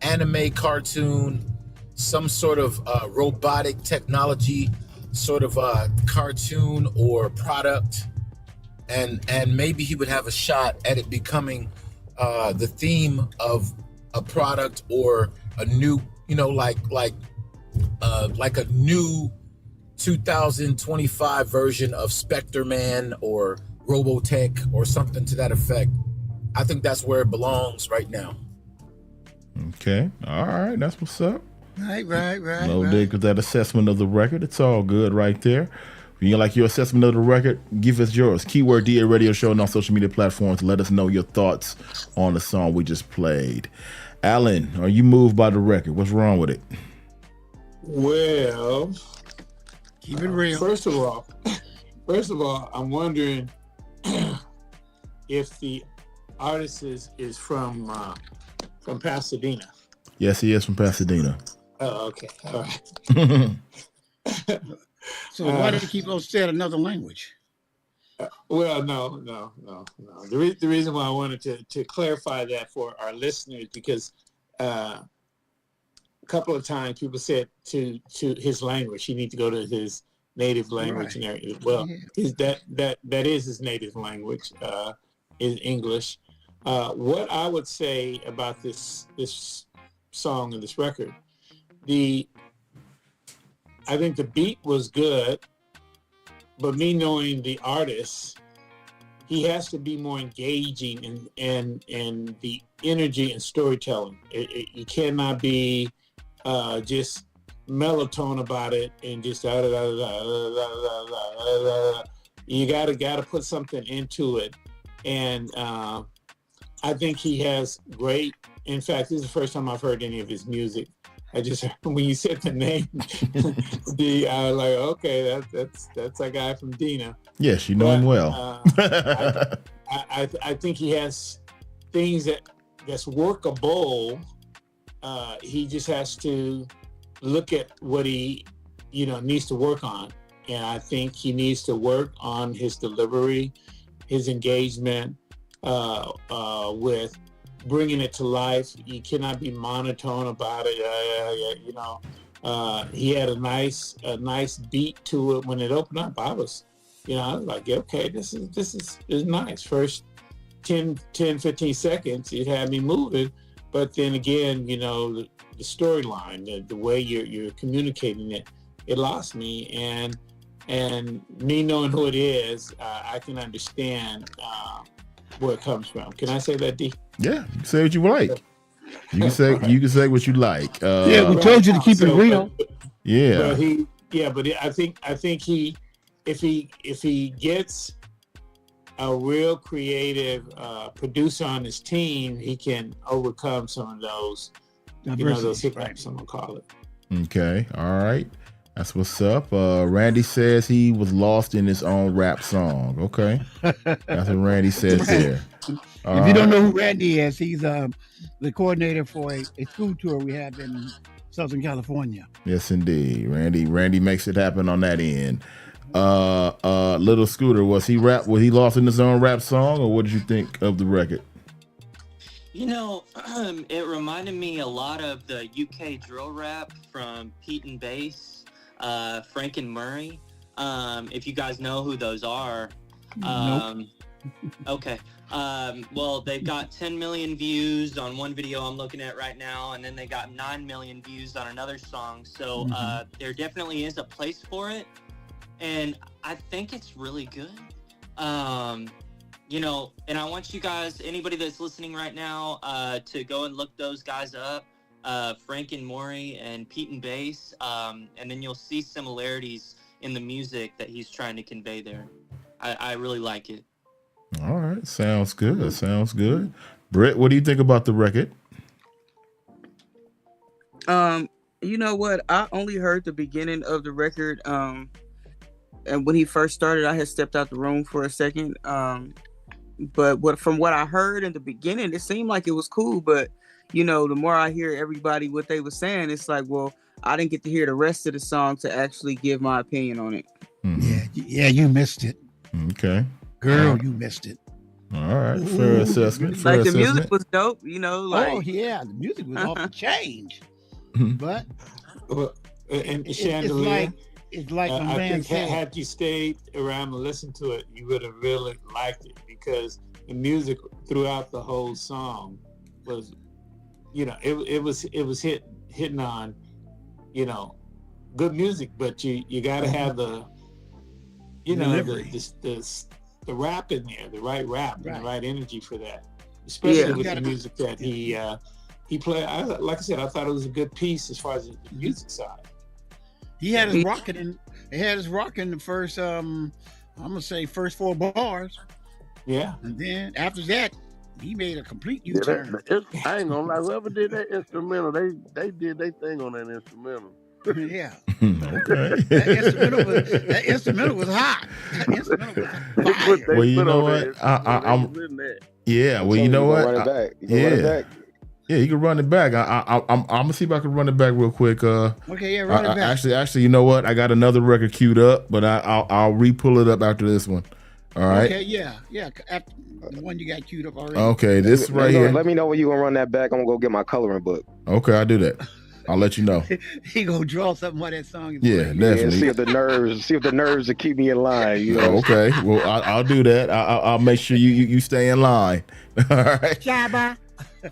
anime cartoon, some sort of robotic technology sort of cartoon or product, and maybe he would have a shot at it becoming the theme of a product or a new, like a new 2025 version of Spectre Man or Robotech or something to that effect. I think that's where it belongs right now. Okay. All right. That's what's up. Right. Low Diggs with that assessment of the record. It's all good right there. If you like your assessment of the record, give us yours. Keyword DA Radio Show on all social media platforms. Let us know your thoughts on the song we just played. Alan, are you moved by the record? What's wrong with it? Well, keep it real. First of all, I'm wondering if the artist is from Pasadena. Yes, he is from Pasadena. Oh, okay. All right. So why did he keep on saying another language? Well, no. The reason why I wanted to clarify that for our listeners, because a couple of times people said to his language, you need to go to his native language. Right. And well, that is his native language, is English. What I would say about this song and this record, I think the beat was good, but me knowing the artist, he has to be more engaging in the energy and storytelling. You cannot be just melatonin about it and just you gotta put something into it. And I think he has great. In fact, this is the first time I've heard any of his music. I just when you said the name, I was like, okay, that's a guy from Dina. Yes, you know him well. I think he has things that's workable. He just has to look at what he needs to work on, and I think he needs to work on his delivery, his engagement with bringing it to life. You cannot be monotone about it. He had a nice beat to it when it opened up. I was like, okay, this is nice. First 10, 15 seconds, it had me moving. But then again, the storyline, the way you're communicating it lost me. And me knowing who it is, I can understand where it comes from. Can I say that, D? Yeah, you can say what you like. You can say what you like. We told you to keep it real. Yeah. But I think he, if he gets a real creative producer on his team, he can overcome some of those, those hiccups, I'm gonna call it. Okay, all right. That's what's up. Randy says he was lost in his own rap song. Okay. That's what Randy says there. If you don't know who Randy is, he's the coordinator for a school tour we have in Southern California. Yes, indeed. Randy makes it happen on that end. Little Scooter, was he lost in his own rap song, or what did you think of the record? It reminded me a lot of the UK drill rap from Pete and Bass. Frank and Murray, if you guys know who those are. Nope. Okay. Well, they've got 10 million views on one video I'm looking at right now, and then they got 9 million views on another song. So there definitely is a place for it, and I think it's really good. And I want you guys, anybody that's listening right now, to go and look those guys up. Frank and Maury and Pete and Bass, and then you'll see similarities in the music that he's trying to convey there. I really like it. All right, sounds good. Britt, what do you think about the record? You know what? I only heard the beginning of the record, and when he first started, I had stepped out the room for a second. But from what I heard in the beginning, it seemed like it was cool, but the more I hear everybody what they were saying, it's like, well, I didn't get to hear the rest of the song to actually give my opinion on it. Mm-hmm. Yeah, you missed it. Okay. Girl, you missed it. All right, fair assessment. The music was dope, oh yeah, the music was off the chain. But and Chandelier, it's like I think had you stayed around and listened to it, you would have really liked it, because the music throughout the whole song was, it was hitting on, good music, but you got to have the rap in there, the right rap, and the right energy for that, especially with the music that he played. Like I said, I thought it was a good piece as far as the music side. He had his rocking in the first, I'm gonna say first 4 bars. Yeah, and then after that, he made a complete U-turn. I ain't gonna lie, whoever did that instrumental, they did their thing on that instrumental. Yeah. Okay. That instrumental was hot. Well, you know what? Yeah. Well, you know what? Run it back. You can run it back. Yeah, you can run it back. I'm gonna see if I can run it back real quick. Okay, yeah, run it back. Actually, you know what? I got another record queued up, but I'll re-pull it up after this one. All right. Okay, yeah. After the one you got queued up already. Okay, this right here. Let me know when you gonna run that back. I'm gonna go get my coloring book. Okay, I'll do that. I'll let you know. He gonna draw something while that song is playing. Definitely. See if the nerves will keep me in line. Okay, well I'll do that. I'll make sure you stay in line. All right. Jabba.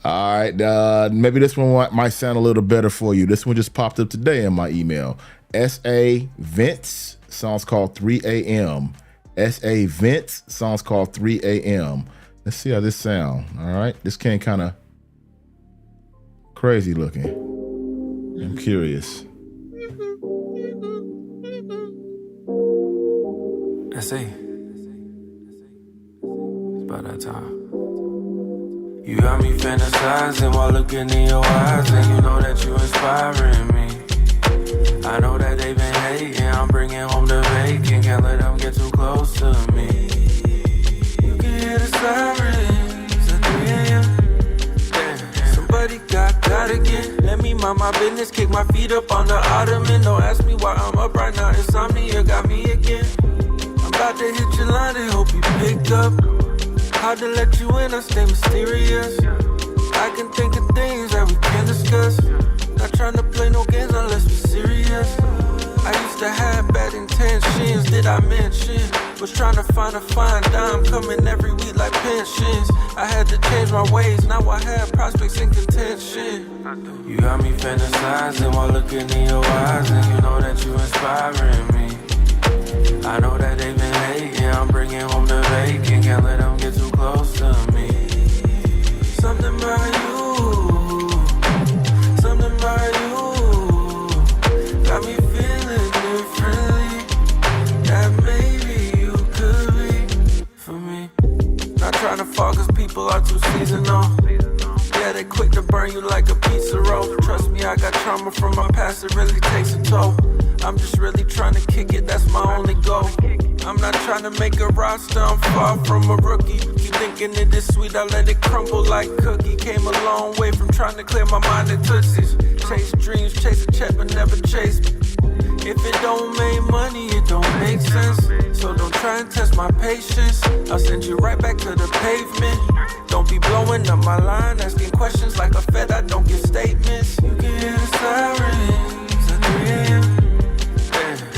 All right. Maybe this one might sound a little better for you. This one just popped up today in my email. S.A. Vince, song's called 3 a.m. S.A. Vince. Song's called 3 a.m. Let's see how this sound. All right. This came kind of crazy looking. I'm curious. S.A. It's about that time. You got me fantasizing while looking in your eyes, and you know that you inspiring me. I know that they've been hating, I'm bringing home the bacon, can't let them get too close to me. You can hear the sirens at 3 a.m. Damn. Somebody got again. Let me mind my business, kick my feet up on the ottoman. Don't ask me why I'm up right now, insomnia got me again. I'm about to hit your line and hope you pick up. Hard to let you in, I stay mysterious. I can think of things that we can discuss. Not trying to play no games unless we're serious. I used to have bad intentions, did I mention? Was trying to find a fine dime, coming every week like pensions. I had to change my ways, now I have prospects in contention. You got me fantasizing while looking in your eyes, and you know that you inspiring me. I know that they've been hating, I'm bringing home the bacon, can't let them get too close to me. Something about you, something about you, got me feeling differently, that maybe you could be for me. Not trying to fall cause people are too seasonal. Yeah, they quick to burn you like a pizza roll. Trust me, I got trauma from my past, it really takes a toll. I'm just really trying to kick it, that's my only goal. I'm not trying to make a roster, I'm far from a rookie. Keep thinking it is sweet, I let it crumble like cookie. Came a long way from trying to clear my mind of tootsies. Chase dreams, chase a check, but never chase. If it don't make money, it don't make sense. So don't try and test my patience, I'll send you right back to the pavement. Don't be blowing up my line, asking questions like a fed, I don't get statements. You can hear the sirens at 3 a.m.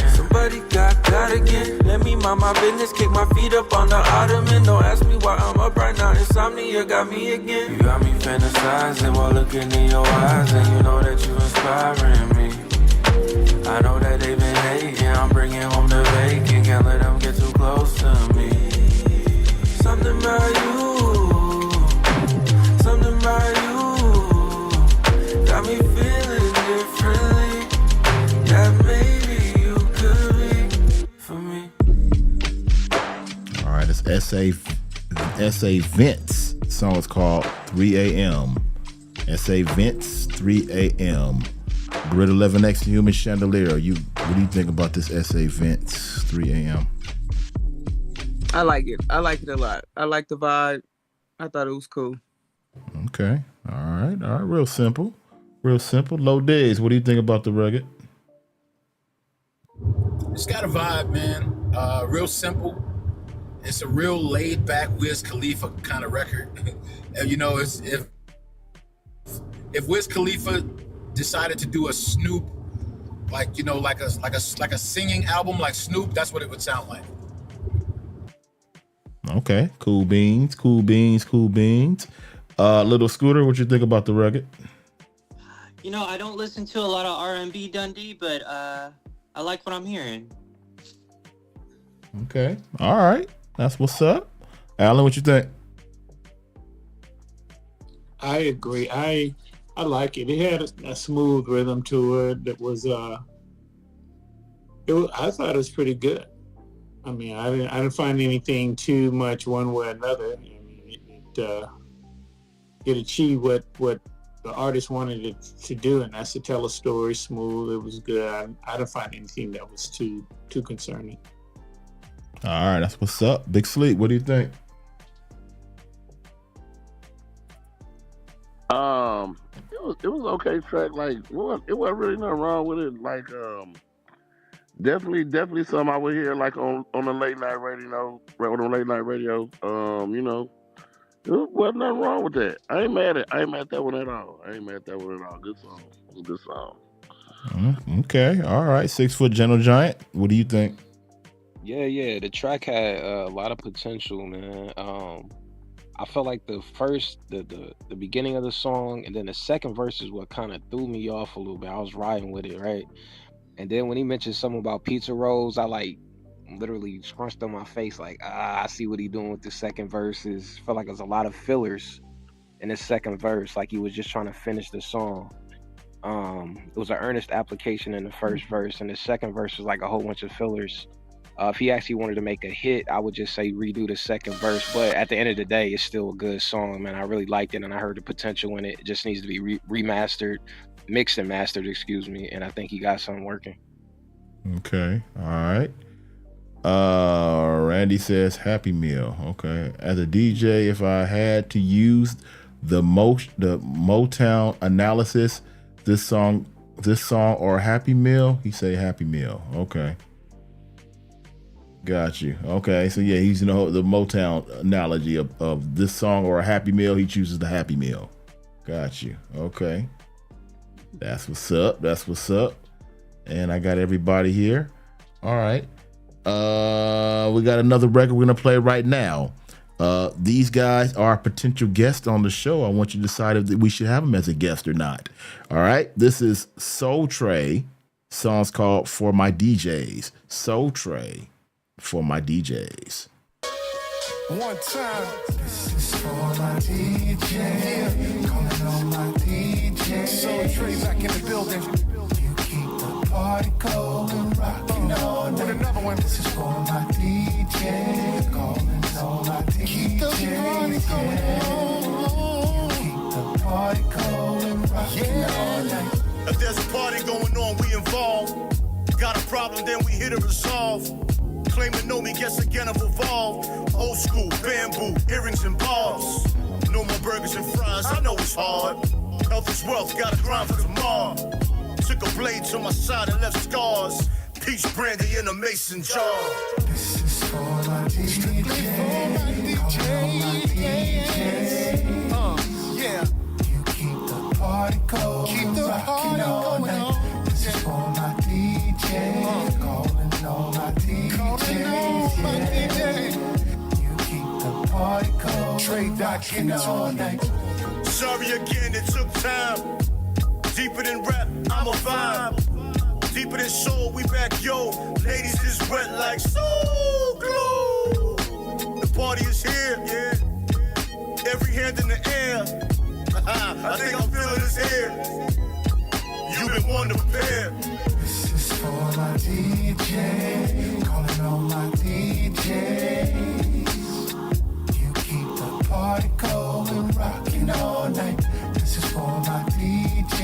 Somebody got again. Let me mind my business, kick my feet up on the ottoman. Don't ask me why I'm up right now, insomnia got me again. You got me fantasizing while looking in your eyes, and you know that you inspiring me. I know that they've been hating, I'm bringing home the bacon, can't let them get too close to me. Something about you, something about you, got me feeling differently, that maybe you could be for me. All right, it's S.A. Vince. The song is called 3 a.m. S.A. Vince, 3 a.m. Grid 11X Human Chandelier. What do you think about this S.A. Vince 3 a.m.? I like it. I like it a lot. I like the vibe. I thought it was cool. Okay. All right. Real simple. Low Days. What do you think about the record? It's got a vibe, man. Real simple. It's a real laid back Wiz Khalifa kind of record. You know, it's if Wiz Khalifa decided to do a Snoop, like, you know, like a singing album like Snoop, that's what it would sound like. Okay, cool beans. Little Scooter, what you think about the record? You know, I don't listen to a lot of R&B, Dundee, but I like what I'm hearing. Okay, all right, that's what's up. Alan, what you think? I agree. I like it. It had a smooth rhythm to it that was I thought it was pretty good. I mean, I didn't find anything too much one way or another. I mean, it achieved what the artist wanted it to do, and that's to tell a story smooth. It was good. I didn't find anything that was too concerning. All right, that's what's up. Big Sleep, what do you think? It was okay track. Like, it wasn't really nothing wrong with it. Like, definitely something I would hear like on the late night radio. You know, there wasn't nothing wrong with that. I ain't mad at that one at all. Good song. Okay, all right. 6 Foot Gentle Giant. What do you think? Yeah. The track had a lot of potential, man. I felt like the beginning of the song and then the second verse is what kind of threw me off a little bit. I was riding with it, right? And then when he mentioned something about pizza rolls, I like literally scrunched on my face like, I see what he doing with the second verses. Felt like there's a lot of fillers in the second verse, like he was just trying to finish the song. It was an earnest application in the first verse, and the second verse was like a whole bunch of fillers. If he actually wanted to make a hit, I would just say redo the second verse. But at the end of the day, it's still a good song, man. I really liked it, and I heard the potential in it. It just needs to be remastered, mixed and mastered, excuse me. And I think he got something working. Okay, all right. Randy says Happy Meal. Okay, as a DJ, if I had to use the Motown analysis, this song or Happy Meal, he say Happy Meal. Okay. Got you. Okay, so yeah, he's the Motown analogy of this song or a Happy Meal. He chooses the Happy Meal. Got you. Okay, that's what's up. That's what's up. And I got everybody here. All right. We got another record we're gonna play right now. These guys are potential guests on the show. I want you to decide if we should have them as a guest or not. All right. This is Soul Tray. Song's called For My DJs. Soul Tray. For my DJs. One time. This is for my DJ. Yeah. Calling on my DJ. Soul Tray back in the building. You keep the party cold and rocking all night. With another one. This is for my DJ. Calling on my DJ. Keep the party going on. You keep the party cold and rocking all night. If there's a party going on, we involved. Got a problem, then we here to resolve. Claim to know me, guess again I've evolved. Old school, bamboo, earrings and balls. No more burgers and fries, I know it's hard. Health is wealth, gotta grind for tomorrow. Took a blade to my side and left scars. Peach brandy in a mason jar. This is for my DJ. Yeah. You keep the party cold. Keep the party all night. This is for my DJ. Calling all my DJs. Yeah. You keep the party cold. Trade rocking all night. Sorry again, it took time. Deeper than rap, I'm a vibe. Deeper than soul, we back, yo. Ladies is wet like soul glow. The party is here, yeah. Every hand in the air. I think I'm feeling this here. You've been one to prepare. This is for my DJ. Calling all my DJs. You keep the party cold and rocking all night. This is for my DJ.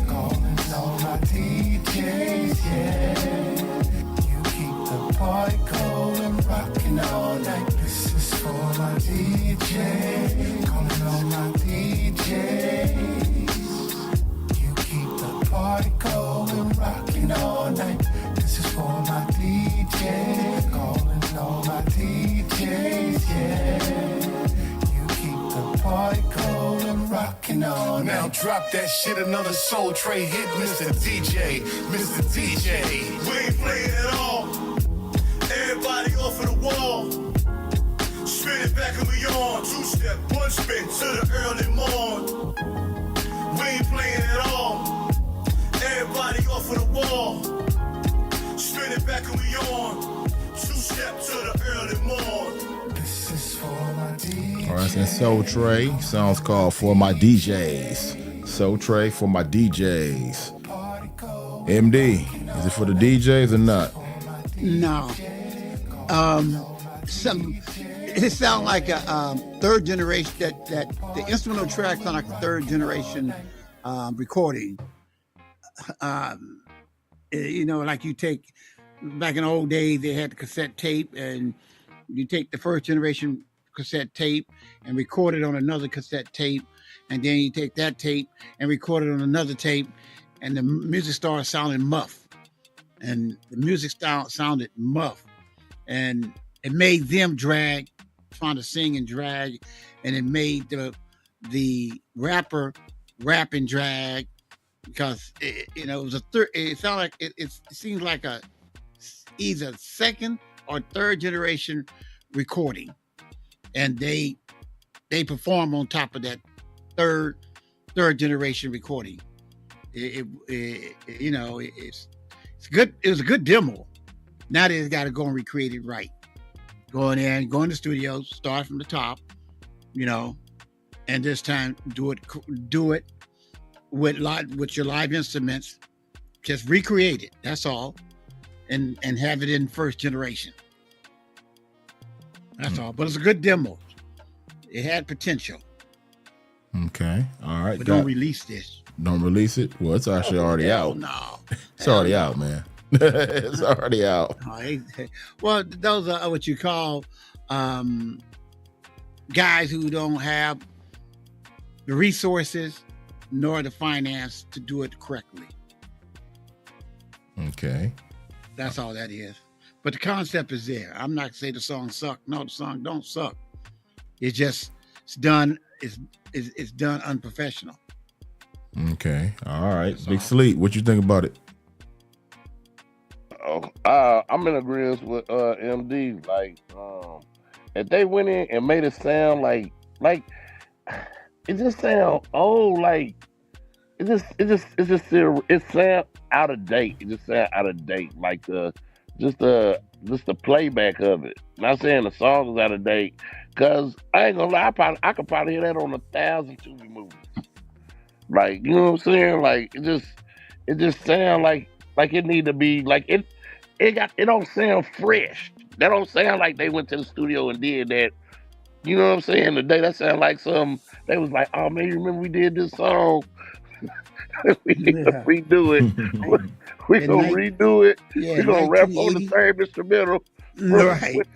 Calling all my DJs, yeah. You keep the party cold and rocking all night. This is for my DJ. Calling all my DJs. You keep the party cold and rocking all night. This is for my DJ. Calling all my DJs, yeah. You keep the party cold and rocking all night. Now drop that shit, another Soul Tray hit, Mr. DJ, Mr. DJ. We ain't playing at all. Everybody off of the wall. Spin it back and we on. Two step, one spin to the early morn. We ain't playing at all. Everybody off of the wall. Spin it back and we on. Two step to the early morn. This is for my DJ. All right, that's Soul Tray. Song's called For My DJs. Soul Tray for my DJs. MD, is it for the DJs or not? No. It sounds like a third generation, that the instrumental track sound like a third generation recording. You know, like you take, back in the old days, they had the cassette tape, and you take the first generation cassette tape and record it on another cassette tape, and then you take that tape and record it on another tape, and the music started sounding muff, and the music style sounded muff, and it made them drag, trying to sing and drag, and it made the rapper rap and drag, because it was it sounded like it seems like a either second or third generation recording, and they perform on top of that third generation recording. It's good. It was a good demo, Now they got to go and recreate it right. Go in there and go in the studio, start from the top, you know, and this time do it with your live instruments. Just recreate it. That's all, and have it in first generation. That's all. But it's a good demo. It had potential. Okay. All right. But don't release this. Don't release it? Well, it's actually already out. No. It's already out, man. It's already out. Well, those are what you call guys who don't have the resources nor the finance to do it correctly. Okay. That's all that is. But the concept is there. I'm not saying the song suck. No, the song don't suck. It's just done unprofessional. Okay. All right. Big Sleep, what you think about it? I'm in agreement with MD. Like, if they went in and made it sound like it just sound old. Like it sound out of date. It just sound out of date. Like just the playback of it. Not saying the song is out of date, cause I ain't gonna lie. I could probably hear that on 1,000 Tubi movies. Like, you know what I'm saying? Like it just sound like it need to be like it don't sound fresh. That don't sound like they went to the studio and did that. You know what I'm saying? Today that sound like they was like, oh man, you remember we did this song? We need to redo it. We gonna redo it. Yeah, we gonna rap on the same instrumental. Right.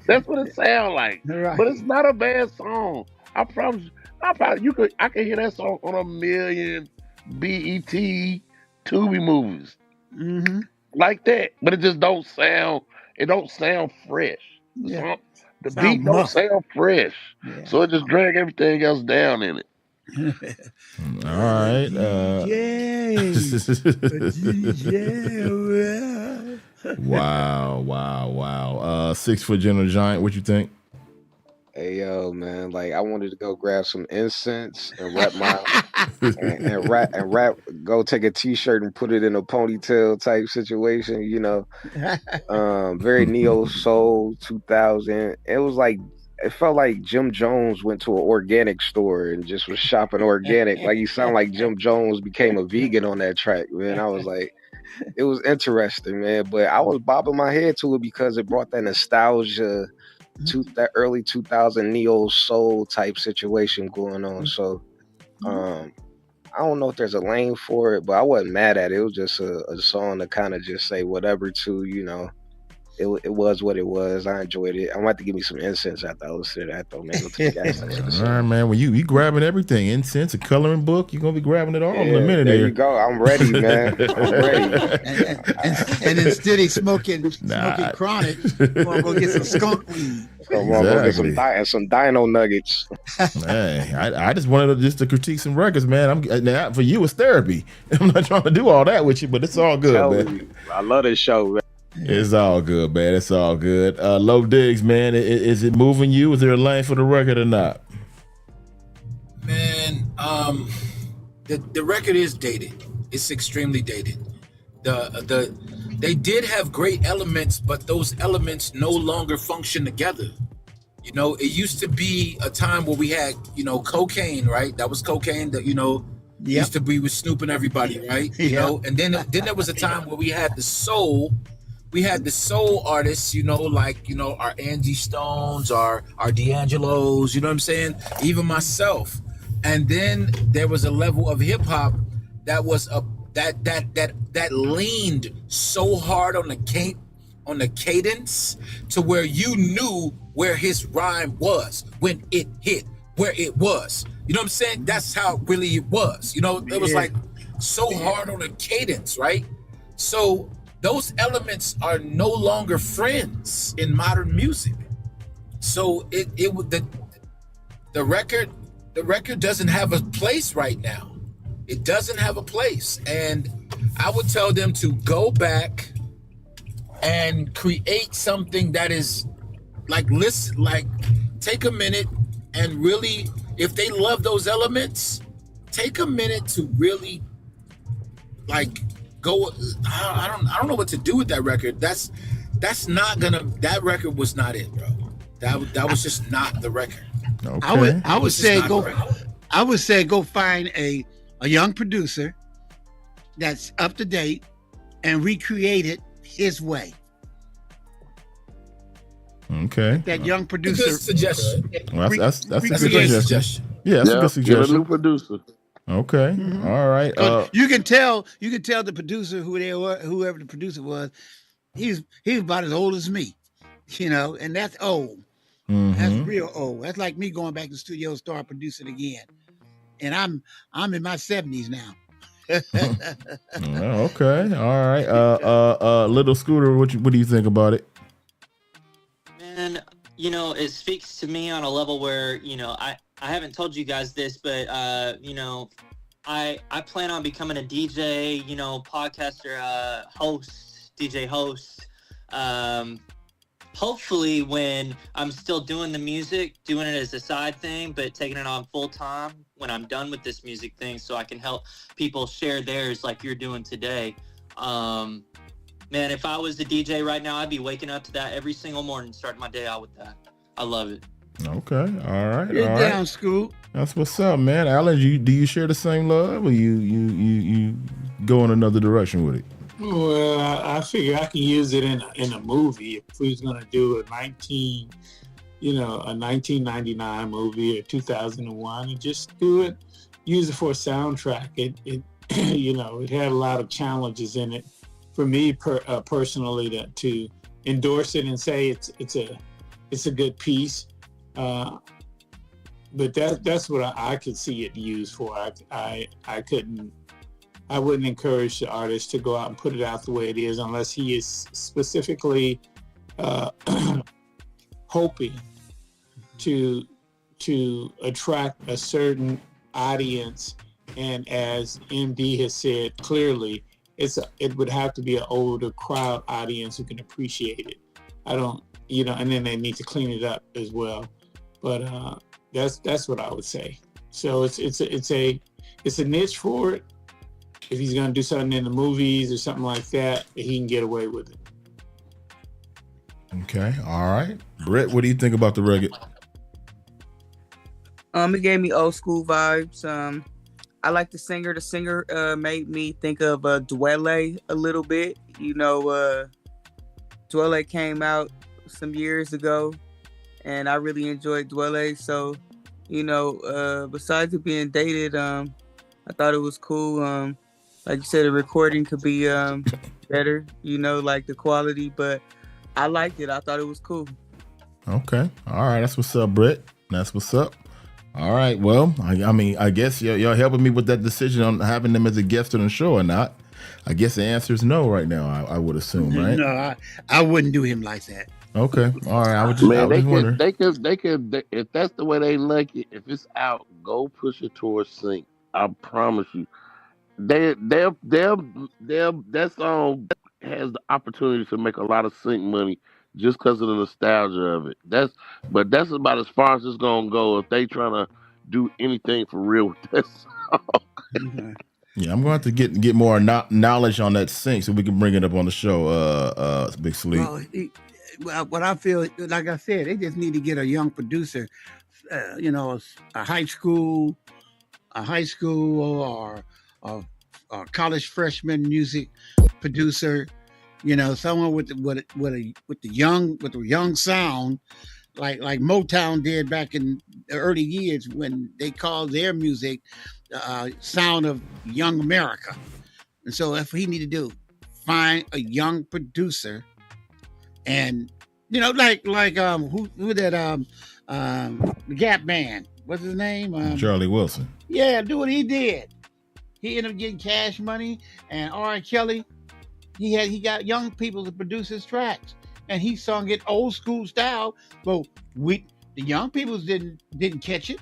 That's what it sounds like. Right. But it's not a bad song. I promise. I can hear that song on 1,000,000 BET Tubi movies. Mm-hmm. Like that. But it just don't sound. It don't sound fresh. Yeah. The beat don't sound fresh. Yeah. So it just drag everything else down in it. All right. Wow. 6 Foot Gentle Giant, what you think? Hey yo, man! Like I wanted to go grab some incense and wrap go take a T-shirt and put it in a ponytail type situation. You know, very neo soul 2000. It was like it felt like Jim Jones went to an organic store and just was shopping organic. Like you sound like Jim Jones became a vegan on that track, man. I was like, it was interesting, man. But I was bobbing my head to it because it brought that nostalgia. That early 2000 neo soul type situation going on. So I don't know if there's a lane for it, but I wasn't mad at it. It was just a song to kind of just say whatever to, you know. It was what it was. I enjoyed it. I'm gonna have to give me some incense after I listen to that though, man. Go to the gas station. All right, man. Well, you grabbing everything, incense, a coloring book. You're gonna be grabbing it all in a minute. There here. you go. I'm ready, man. I'm ready. and instead of smoking chronic, we're gonna go get some skunk weed. Come on, go get some dino nuggets. Hey, I just wanted to critique some records, man. Now, for you, it's therapy. I'm not trying to do all that with you, but it's all good, man. I love this show, man. It's all good, man. It's all good. Low Diggs, man. Is it moving you? Is there a lane for the record or not? Man, the record is dated. It's extremely dated. They did have great elements, but those elements no longer function together. You know, it used to be a time where we had, you know, cocaine, right? That was cocaine that, you know, used to be with Snoop and everybody, right? You know, and then there was a time where we had the soul. We had the soul artists, you know, like, you know, our Angie Stones, our D'Angelos, you know what I'm saying? Even myself. And then there was a level of hip hop that was that leaned so hard on the cadence to where you knew where his rhyme was when it hit, where it was. You know what I'm saying? That's how really it was. You know, it was like so hard on the cadence, right? So those elements are no longer friends in modern music. So the record doesn't have a place right now. It doesn't have a place. And I would tell them to go back and create something that is like take a minute and really, if they love those elements, take a minute to really like go. I don't know what to do with that record. That's not gonna. That record was not it, bro. That was just not the record. Okay. I would say go find a young producer that's up to date and recreate it his way. Okay. That young producer. Good suggestion. Well, that's a good suggestion. Yeah, that's a good suggestion. Get a new producer. Okay. All right. You can tell the producer whoever the producer was, he's about as old as me, and that's old. That's real old. That's like me going back to the studio and start producing again. And I'm in my 70s now. Okay. All right. Little Scooter, what do you think about it? Man, it speaks to me on a level where, I haven't told you guys this, but, I plan on becoming a DJ, podcaster, DJ host. Hopefully when I'm still doing the music, doing it as a side thing, but taking it on full time when I'm done with this music thing so I can help people share theirs like you're doing today. Man, if I was the DJ right now, I'd be waking up to that every single morning, starting my day out with that. I love it. Okay. All right. Get all down, right. Scoop. That's what's up, man. Alan, do you share the same love, or you go in another direction with it? Well, I figure I can use it in a movie. If we was gonna do a 1999 movie or 2001, and just do it, use it for a soundtrack. It it had a lot of challenges in it for me personally to endorse it and say it's a good piece. But that's what I could see it used for. I wouldn't encourage the artist to go out and put it out the way it is unless he is specifically hoping to attract a certain audience. And as MD has said clearly, it would have to be an older crowd audience who can appreciate it. And then they need to clean it up as well. But that's what I would say. So it's a niche for it. If he's gonna do something in the movies or something like that, he can get away with it. Okay, all right. Brett, what do you think about the record? It gave me old school vibes. I like the singer. The singer made me think of Dwele a little bit. Dwele came out some years ago, and I really enjoyed Dwele. So, besides it being dated, I thought it was cool. Like you said, the recording could be better, like the quality, but I liked it. I thought it was cool. Okay. All right. That's what's up, Brett. That's what's up. All right. Well, I guess y'all helping me with that decision on having them as a guest on the show or not. I guess the answer is no right now, I would assume, right? No, I wouldn't do him like that. Okay. All right. I was just wondering. They could, if that's the way they like it, if it's out, go push it towards sync. I promise you. That song has the opportunity to make a lot of sync money just because of the nostalgia of it. That's about as far as it's gonna go if they trying to do anything for real with that song. Yeah, I'm going to get more knowledge on that sync so we can bring it up on the show. Big Sleep. Well, what I feel, like I said, they just need to get a young producer, a high school or college freshman music producer, someone with the young sound, like Motown did back in the early years when they called their music sound of young America. And so that's what he need to do: find a young producer, and like who that the Gap Band, what's his name? Charlie Wilson. Yeah, do what he did. He ended up getting Cash Money, and R. Kelly. He got young people to produce his tracks, and he sung it old school style. But the young people didn't catch it.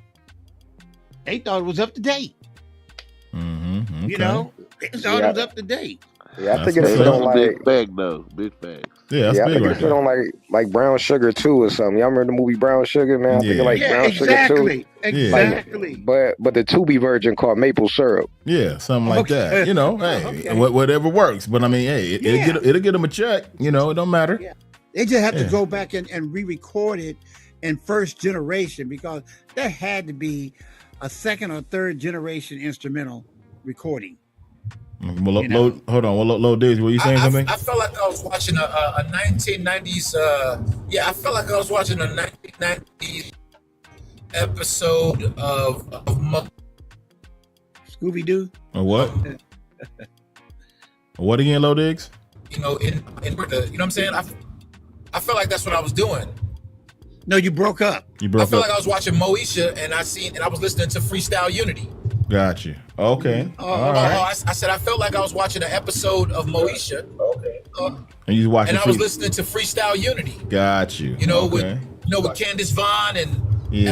They thought it was up to date. Mm-hmm. Okay. They thought it was up to date. Yeah, I That's think what's it don't up. Big like. fact though. Big facts. Yeah, that's Yeah, I big think right it's on there. like Brown Sugar 2 or something. Y'all remember the movie Brown Sugar, man? I think it Yeah. like Yeah, Brown Sugar 2. exactly. Yeah. Like, Exactly. but the Tubi version called Maple Syrup. Yeah, something like that. Okay. You know, hey, Okay. whatever works. But I mean, hey, Yeah. it'll get them a check. You know, it don't matter. Yeah. They just have to Yeah. go back and re-record it in first generation because there had to be a second or third generation instrumental recording. Well, hold on. Well, low Diggs, were you saying something? I felt like I was watching a 1990s. I felt like I was watching a 1990s episode of Scooby Doo. Or what? What again, low Diggs? You know, in you know what I'm saying? I felt like that's what I was doing. No, you broke up. You broke I felt up. like I was watching Moesha, and I was listening to Freestyle Unity. Got you. Okay. All right. I said I felt like I was watching an episode of Moesha. Okay. And you watching? And I was listening to Freestyle Unity. Got you. You know, okay. with Candace Vaughn and you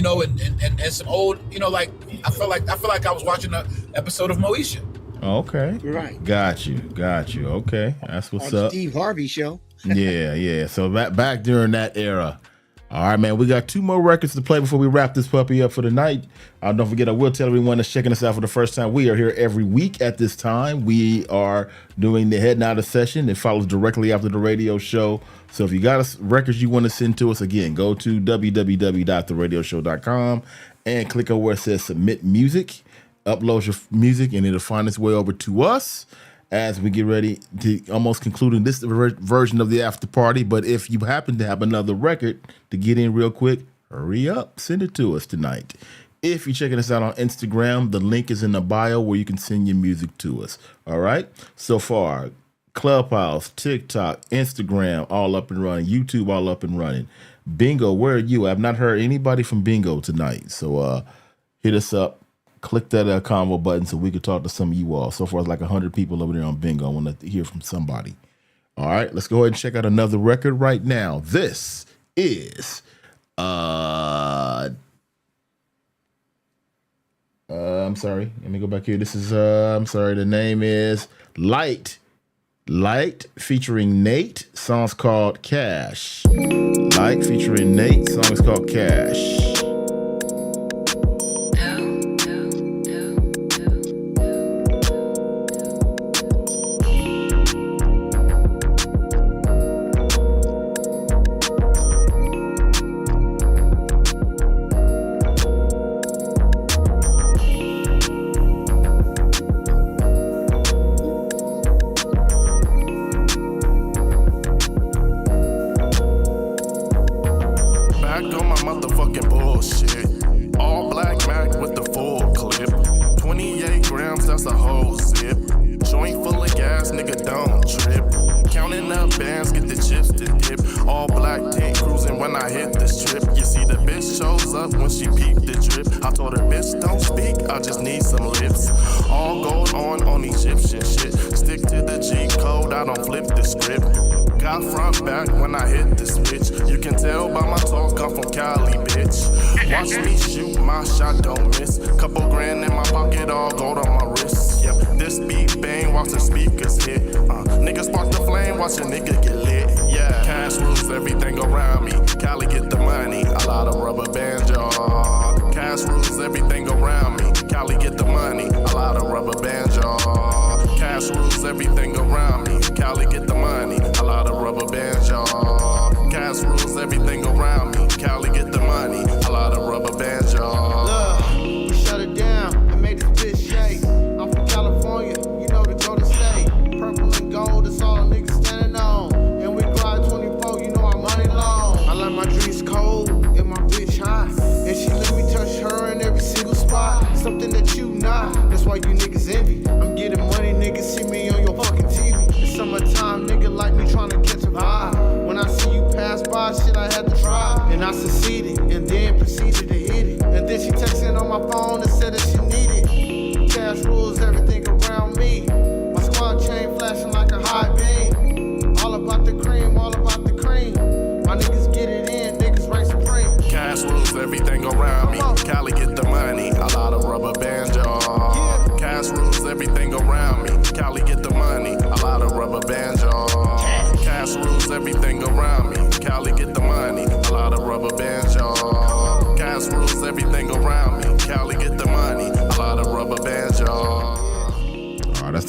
know, and some old, you know, like I felt like I was watching an episode of Moesha. Okay. Right. Got you. Okay. That's what's On up. Steve Harvey show. Yeah. So back during that era. All right, man. We got 2 more records to play before we wrap this puppy up for the night. Don't forget, I will tell everyone that's checking us out for the first time. We are here every week at this time. We are doing the Head Nodded session. It follows directly after the radio show. So if you got records you want to send to us, again, go to www.theradioshow.com and click on where it says Submit Music. Upload your music, and it'll find its way over to us as we get ready to almost concluding this version of the after party. But if you happen to have another record to get in real quick, hurry up, send it to us tonight. If you're checking us out on Instagram, the link is in the bio where you can send your music to us. All right. So far, Clubhouse, TikTok, Instagram, all up and running. YouTube, all up and running. Bingo, where are you? I've not heard anybody from Bingo tonight. So hit us up. Click that convo button so we can talk to some of you all. So far, it's like 100 people over there on Bingo. I want to hear from somebody. All right, let's go ahead and check out another record right now. This is I'm sorry. Let me go back here. This is I'm sorry. The name is Light featuring Nate. Song's called Cash. Light featuring Nate. Song is called Cash. Everything around me, Cali get the money.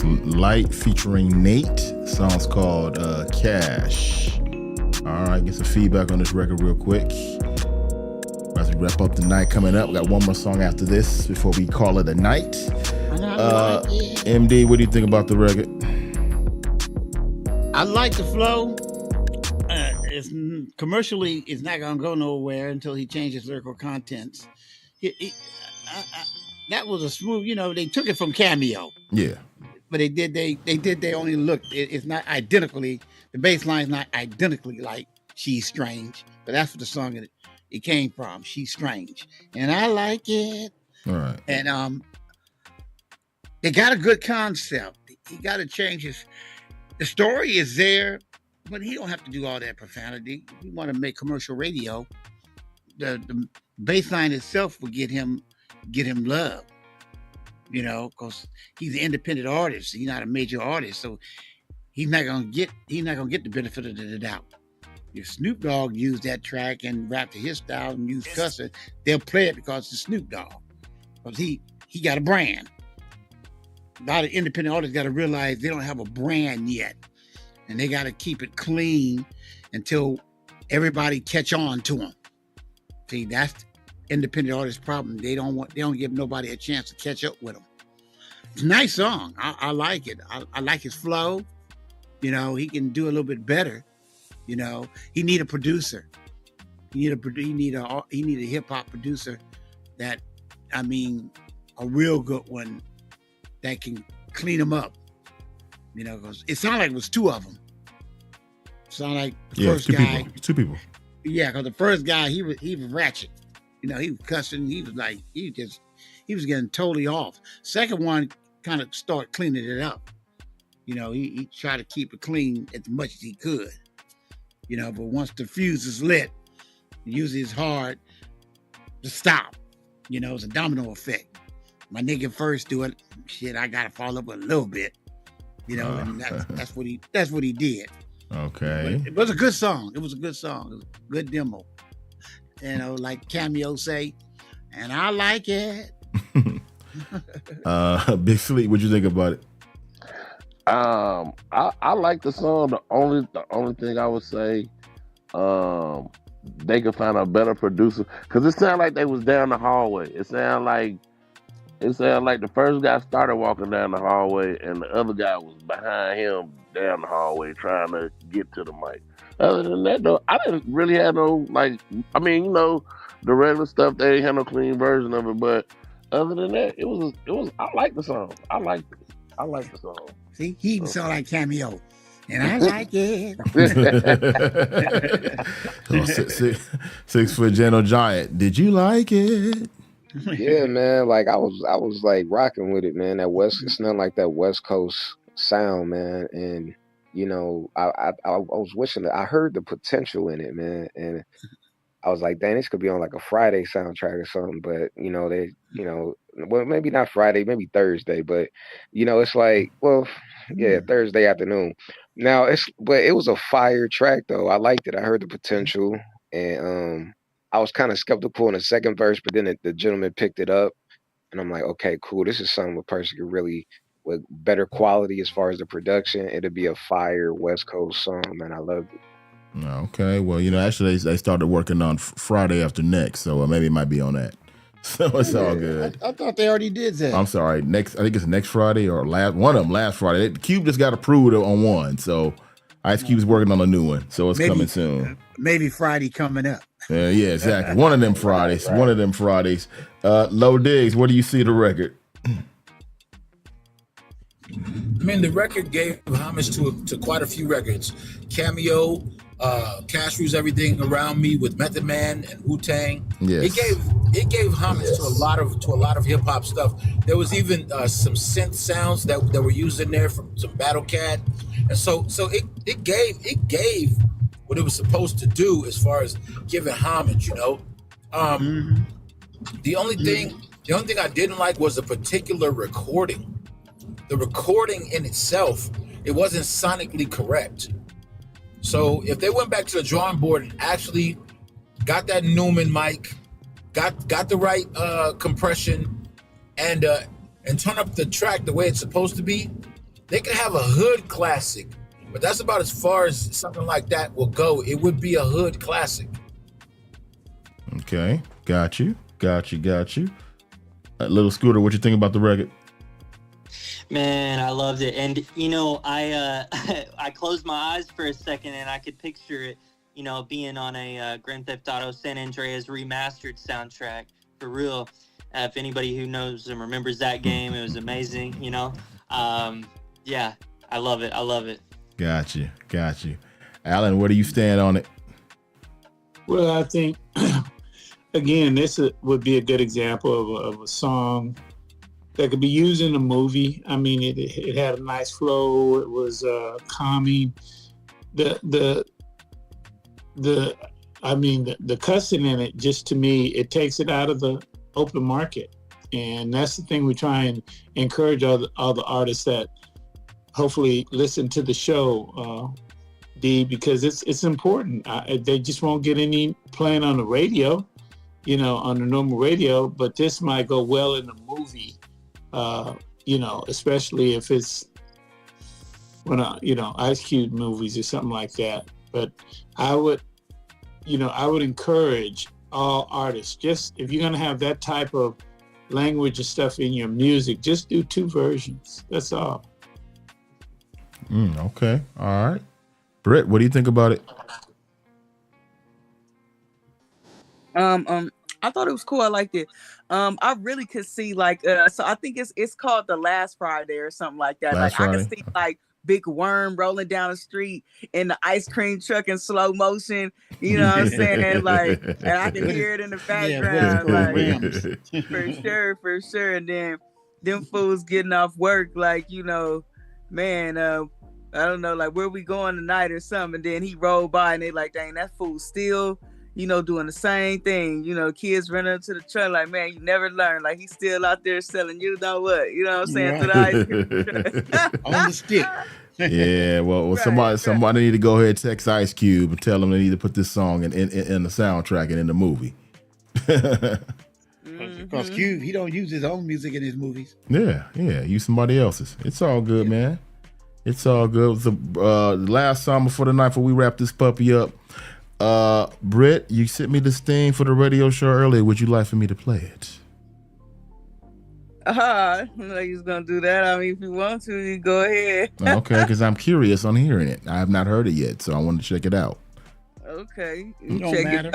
Light featuring Nate. Song's called Cash. All right, get some feedback on this record real quick. As we wrap up the night coming up, we got one more song after this before we call it a night. MD, what do you think about the record? I like the flow. It's commercially, it's not gonna go nowhere until he changes lyrical contents. That was a smooth. They took it from Cameo. Yeah. But they only look. It's not identically. The bass line's not identically like "She's Strange," but that's what the song it came from. "She's Strange," and I like it. All right. And they got a good concept. He got to change his. The story is there, but he don't have to do all that profanity. If you want to make commercial radio, the bass line itself will get him love. Because he's an independent artist. He's not a major artist, so he's not gonna get the benefit of the doubt. If Snoop Dogg used that track and rapped to his style and used cussing, they'll play it because it's Snoop Dogg. Because he got a brand. A lot of independent artists got to realize they don't have a brand yet, and they got to keep it clean until everybody catch on to them. See, that's the independent artist problem. They don't give nobody a chance to catch up with them. It's a nice song. I like it. I like his flow. He can do a little bit better. He need a producer. He need a hip hop producer that, a real good one that can clean him up. Because it sounded like it was two of them. It sounded like the first guy. Two people. Yeah, because the first guy, he was ratchet. He was cussing. He was getting totally off. Second one kind of started cleaning it up. He tried to keep it clean as much as he could. But once the fuse is lit, usually it's hard to stop. It's a domino effect. My nigga first do it, shit, I gotta follow up a little bit. And that's what he did. Okay. But it was a good song. It was a good song. It was a good demo. Like Cameo say, and I like it. Big Sleep, what'd you think about it? I like the song. The only thing I would say, they could find a better producer, because it sounded like they was down the hallway. It sounded like the first guy started walking down the hallway and the other guy was behind him down the hallway trying to get to the mic. Other than that, though, I didn't really have no, the regular stuff, they ain't had no clean version of it, but other than that, it was I like the song. I like the song. See, he even sound like Cameo. And I like it. 6 foot gentle giant. Did you like it? Yeah, man. Like I was like rocking with it, man. It's not like that West Coast sound, man. And I was wishing that I heard the potential in it, man. And I was like, dang, this could be on like a Friday soundtrack or something. But well, maybe not Friday, maybe Thursday. But it's like, well, yeah, Thursday afternoon. Now but it was a fire track though. I liked it. I heard the potential, and I was kind of skeptical in the second verse, but then the gentleman picked it up, and I'm like, okay, cool. This is something a person could really, with better quality as far as the production, it'd be a fire West Coast song, man. I loved it. Okay, well, actually they started working on Friday after next, so maybe it might be on that. So it's all good. I thought they already did that. I'm sorry. I think it's next Friday or one of them last Friday. Cube just got approved on one, so Ice Cube's working on a new one, so it's coming soon. Maybe Friday coming up. Yeah, exactly. One of them Fridays. Low Diggs, what do you see the record? The record gave homage to quite a few records. Cameo, Cash Rules Everything Around Me with Method Man and Wu-Tang. Yes. It gave homage to a lot of hip hop stuff. There was even some synth sounds that were used in there from some Battle Cat, and so it gave what it was supposed to do as far as giving homage. The only thing I didn't like was a particular recording. The recording in itself, it wasn't sonically correct. So if they went back to the drawing board and actually got that Newman mic, got the right compression, and turn up the track the way it's supposed to be, They can have a hood classic, but that's about as far as something like that will go. It would be a hood classic. Okay, got you. Little Scooter, what you think about the record? Man, I loved it. And, you know, I I closed my eyes for a second and I could picture it, you know, being on a Grand Theft Auto San Andreas remastered soundtrack, for real. If anybody who knows and remembers that game, it was amazing, you know. Yeah, I love it. Got you. Alan, where do you stand on it? Well, I think, again, this would be a good example of a song that could be used in a movie. I mean, it had a nice flow. It was calming. The cussing in it, just to me, it takes it out of the open market. And that's the thing we try and encourage all the artists that hopefully listen to the show, D, because it's important. They just won't get any playing on the radio, you know, on the normal radio, but this might go well in a movie, you know, especially if it's when, you know, Ice Cube movies or something like that. But I would encourage all artists, just if you're going to have that type of language and stuff in your music, just do 2 versions. That's all. Okay. All right. Britt, what do you think about it? I thought it was cool. I liked it. I really could see like so I think it's called The Last Friday or something like that. Last like Friday. I can see like Big Worm rolling down the street in the ice cream truck in slow motion. You know what I'm saying? Like, and I can hear it in the background. For sure. And then them fools getting off work, like, you know, man, I don't know, like, where we going tonight or something. And then he rolled by and they like, dang, that fool still, you know, doing the same thing. You know, kids running up to the truck like, man, you never learn. Like, he's still out there selling you know what. You know what I'm saying? Right. To the ice cream On the stick. Yeah, well, somebody need to go ahead and text Ice Cube and tell them they need to put this song in the soundtrack and in the movie. Because Cube, he don't use his own music in his movies. Yeah, use somebody else's. It's all good, man. It's all good. The last song before the night, before we wrap this puppy up. Britt, you sent me this thing for the radio show earlier. Would you like for me to play it? I know you was gonna do that. I mean, if you want to, you go ahead. Okay, because I'm curious on hearing it. I have not heard it yet, so I want to check it out. Okay, It don't check matter.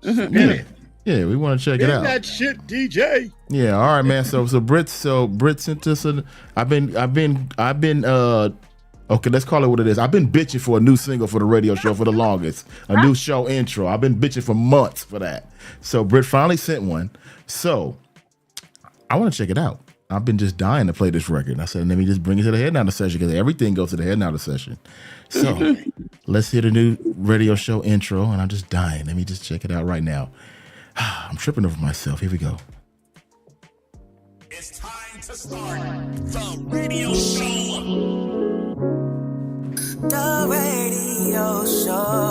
it out. Yeah, we want to check it out. that shit, DJ. Yeah, all right, man. So Britt sent us I've been okay, let's call it what it is. I've been bitching for a new single for the radio show for the longest. A new show intro. I've been bitching for months for that. So Britt finally sent one. So I want to check it out. I've been just dying to play this record. And I said, let me just bring it to the Headnotter session because everything goes to the Headnotter session. So let's hear the new radio show intro, and I'm just dying. Let me just check it out right now. I'm tripping over myself. Here we go. It's time to start the radio show. The radio show.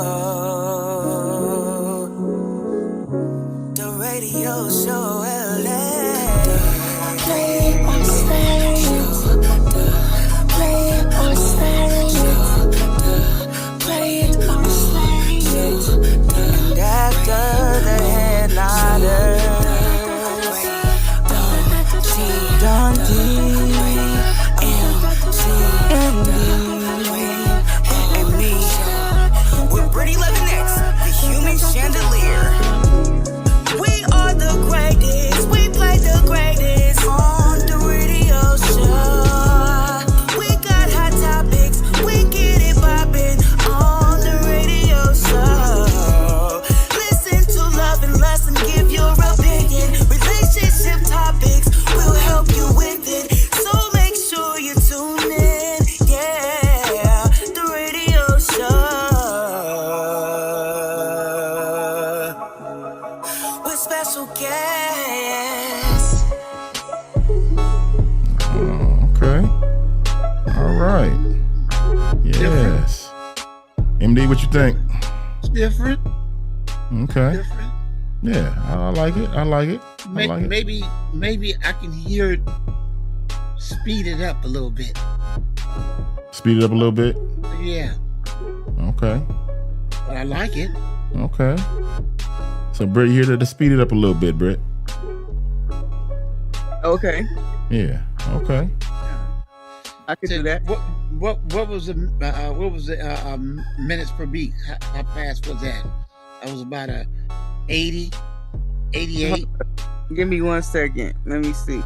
The radio show, LA. Play it on stereo. Play it on stereo. Play it on stereo. And after the headliner, Don D, MC, and me. With Brittany Levinx, the human chandelier. We are the greatest. We play the greatest on the radio show. We got hot topics. We get it poppin' on the radio show. Listen to Love and Lust and give your opinion. Relationship topics will help you with it. So make sure you tune in. Yeah, the radio show. With special guests. Okay. All right. Yes. MD, what you think? It's different. Okay. Different. Yeah, I like it. I like it. I like it. Maybe I can hear it speed it up a little bit. Speed it up a little bit? Yeah. Okay. But I like it. Okay. So, Britt, you hear to speed it up a little bit, Britt? Okay. Yeah. Okay. I could do that. What was the minutes per beat? How fast was that? That was about 80, 88. Give me 1 second. Let me see.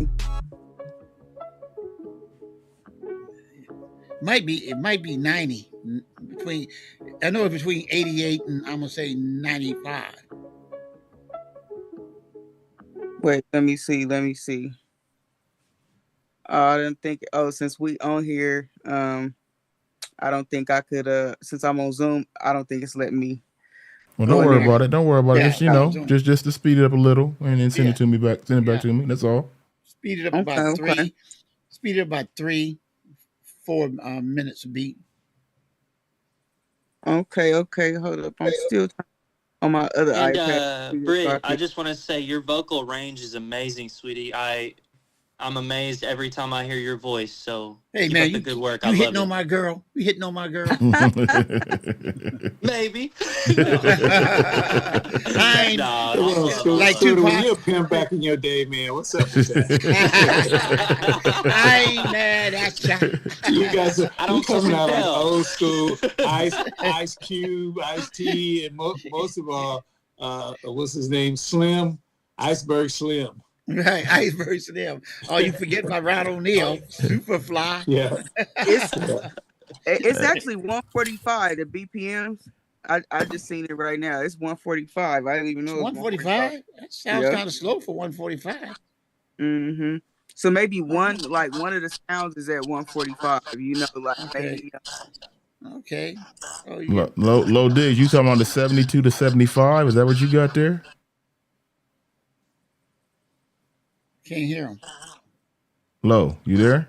It might be 90. I know it's between 88 and I'm gonna say 95. Wait, let me see. I didn't think. Oh, since we on here, I don't think I could. Since I'm on Zoom, I don't think it's letting me. Well, don't worry about it. Don't worry about it. Yeah, Just to speed it up a little and then send it to me back. Send it back to me. That's all. Speed it up about 3. Speed it up about 3-4 minutes a beat. Okay. Hold up. I'm still on my other iPad. Britt, I just want to say your vocal range is amazing, sweetie. I'm amazed every time I hear your voice. So hey keep man, up the good work. You I hitting love on my girl? You hitting on my girl? Maybe. I ain't like Tupac. You're a pimp back in your day, man. What's up with that? I ain't mad at ya. You guys are coming out like old school. Ice Cube, Ice T, and most of all, what's his name? Slim, Iceberg Slim. Right, Iceberg Slim. Oh, you forget my Rod O'Neal, Superfly. Yeah. It's actually 145. The BPMs. I just seen it right now. It's 145. I didn't even know it was 145. That sounds kind of slow for 145. Mm-hmm. So maybe one of the sounds is at 145. You know, like maybe. Okay. Oh, yeah. Low Diggs, you talking about the 72 to 75? Is that what you got there? Can't hear him. Low, you there?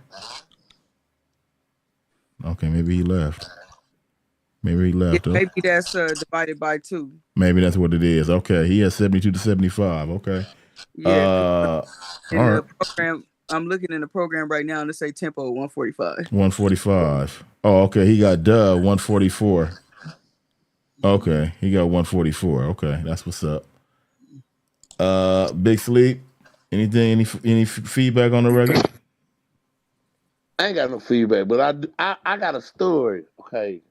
Okay, maybe he left. Yeah, maybe that's divided by 2. Maybe that's what it is. Okay, he has 72 to 75. Okay. Yeah. All right. The program, I'm looking in the program right now and it say tempo 145. 145. Oh, okay. He got 144. Okay, he got 144. Okay, that's what's up. Big Sleep. Anything? Any feedback on the record? I ain't got no feedback, but I got a story. Okay.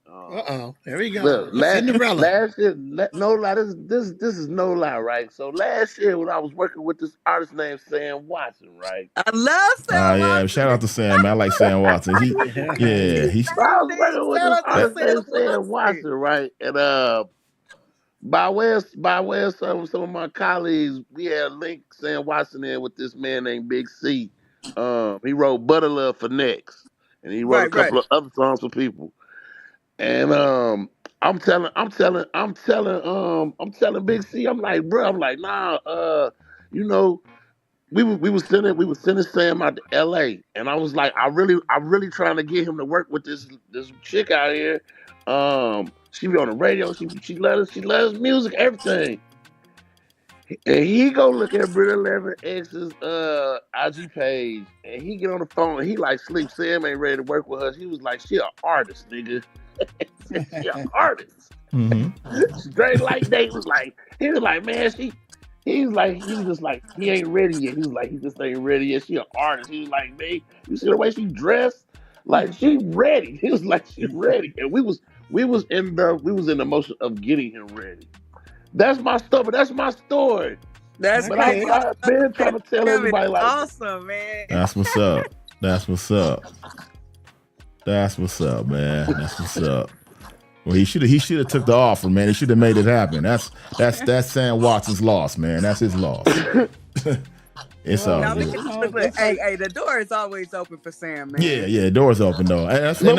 There we go. Look, Cinderella. Last year, no lie. This is no lie, right? So last year when I was working with this artist named Sam Watson, right? I love Sam Watson. Yeah, shout out to Sam, man. I like Sam Watson. He's I was working with this artist named Sam Watson, right? And by way of some of my colleagues, we had linked Sam Watson in with this man named Big C. He wrote Butter Love for Next, and he wrote a couple of other songs for people. And I'm telling Big C, I'm like, bro, nah, we was sending Sam out to LA, and I was like, I really trying to get him to work with this chick out here. She be on the radio, she loves music, everything. And he go look at Britt 11X's IG page, and he get on the phone, and he like, Sleep, Sam ain't ready to work with us. He was like, she an artist, nigga. She an artist. Straight like they was like, he was like, man, he was just like, he ain't ready yet. He was like, he just ain't ready yet. She an artist. He was like, man, you see the way she dressed? Like, she ready. He was like, she ready. And we was in the motion of getting him ready. That's my story. That's my story. That's but I've been trying to tell everybody like, awesome, man. That's what's up. That's what's up. That's what's up, man. That's what's up. Well, he should have took the offer, man. He should have made it happen. That's Sam Watson's loss, man. That's his loss. It's all good. Hey, the door is always open for Sam, man. Yeah, door's open though. That's what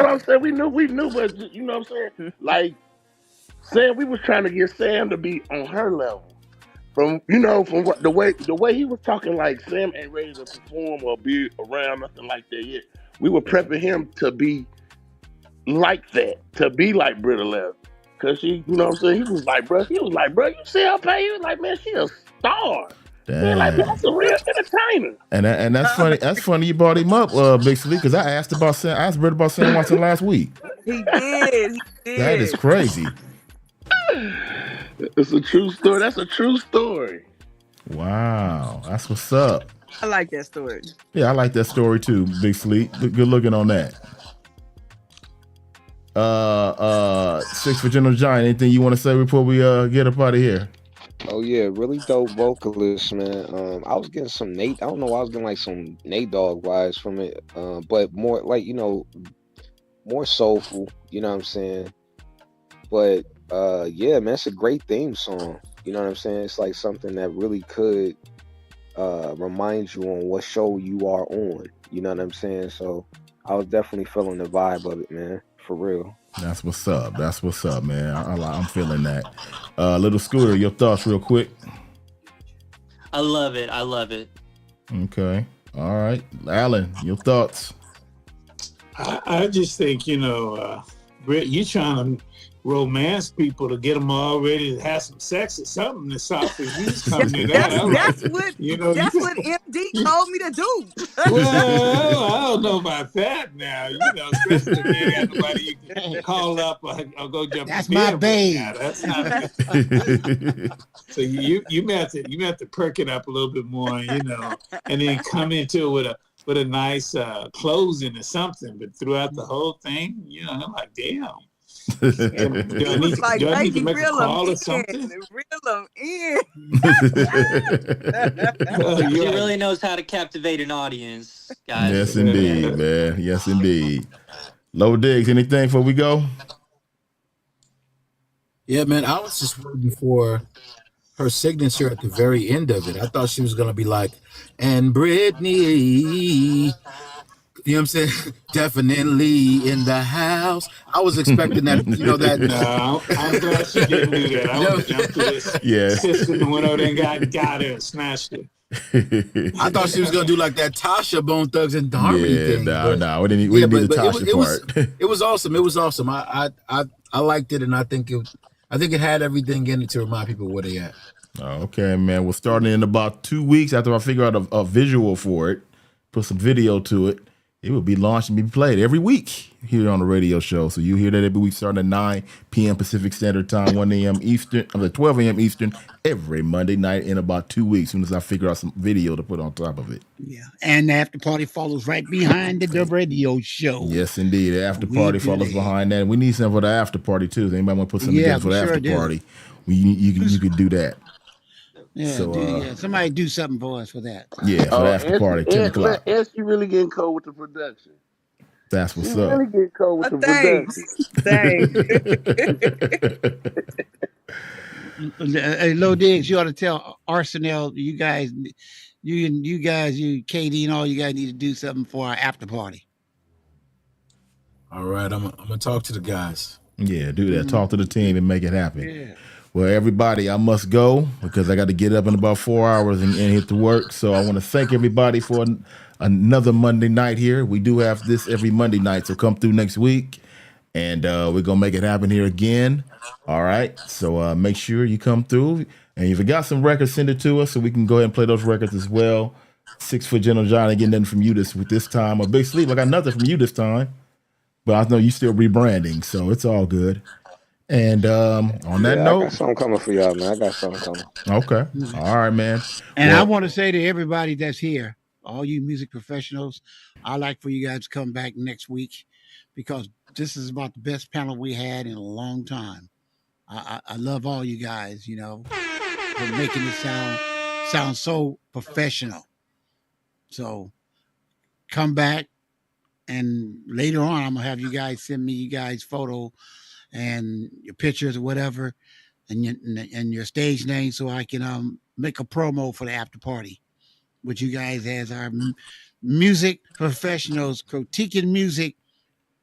I'm saying. We knew, but you know what I'm saying? Like, Sam, we was trying to get Sam to be on her level. From what the way he was talking, like Sam ain't ready to perform or be around, nothing like that yet. We were prepping him to be like that, to be like Britt 11. Cause she, you know what I'm saying? He was like, bro, you see her pay? He was like, man, she a star. Man, like, that's a real entertainer. vagina. And that's funny. That's funny you brought him up, Big Sleep, because I asked Brett about Sam Watson last week. He did. He did. That is crazy. It's a true story. That's a true story. Wow, that's what's up. I like that story. Yeah, I like that story too, Big Sleep. Good looking on that. 6 for General Giant. Anything you want to say before we get up out of here? Oh yeah, really dope vocalist, man. I was getting some Nate. I don't know. I was getting like some Nate Dogg vibes from it, but more like more soulful. You know what I'm saying? But yeah, man, it's a great theme song. You know what I'm saying? It's like something that really could remind you on what show you are on. You know what I'm saying? So I was definitely feeling the vibe of it, man. For real. That's what's up. That's what's up, man. I'm feeling that. Little Scooter, your thoughts real quick. I love it. I love it. Okay. All right. Alan, your thoughts. I just think, Britt, you trying to romance people to get them all ready to have some sex or something. The South is coming to that. That's what MD told me to do. Well, I don't know about that now. Especially if you ain't got nobody you can call up or go jump. That's my babe. That's not. So you may have to perk it up a little bit more, and then come into it with a nice closing or something. But throughout the whole thing, I'm like, damn. Do I need to make a call or something? Reel them in. He really knows how to captivate an audience, guys. Yes, indeed, man. Yes, indeed. Low Diggs, anything before we go? Yeah, man. I was just waiting for her signature at the very end of it. I thought she was gonna be like, and Brittany. You know what I'm saying? Definitely in the house. I was expecting that, that. No, I'm glad she didn't do that. I would have jumped to this system and went over there and got her and snatched it. I thought she was going to do like that Tasha Bone Thugs and Harmony thing. No, we didn't need the Tasha part. It was awesome. It was awesome. I liked it, and I think it had everything in it to remind people where they at. Okay, man. We're starting in about 2 weeks after I figure out a visual for it, put some video to it. It will be launched and be played every week here on the radio show. So you hear that every week starting at 9 p.m. Pacific Standard Time, 1 a.m. Eastern, 12 a.m. Eastern, every Monday night in about 2 weeks, as soon as I figure out some video to put on top of it. Yeah, and the after party follows right behind the radio show. Yes, indeed. The after party follows behind that. We need something for the after party, too. If anybody want to put something together for the after party, you could do that. Yeah, so, somebody do something for us for that. Yeah, for the after party, 10 o'clock. And she really getting cold with the production. That's what's she up. Really getting cold with the production. Hey, Low Diggs, you ought to tell Arsenal, you guys, you KD and all you guys need to do something for our after party. All right, I'm gonna talk to the guys. Yeah, do that. Talk to the team and make it happen. Yeah. Well, everybody, I must go because I got to get up in about 4 hours and hit the work. So I want to thank everybody for another Monday night here. We do have this every Monday night, so come through next week, and we're going to make it happen here again. All right? So make sure you come through. And if you got some records, send it to us so we can go ahead and play those records as well. 6 for General John, I get nothing from you this time. A Big Sleep, I got nothing from you this time. But I know you still rebranding, so it's all good. And on that note, I got something coming for y'all, man. I got something coming. Okay. All right, man. And I want to say to everybody that's here, all you music professionals, I'd like for you guys to come back next week because this is about the best panel we had in a long time. I love all you guys, for making it sound so professional. So come back, and later on, I'm gonna have you guys send me you guys photo and your pictures or whatever, and your stage name, so I can make a promo for the after party, which you guys as our music professionals critiquing music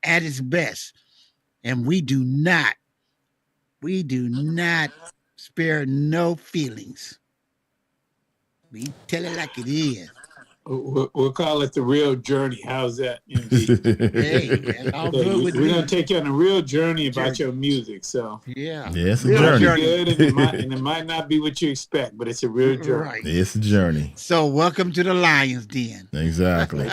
at its best, and we do not spare no feelings. We tell it like it is. We'll call it the real journey. How's that, MD? Hey, that's all So good with we're me. gonna take you on a real journey about your music. So Yeah, it's a it might be journey. good, and it might not be what you expect, but it's a real journey. Right. It's a journey. So welcome to the Lions Den. Exactly.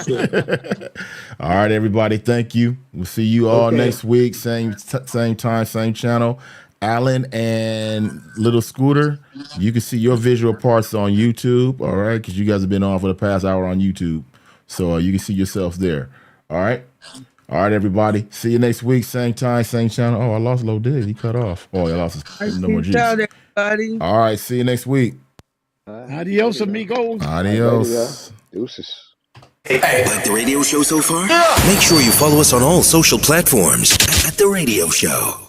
All right, everybody. Thank you. We'll see you all next week. Same time, same channel. Alan and Little Scooter, you can see your visual parts on YouTube. All right, because you guys have been on for the past hour on YouTube, so you can see yourselves there. All right. All right, everybody. See you next week. Same time, same channel. Oh, I lost Low Did. He cut off. Oh, I lost his no more Peace G's. out, everybody. All right. See you next week. Adios, amigos. Adios. Deuces. Like the radio show so far? Make sure you follow us on all social platforms at The Radio Show.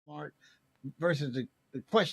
Mark, versus the question.